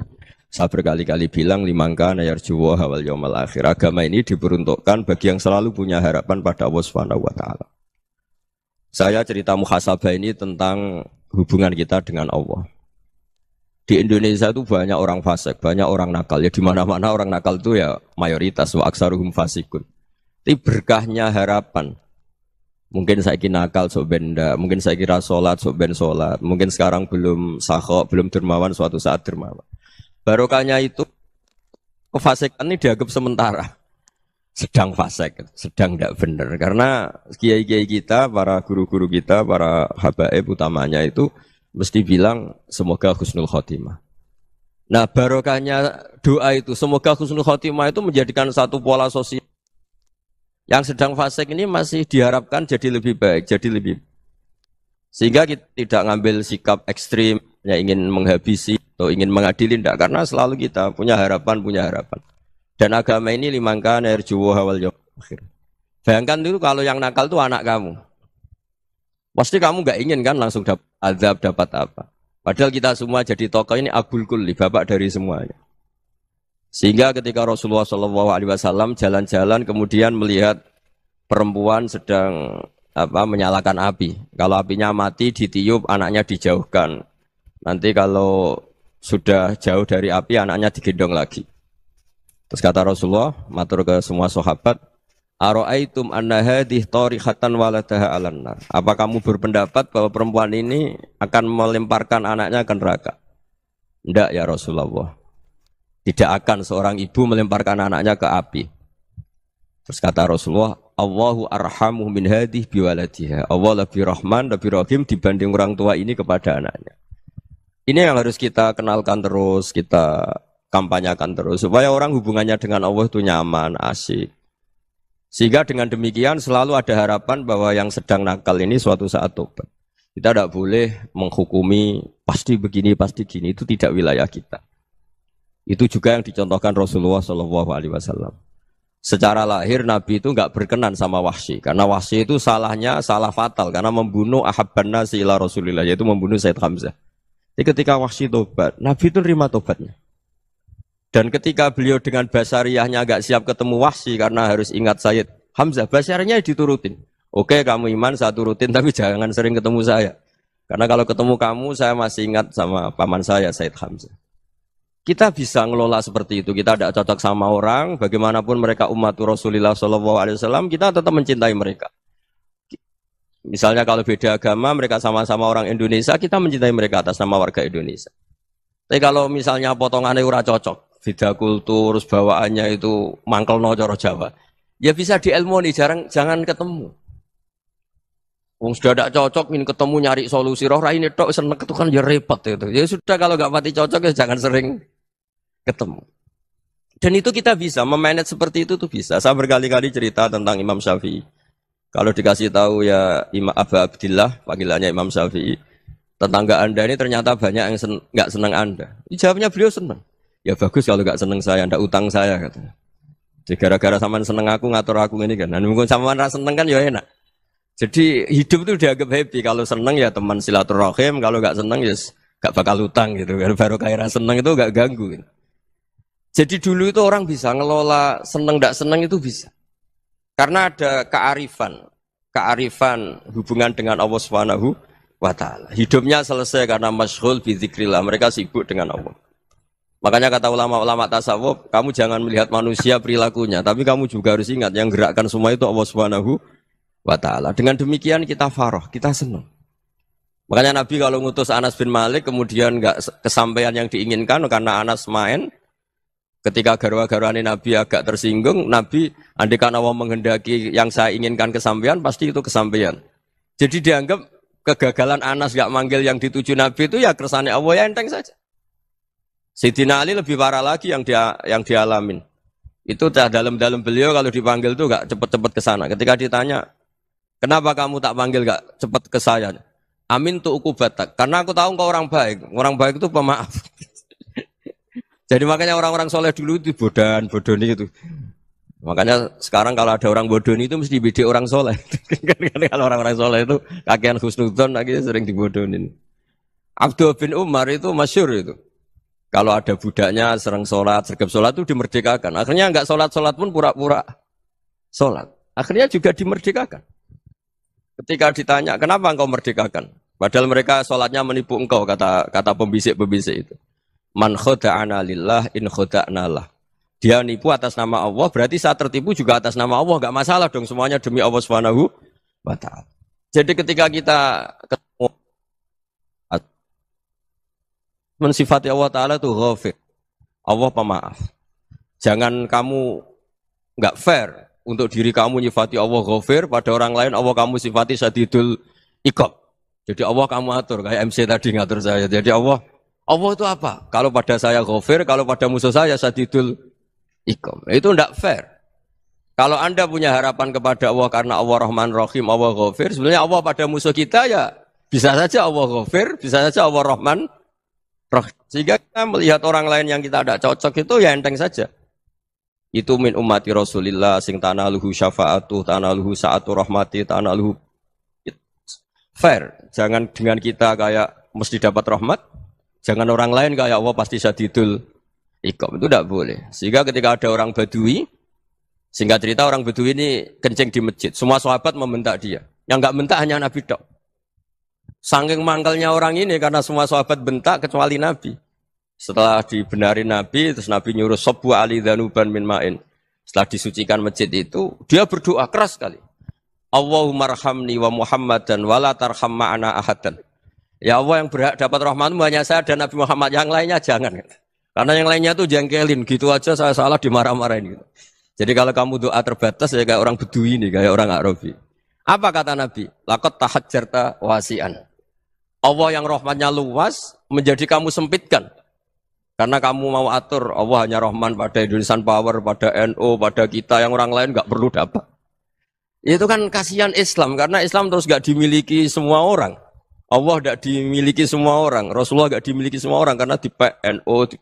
saya berkali-kali bilang limangka nayarjuwa hawal yawmal akhir. Agama ini diperuntukkan bagi yang selalu punya harapan pada Allah Subhanahu wa taala. Saya cerita muhasabah ini tentang hubungan kita dengan Allah. Di Indonesia itu banyak orang fasik, banyak orang nakal. Ya di mana-mana orang nakal itu ya mayoritas wa aksaruhum fasikun. Tapi berkahnya harapan. Mungkin saya kira nakal sok benda, mungkin saya kira sholat sok ben sholat, mungkin sekarang belum sakhok, belum dermawan, suatu saat dermawan. Barokahnya itu kefasikan ini dianggap sementara. Sedang fasik, sedang tidak benar. Karena kiai-kiai kita, para guru-guru kita, para habaib utamanya itu mesti bilang semoga husnul khotimah. Nah barokahnya doa itu semoga husnul khotimah itu menjadikan satu pola sosial. Yang sedang fasik ini masih diharapkan jadi lebih baik, jadi lebih. Sehingga kita tidak ngambil sikap ekstrim, yang ingin menghabisi atau ingin mengadili, tidak. Karena selalu kita punya harapan. Dan agama ini limangka nerjuwa hawal yawm akhir. Bayangkan itu kalau yang nakal itu anak kamu. Pasti kamu nggak ingin kan langsung dapat azab, dapat apa. Padahal kita semua jadi tokoh ini abul kulli, bapak dari semuanya. Sehingga ketika Rasulullah SAW jalan-jalan kemudian melihat perempuan sedang menyalakan api. Kalau apinya mati ditiup, anaknya dijauhkan. Nanti kalau sudah jauh dari api, anaknya digendong lagi. Terus kata Rasulullah, matur ke semua sahabat, Aro'aitum anna hadih tarihatan waladaha alannar. Apa kamu berpendapat bahwa perempuan ini akan melemparkan anaknya ke neraka? Tidak ya Rasulullah. Tidak akan seorang ibu melemparkan anaknya ke api. Terus kata Rasulullah, Allahu arhamu min hadih biwaladiha. Allah lebih rahman, lebih rahim dibanding orang tua ini kepada anaknya. Ini yang harus kita kenalkan terus, kita kampanyakan terus. Supaya orang hubungannya dengan Allah itu nyaman, asik. Sehingga dengan demikian selalu ada harapan bahwa yang sedang nakal ini suatu saat tobat. Kita tidak boleh menghukumi pasti begini, pasti gini. Itu tidak wilayah kita. Itu juga yang dicontohkan Rasulullah SAW. Secara lahir Nabi itu nggak berkenan sama Wahsy. Karena Wahsy itu salahnya salah fatal. Karena membunuh ahabban nasi ila Rasulillah. Yaitu membunuh Sayyid Hamzah. Jadi ketika Wahsy tobat, Nabi itu nerima tobatnya. Dan ketika beliau dengan basariyahnya agak siap ketemu Wahsy karena harus ingat Sayyid Hamzah, basariyahnya diturutin. Oke, kamu iman, saya turutin, tapi jangan sering ketemu saya. Karena kalau ketemu kamu, saya masih ingat sama paman saya, Sayyid Hamzah. Kita bisa ngelola seperti itu. Kita tidak cocok sama orang, bagaimanapun mereka umat Rasulullah SAW, kita tetap mencintai mereka. Misalnya kalau beda agama, mereka sama-sama orang Indonesia, kita mencintai mereka atas nama warga Indonesia. Tapi kalau misalnya potongannya ora cocok, beda kultur, bawaannya itu mangkelno cara Jawa, ya bisa diilmoni, jangan ketemu. Wong sudah tidak cocok, ingin ketemu nyari solusi. Roh ini tok seneng itu kan ya repot itu. Ya sudah kalau nggak pati cocok ya jangan sering ketemu. Dan itu kita bisa memanage seperti itu tuh bisa. Saya berkali-kali cerita tentang Imam Syafi'i. Kalau dikasih tahu ya Imam Abu Abdillah, panggilannya Imam Syafi'i, tetangga Anda ini ternyata banyak yang nggak senang Anda. Jawabnya beliau senang. Ya bagus kalau nggak senang saya, ndak utang saya katanya. Jadi gara-gara sampean seneng aku ngatur aku ini kan. Nah, mungkin sampean ra seneng kan ya enak. Jadi hidup itu dianggap happy. Kalau seneng ya teman silaturahim, kalau nggak seneng ya nggak bakal utang gitu. Baru kayak seneng itu nggak ganggu. Gitu. Jadi dulu itu orang bisa ngelola seneng nggak seneng itu bisa. Karena ada kearifan hubungan dengan Allah Subhanahu wa taala. Hidupnya selesai karena masyghul bi dzikrillah. Mereka sibuk dengan Allah. Makanya kata ulama-ulama tasawuf, kamu jangan melihat manusia perilakunya, tapi kamu juga harus ingat yang gerakkan semua itu Allah Subhanahu wa taala. Dengan demikian kita farah, kita senang. Makanya Nabi kalau ngutus Anas bin Malik kemudian enggak kesampaian yang diinginkan karena Anas main, ketika garwa-garwane Nabi agak tersinggung, Nabi andaikan Allah menghendaki yang saya inginkan kesampaian, pasti itu kesampaian. Jadi dianggap kegagalan Anas enggak manggil yang dituju Nabi itu ya kersane Allah ya enteng saja. Sayyidina Ali lebih parah lagi yang dialamin. Itu dalam beliau kalau dipanggil itu enggak cepet-cepet ke sana. Ketika ditanya, "Kenapa kamu tak panggil enggak cepet ke saya?" "Amin tu ukubatak." Karena aku tahu engkau orang baik. Orang baik itu pemaaf. Jadi makanya orang-orang soleh dulu itu bodoni itu. Makanya sekarang kalau ada orang bodoni itu mesti dibidik orang soleh. Kalau orang-orang soleh itu kakean husnudzon lagi sering dibodonin. Abdul bin Umar itu masyhur itu. Kalau ada budaknya sering sholat, sergap sholat itu dimerdekakan. Akhirnya enggak sholat pun pura-pura sholat. Akhirnya juga dimerdekakan. Ketika ditanya, kenapa engkau merdekakan? Padahal mereka sholatnya menipu engkau, kata pembisik-pembisik itu. Man khoda'ana lillah in khoda'na lah. Dia nipu atas nama Allah, berarti saat tertipu juga atas nama Allah. Enggak masalah dong, semuanya demi Allah Subhanahu wa ta'ala. Jadi ketika kita ketemu mensifati Allah Ta'ala itu ghafir. Allah pemaaf. Jangan kamu enggak fair untuk diri kamu nyifati Allah ghafir, pada orang lain Allah kamu sifati syadidul iqab. Jadi Allah kamu atur, kayak MC tadi ngatur saya. Jadi Allah itu apa? Kalau pada saya ghafir, kalau pada musuh saya syadidul iqab. Itu enggak fair. Kalau Anda punya harapan kepada Allah karena Allah Rahman Rahim, Allah ghafir, sebenarnya Allah pada musuh kita ya bisa saja Allah ghafir, bisa saja Allah Rahman Rahim. Sehingga kita melihat orang lain yang kita tidak cocok itu ya enteng saja. Itu min ummati Rasulillah sing tanaluhu syafa'atu, tanaluhu sa'atu rahmati, tanaluhu fair. Jangan dengan kita kayak mesti dapat rahmat. Jangan orang lain kayak Allah pasti syadidul iqab. Itu tidak boleh. Sehingga ketika ada orang Badui, singkat cerita orang Badui ini kencing di masjid. Semua sahabat membentak dia. Yang enggak bentak hanya Nabi tok. Saking mangkelnya orang ini karena semua sahabat bentak kecuali Nabi. Setelah dibenarin Nabi, terus Nabi nyuruh Sobu Ali Dhanuban min ma'in. Setelah disucikan masjid itu, dia berdoa keras sekali. Allahumma arhamni wa Muhammadan wa la tarham ma'ana ahadan. Ya Allah yang berhak dapat rahmatmu hanya saya dan Nabi Muhammad, yang lainnya jangan. Karena yang lainnya tuh jengkelin, gitu aja saya salah dimarah-marahin. Gitu. Jadi kalau kamu doa terbatas ya kayak orang Bedui ini, kayak orang Arabi. Apa kata Nabi? Laqad tahajjarta wasi'an. Allah yang rahmatnya luas menjadi kamu sempitkan. Karena kamu mau atur Allah hanya rahman pada Indonesian Power, pada NU, pada kita yang orang lain nggak perlu dapat. Itu kan kasihan Islam karena Islam terus nggak dimiliki semua orang. Allah nggak dimiliki semua orang. Rasulullah nggak dimiliki semua orang karena di NU, di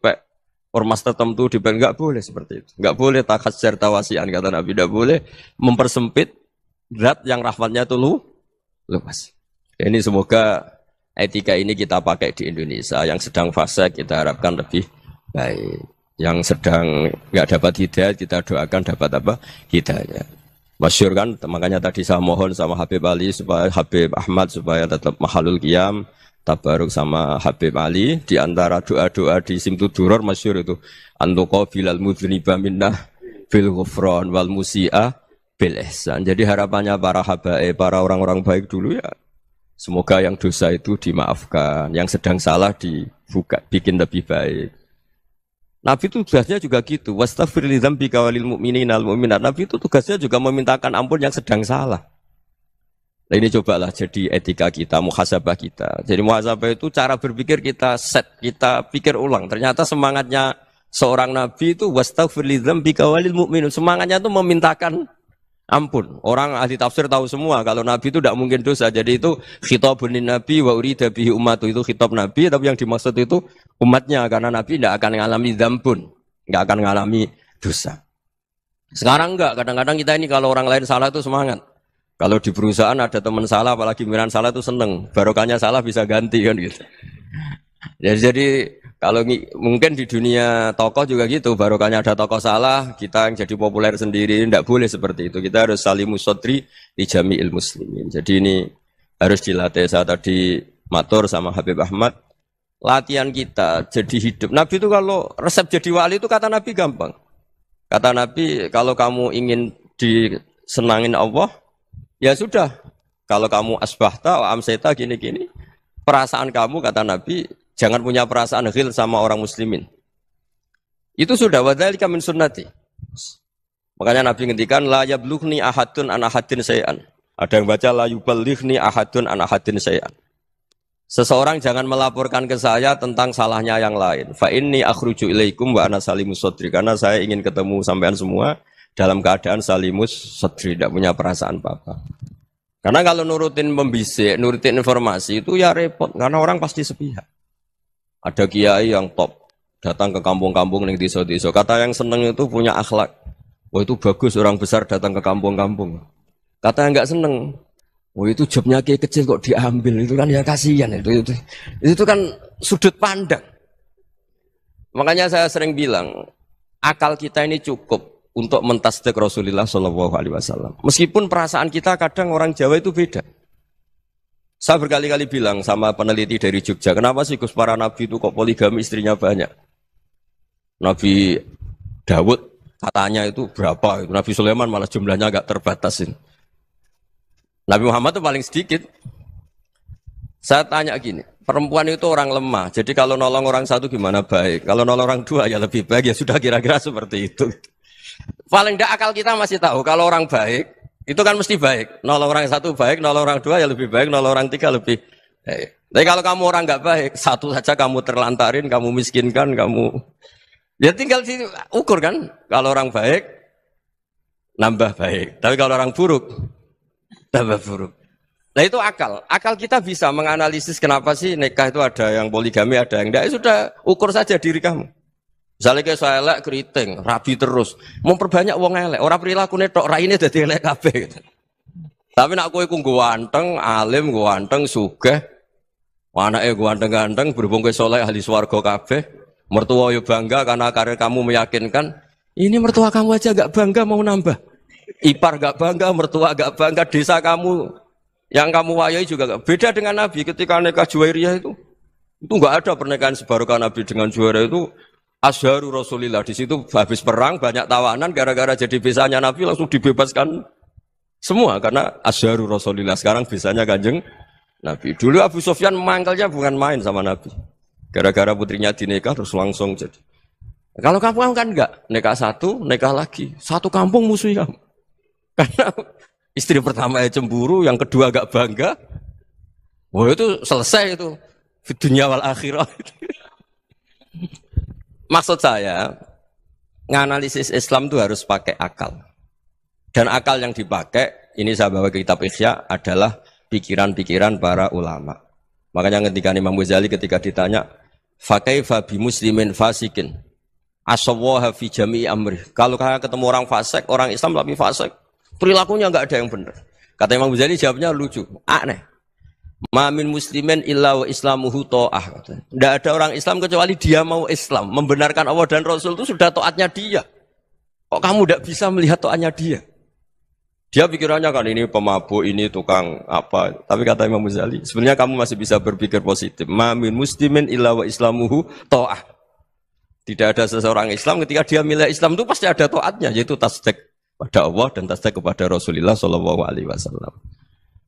ormas tertentu, di nggak boleh seperti itu. Nggak boleh takhasyar tawasian kata Nabi, nggak boleh mempersempit zat yang rahmatnya itu luas. Ini semoga etika ini kita pakai di Indonesia. Yang sedang fase kita harapkan lebih baik. Yang sedang nggak dapat hidayah kita doakan dapat apa? Hidayah. Masyhur kan, makanya tadi saya mohon sama Habib Ali supaya Habib Ahmad supaya tetap mahalul qiyam, tabaruk sama Habib Ali di antara doa-doa di Simtud Duror masyhur itu antuqa bilal mudhniba minnah bil ghufran wal musi'a bil ihsan. Jadi harapannya para habaib, para orang-orang baik dulu ya semoga yang dosa itu dimaafkan, yang sedang salah dibuka, bikin lebih baik. Nabi itu tugasnya juga gitu. Wastaghfir li dzambika walil mu'minina wal mu'minat. Nabi itu tugasnya juga memintakan ampun yang sedang salah. Nah ini cobalah jadi etika kita, muhasabah kita. Jadi muhasabah itu cara berpikir kita set, kita pikir ulang. Ternyata semangatnya Seorang nabi itu wastaghfir lidzambika walil mu'minun. Semangatnya itu memintakan ampun. Orang ahli tafsir tahu semua kalau nabi itu tidak mungkin dosa. Jadi itu khitabun nabi wa urida bihi ummatu, itu khitab nabi tapi yang dimaksud itu umatnya, karena nabi tidak akan mengalami dzambun, enggak akan mengalami dosa. Sekarang enggak, kadang-kadang kita ini kalau orang lain salah itu semangat. Kalau di perusahaan ada teman salah, apalagi pimpinan salah itu seneng. Barokahnya salah bisa ganti kan gitu. Jadi kalau mungkin di dunia tokoh juga gitu, barokahnya ada tokoh salah, kita yang jadi populer sendiri, tidak boleh seperti itu. Kita harus salimus sodri di jami'il muslimin. Jadi ini harus dilatih. Saya tadi matur sama Habib Ahmad, latihan kita jadi hidup. Nabi itu kalau resep jadi wali itu kata Nabi gampang. Kata Nabi, kalau kamu ingin disenangin Allah, ya sudah. Kalau kamu asbahta wa amseta gini-gini, perasaan kamu kata Nabi, jangan punya perasaan ghil sama orang muslimin. Itu sudah wadzalika min sunnati. Makanya Nabi ngendikan la yablughni ahadun an ahadin syai'an. Ada yang baca la yuballighni ahadun an ahadin syai'an. Seseorang jangan melaporkan ke saya tentang salahnya yang lain. Fa inni akhruju ilaikum wa ana salimus sadri. Karena saya ingin ketemu sampean semua dalam keadaan salimus sadri, tidak punya perasaan apa-apa. Karena kalau nurutin membisik, nurutin informasi itu ya repot, karena orang pasti sepihak. Ada kiai yang top, datang ke kampung-kampung ning desa-desa. Kata yang seneng itu punya akhlak. Wah itu bagus orang besar datang ke kampung-kampung. Kata yang enggak seneng, wah itu jobnya kiai kecil kok diambil, itu kan ya kasihan itu kan sudut pandang. Makanya saya sering bilang, akal kita ini cukup untuk mentasdik Rasulullah Shallallahu Alaihi Wasallam. Meskipun perasaan kita kadang orang Jawa itu beda. Saya berkali-kali bilang sama peneliti dari Jogja, kenapa sih Gus para nabi itu kok poligami istrinya banyak? Nabi Dawud katanya itu berapa? Nabi Sulaiman malah jumlahnya agak terbatasin. Nabi Muhammad itu paling sedikit. Saya tanya gini, perempuan itu orang lemah, jadi kalau nolong orang satu gimana baik? Kalau nolong orang dua ya lebih baik, ya sudah kira-kira seperti itu. Paling tidak akal kita masih tahu kalau orang baik itu kan mesti baik. Nolong orang satu baik, nolong orang dua ya lebih baik, nolong orang tiga lebih baik. Tapi kalau kamu orang nggak baik, satu saja kamu terlantarin, kamu miskinkan, kamu ya tinggal diukur kan. Kalau orang baik nambah baik, tapi kalau orang buruk tambah buruk. Nah itu akal. Akal kita bisa menganalisis kenapa sih nikah itu ada yang poligami, ada yang enggak. Sudah ukur saja diri kamu. Misalnya kayak saya elek keriting, rabi terus, memperbanyak wong elek, orang perilaku netok, raine dadi elek kabeh gitu. Tapi nak kowe ku ganteng, alim, ganteng, sugih, anake ganteng-ganteng, berhubung kowe saleh ahli swarga kabeh, mertua yo bangga karena karir kamu meyakinkan, ini mertua kamu aja gak bangga mau nambah. Ipar gak bangga, mertua gak bangga, desa kamu yang kamu wayai juga gak. Beda dengan Nabi ketika nikah Juwairiyah itu gak ada pernikahan sebarokah Nabi dengan Juwairiyah itu. Azharu Rasulillah, di situ habis perang banyak tawanan gara-gara jadi besanya Nabi langsung dibebaskan semua karena Azharu Rasulillah. Sekarang besanya Kanjeng Nabi. Dulu Abu Sufyan mangkalnya bukan main sama Nabi. Gara-gara putrinya dinikah terus langsung jadi. Kalau kamu kan enggak, nikah satu, nikah lagi, satu kampung musuh kamu. Karena istri pertama ya cemburu, yang kedua agak bangga. Wah itu selesai itu. Di dunia wal akhirah. Maksud saya, nganalisis Islam itu harus pakai akal. Dan akal yang dipakai, ini saya bawa ke kitab Ihya, adalah pikiran-pikiran para ulama. Makanya ketika Imam Ghazali ketika ditanya, fakaifa bi muslimin fasikin, asawwaha fi jami'i amri. Kalau kayak ketemu orang fasik, orang Islam tapi fasik, perilakunya enggak ada yang benar. Kata Imam Ghazali jawabnya lucu, aneh. Ma min muslimin illa wa islamuhu ta'ah. Tidak ada orang Islam kecuali dia mau Islam, membenarkan Allah dan Rasul itu sudah taatnya dia. Kok kamu tidak bisa melihat taatnya dia? Dia pikirannya kan ini pemabuk, ini tukang apa. Tapi kata Imam Ghazali, sebenarnya kamu masih bisa berpikir positif. Ma min muslimin illa wa islamuhu ta'ah. Tidak ada seseorang Islam ketika dia milih Islam itu pasti ada taatnya, yaitu tasdik pada Allah dan tasdik kepada Rasulullah sallallahu alaihi wasallam.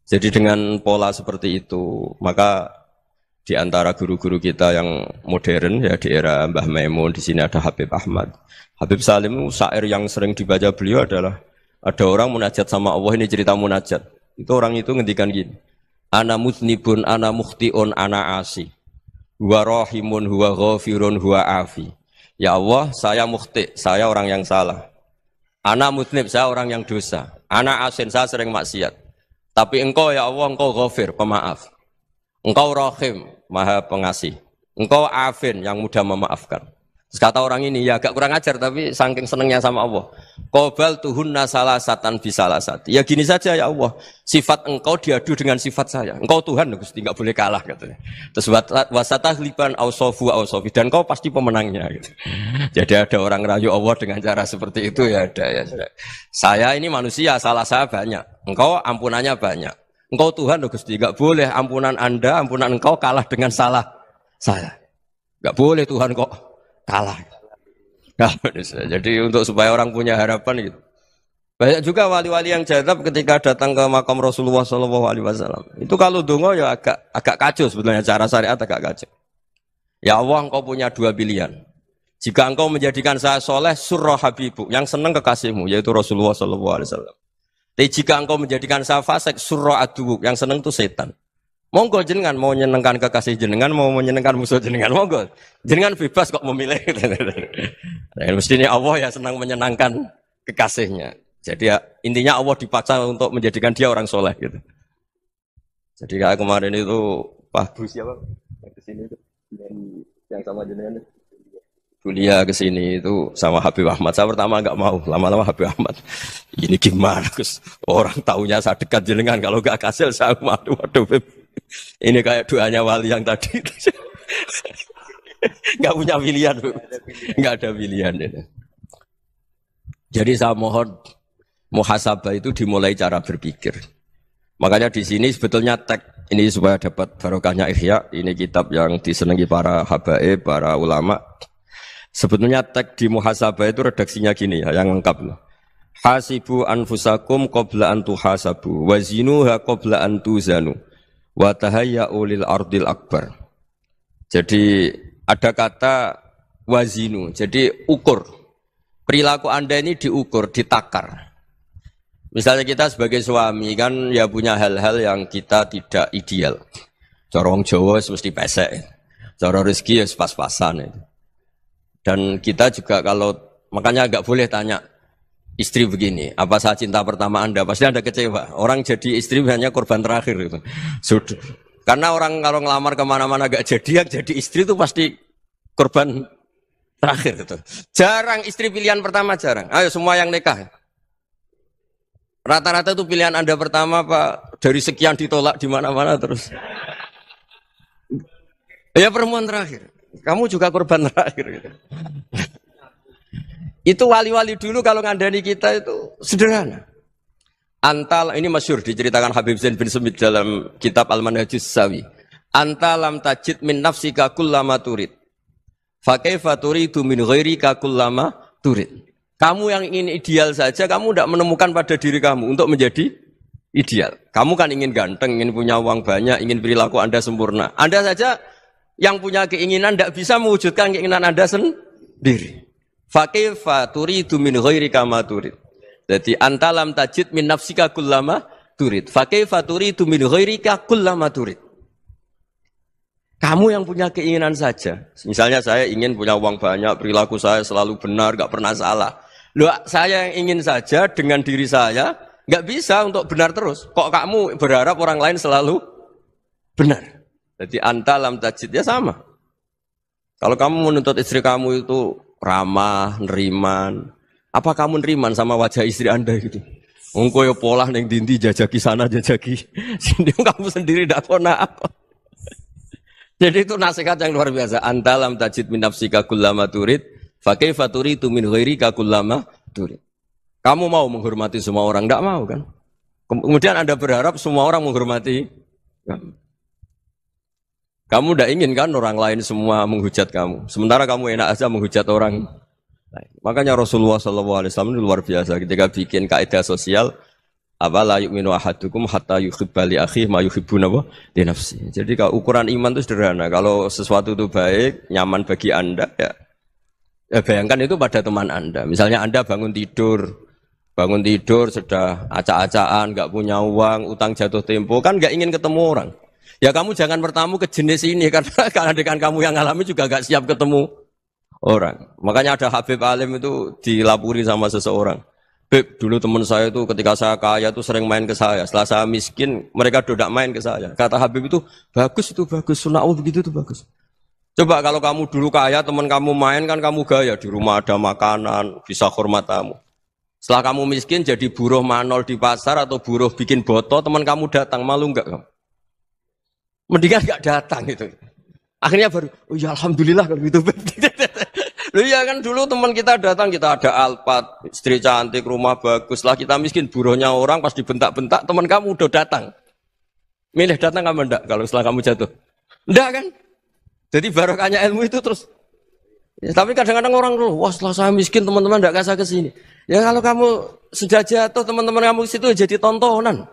Jadi dengan pola seperti itu, maka di antara guru-guru kita yang modern ya di era Mbah Maimun, di sini ada Habib Ahmad. Habib Salim, syair yang sering dibaca beliau adalah ada orang munajat sama Allah, ini cerita munajat. Itu orang itu ngendikan gini, ana muznibun, ana mukhtiun, ana asi. Huwa rahimun, huwa ghafirun, huwa afi. Ya Allah, saya mukhti, saya orang yang salah. Ana mudnib, saya orang yang dosa. Ana asin, saya sering maksiat. Tapi engkau ya Allah, engkau ghafir, pemaaf. Engkau rahim, maha pengasih. Engkau afin, yang mudah memaafkan. Terus kata orang ini, ya agak kurang ajar, tapi saking senengnya sama Allah. Qobal tuhunna salasatan bisalasati. Ya gini saja ya Allah, sifat engkau diadu dengan sifat saya. Engkau Tuhan, Gusti, enggak boleh kalah katanya. Terus wasatahliban ausofu ausofi, dan kau pasti pemenangnya gitu. Jadi ada orang rayu Allah dengan cara seperti itu ya ada ya. Saya ini manusia, salah saya banyak. Engkau ampunannya banyak. Engkau Tuhan, Gusti, enggak boleh ampunan Anda, ampunan engkau kalah dengan salah saya. Enggak boleh Tuhan kok kalah. Nah, jadi untuk supaya orang punya harapan gitu. Banyak juga wali-wali yang jadab ketika datang ke makam Rasulullah SAW. Itu kalau dongo ya agak kacau sebetulnya, cara syariat agak kacau. Ya Allah, engkau punya dua pilihan. Jika engkau menjadikan saya soleh, surah habibu, yang senang kekasihmu, yaitu Rasulullah SAW. Tapi jika engkau menjadikan saya fasik, surah aduwuk, yang senang itu setan. Monggo jenengan mau menyenangkan kekasih jenengan, mau menyenangkan musuh jenengan, monggo. Jenengan bebas kok memilih. Nah, mestinya Allah ya senang menyenangkan kekasihnya. Jadi ya, intinya Allah dipaksa untuk menjadikan dia orang soleh gitu. Jadi kayak kemarin itu Pak Bu siapa? Yang kesini itu yang sama jenengan. Kuliah kesini itu sama Habib Ahmad. Saya pertama enggak mau, lama-lama Habib Ahmad. Ini gimana Gus? Orang taunya saya dekat jenengan, kalau enggak kasil saya waduh. Ini kayak doanya wali yang tadi. Enggak punya pilihan, Bu. Enggak ada pilihan ini. Jadi saya mohon muhasabah itu dimulai cara berpikir. Makanya di sini sebetulnya tag ini supaya dapat barokahnya Ihya. Ini kitab yang disenangi para habaib, para ulama. Sebetulnya tag di muhasabah itu redaksinya gini ya, yang lengkap loh. Hasibu anfusakum qabla an tuhasabu wa zinuha qabla an tuzanu wa tahayya'u lil ardil akbar. Jadi ada kata wazinu, jadi ukur. Perilaku Anda ini diukur, ditakar. Misalnya kita sebagai suami kan ya punya hal-hal yang kita tidak ideal. Cara wong Jawa mesti pesek. Cara rezeki ya pas-pasan. Dan kita juga kalau makanya enggak boleh tanya istri begini, apa saya cinta pertama Anda? Pasti Anda kecewa. Orang jadi istri hanya korban terakhir gitu. Sudah. Karena orang kalau ngelamar kemana-mana enggak jadi, yang jadi istri itu pasti korban terakhir gitu. Jarang istri pilihan pertama, jarang. Ayo semua yang nikah. Rata-rata itu pilihan Anda pertama Pak, dari sekian ditolak di mana-mana terus. Ya perempuan terakhir. Kamu juga korban terakhir gitu. Itu wali-wali dulu kalau ngandani kita itu sederhana. Antal ini masyhur diceritakan Habib Zain bin Semit dalam kitab Al-Manhajus Sawi. Anta lam tajid min nafsika kullama turid. Fa kaifa turidu min ghairika kullama turid. Kamu yang ingin ideal saja, kamu tidak menemukan pada diri kamu untuk menjadi ideal. Kamu kan ingin ganteng, ingin punya uang banyak, ingin perilaku Anda sempurna. Anda saja yang punya keinginan tidak bisa mewujudkan keinginan Anda sendiri. Fa kaifa turidu min ghairika ma turid. Jadi anta lam tajid min nafsika kullama turid. Fa kaifa turidu min ghairika kullama turid. Kamu yang punya keinginan saja. Misalnya saya ingin punya uang banyak, perilaku saya selalu benar, enggak pernah salah. Loh, saya yang ingin saja dengan diri saya enggak bisa untuk benar terus. Kok kamu berharap orang lain selalu benar? Jadi anta lam tajid ya sama. Kalau kamu menuntut istri kamu itu ramah, neriman, apa kamu neriman sama wajah istri Anda gitu? Engko yo pola ning dindi jajaki sana jajaki sini, kamu sendiri ndak kona apa. Jadi itu nasihat yang luar biasa. Anta lam tajid min nafsika kullama turid, fa kaifa turidu min ghairika kullama turid. Kamu mau menghormati semua orang, ndak mau kan? Kemudian Anda berharap semua orang menghormati kamu. Kamu tidak ingin kan orang lain semua menghujat kamu. Sementara kamu enak aja menghujat orang lain. Makanya Rasulullah SAW itu luar biasa ketika bikin kaidah sosial. Apa la yu'minu ahadukum hatta yuhibba li akhihi ma yuhibbu li nafsihi. Jadi kalau ukuran iman itu sederhana. Kalau sesuatu itu baik, nyaman bagi Anda ya bayangkan itu pada teman Anda. Misalnya Anda bangun tidur sudah acak-acakan, enggak punya uang, utang jatuh tempo, kan enggak ingin ketemu orang. Ya kamu jangan bertamu ke jenis ini karena dengan kamu yang alami juga gak siap ketemu orang. Makanya ada Habib Alim itu dilapuri sama seseorang. Beb, dulu teman saya itu ketika saya kaya itu sering main ke saya. Setelah saya miskin, mereka tidak main ke saya. Kata Habib itu bagus, sunah begitu itu bagus. Coba kalau kamu dulu kaya, teman kamu main kan kamu gaya. Di rumah ada makanan, bisa hormat kamu. Setelah kamu miskin jadi buruh manol di pasar atau buruh bikin boto, teman kamu datang, malu enggak kamu? Mendingan enggak datang gitu. Akhirnya baru, oh ya alhamdulillah kalau gitu. Loh iya kan dulu teman kita datang, kita ada Alphard, istri cantik, rumah bagus. Setelah kita miskin, buruhnya orang pas dibentak-bentak, teman kamu udah datang. Milih datang kamu enggak kalau setelah kamu jatuh? Enggak kan? Jadi barokahnya ilmu itu terus. Ya, tapi kadang-kadang orang tuh, wah setelah saya miskin teman-teman enggak kasih ke sini. Ya kalau kamu sudah jatuh teman-teman kamu ke situ jadi tontonan.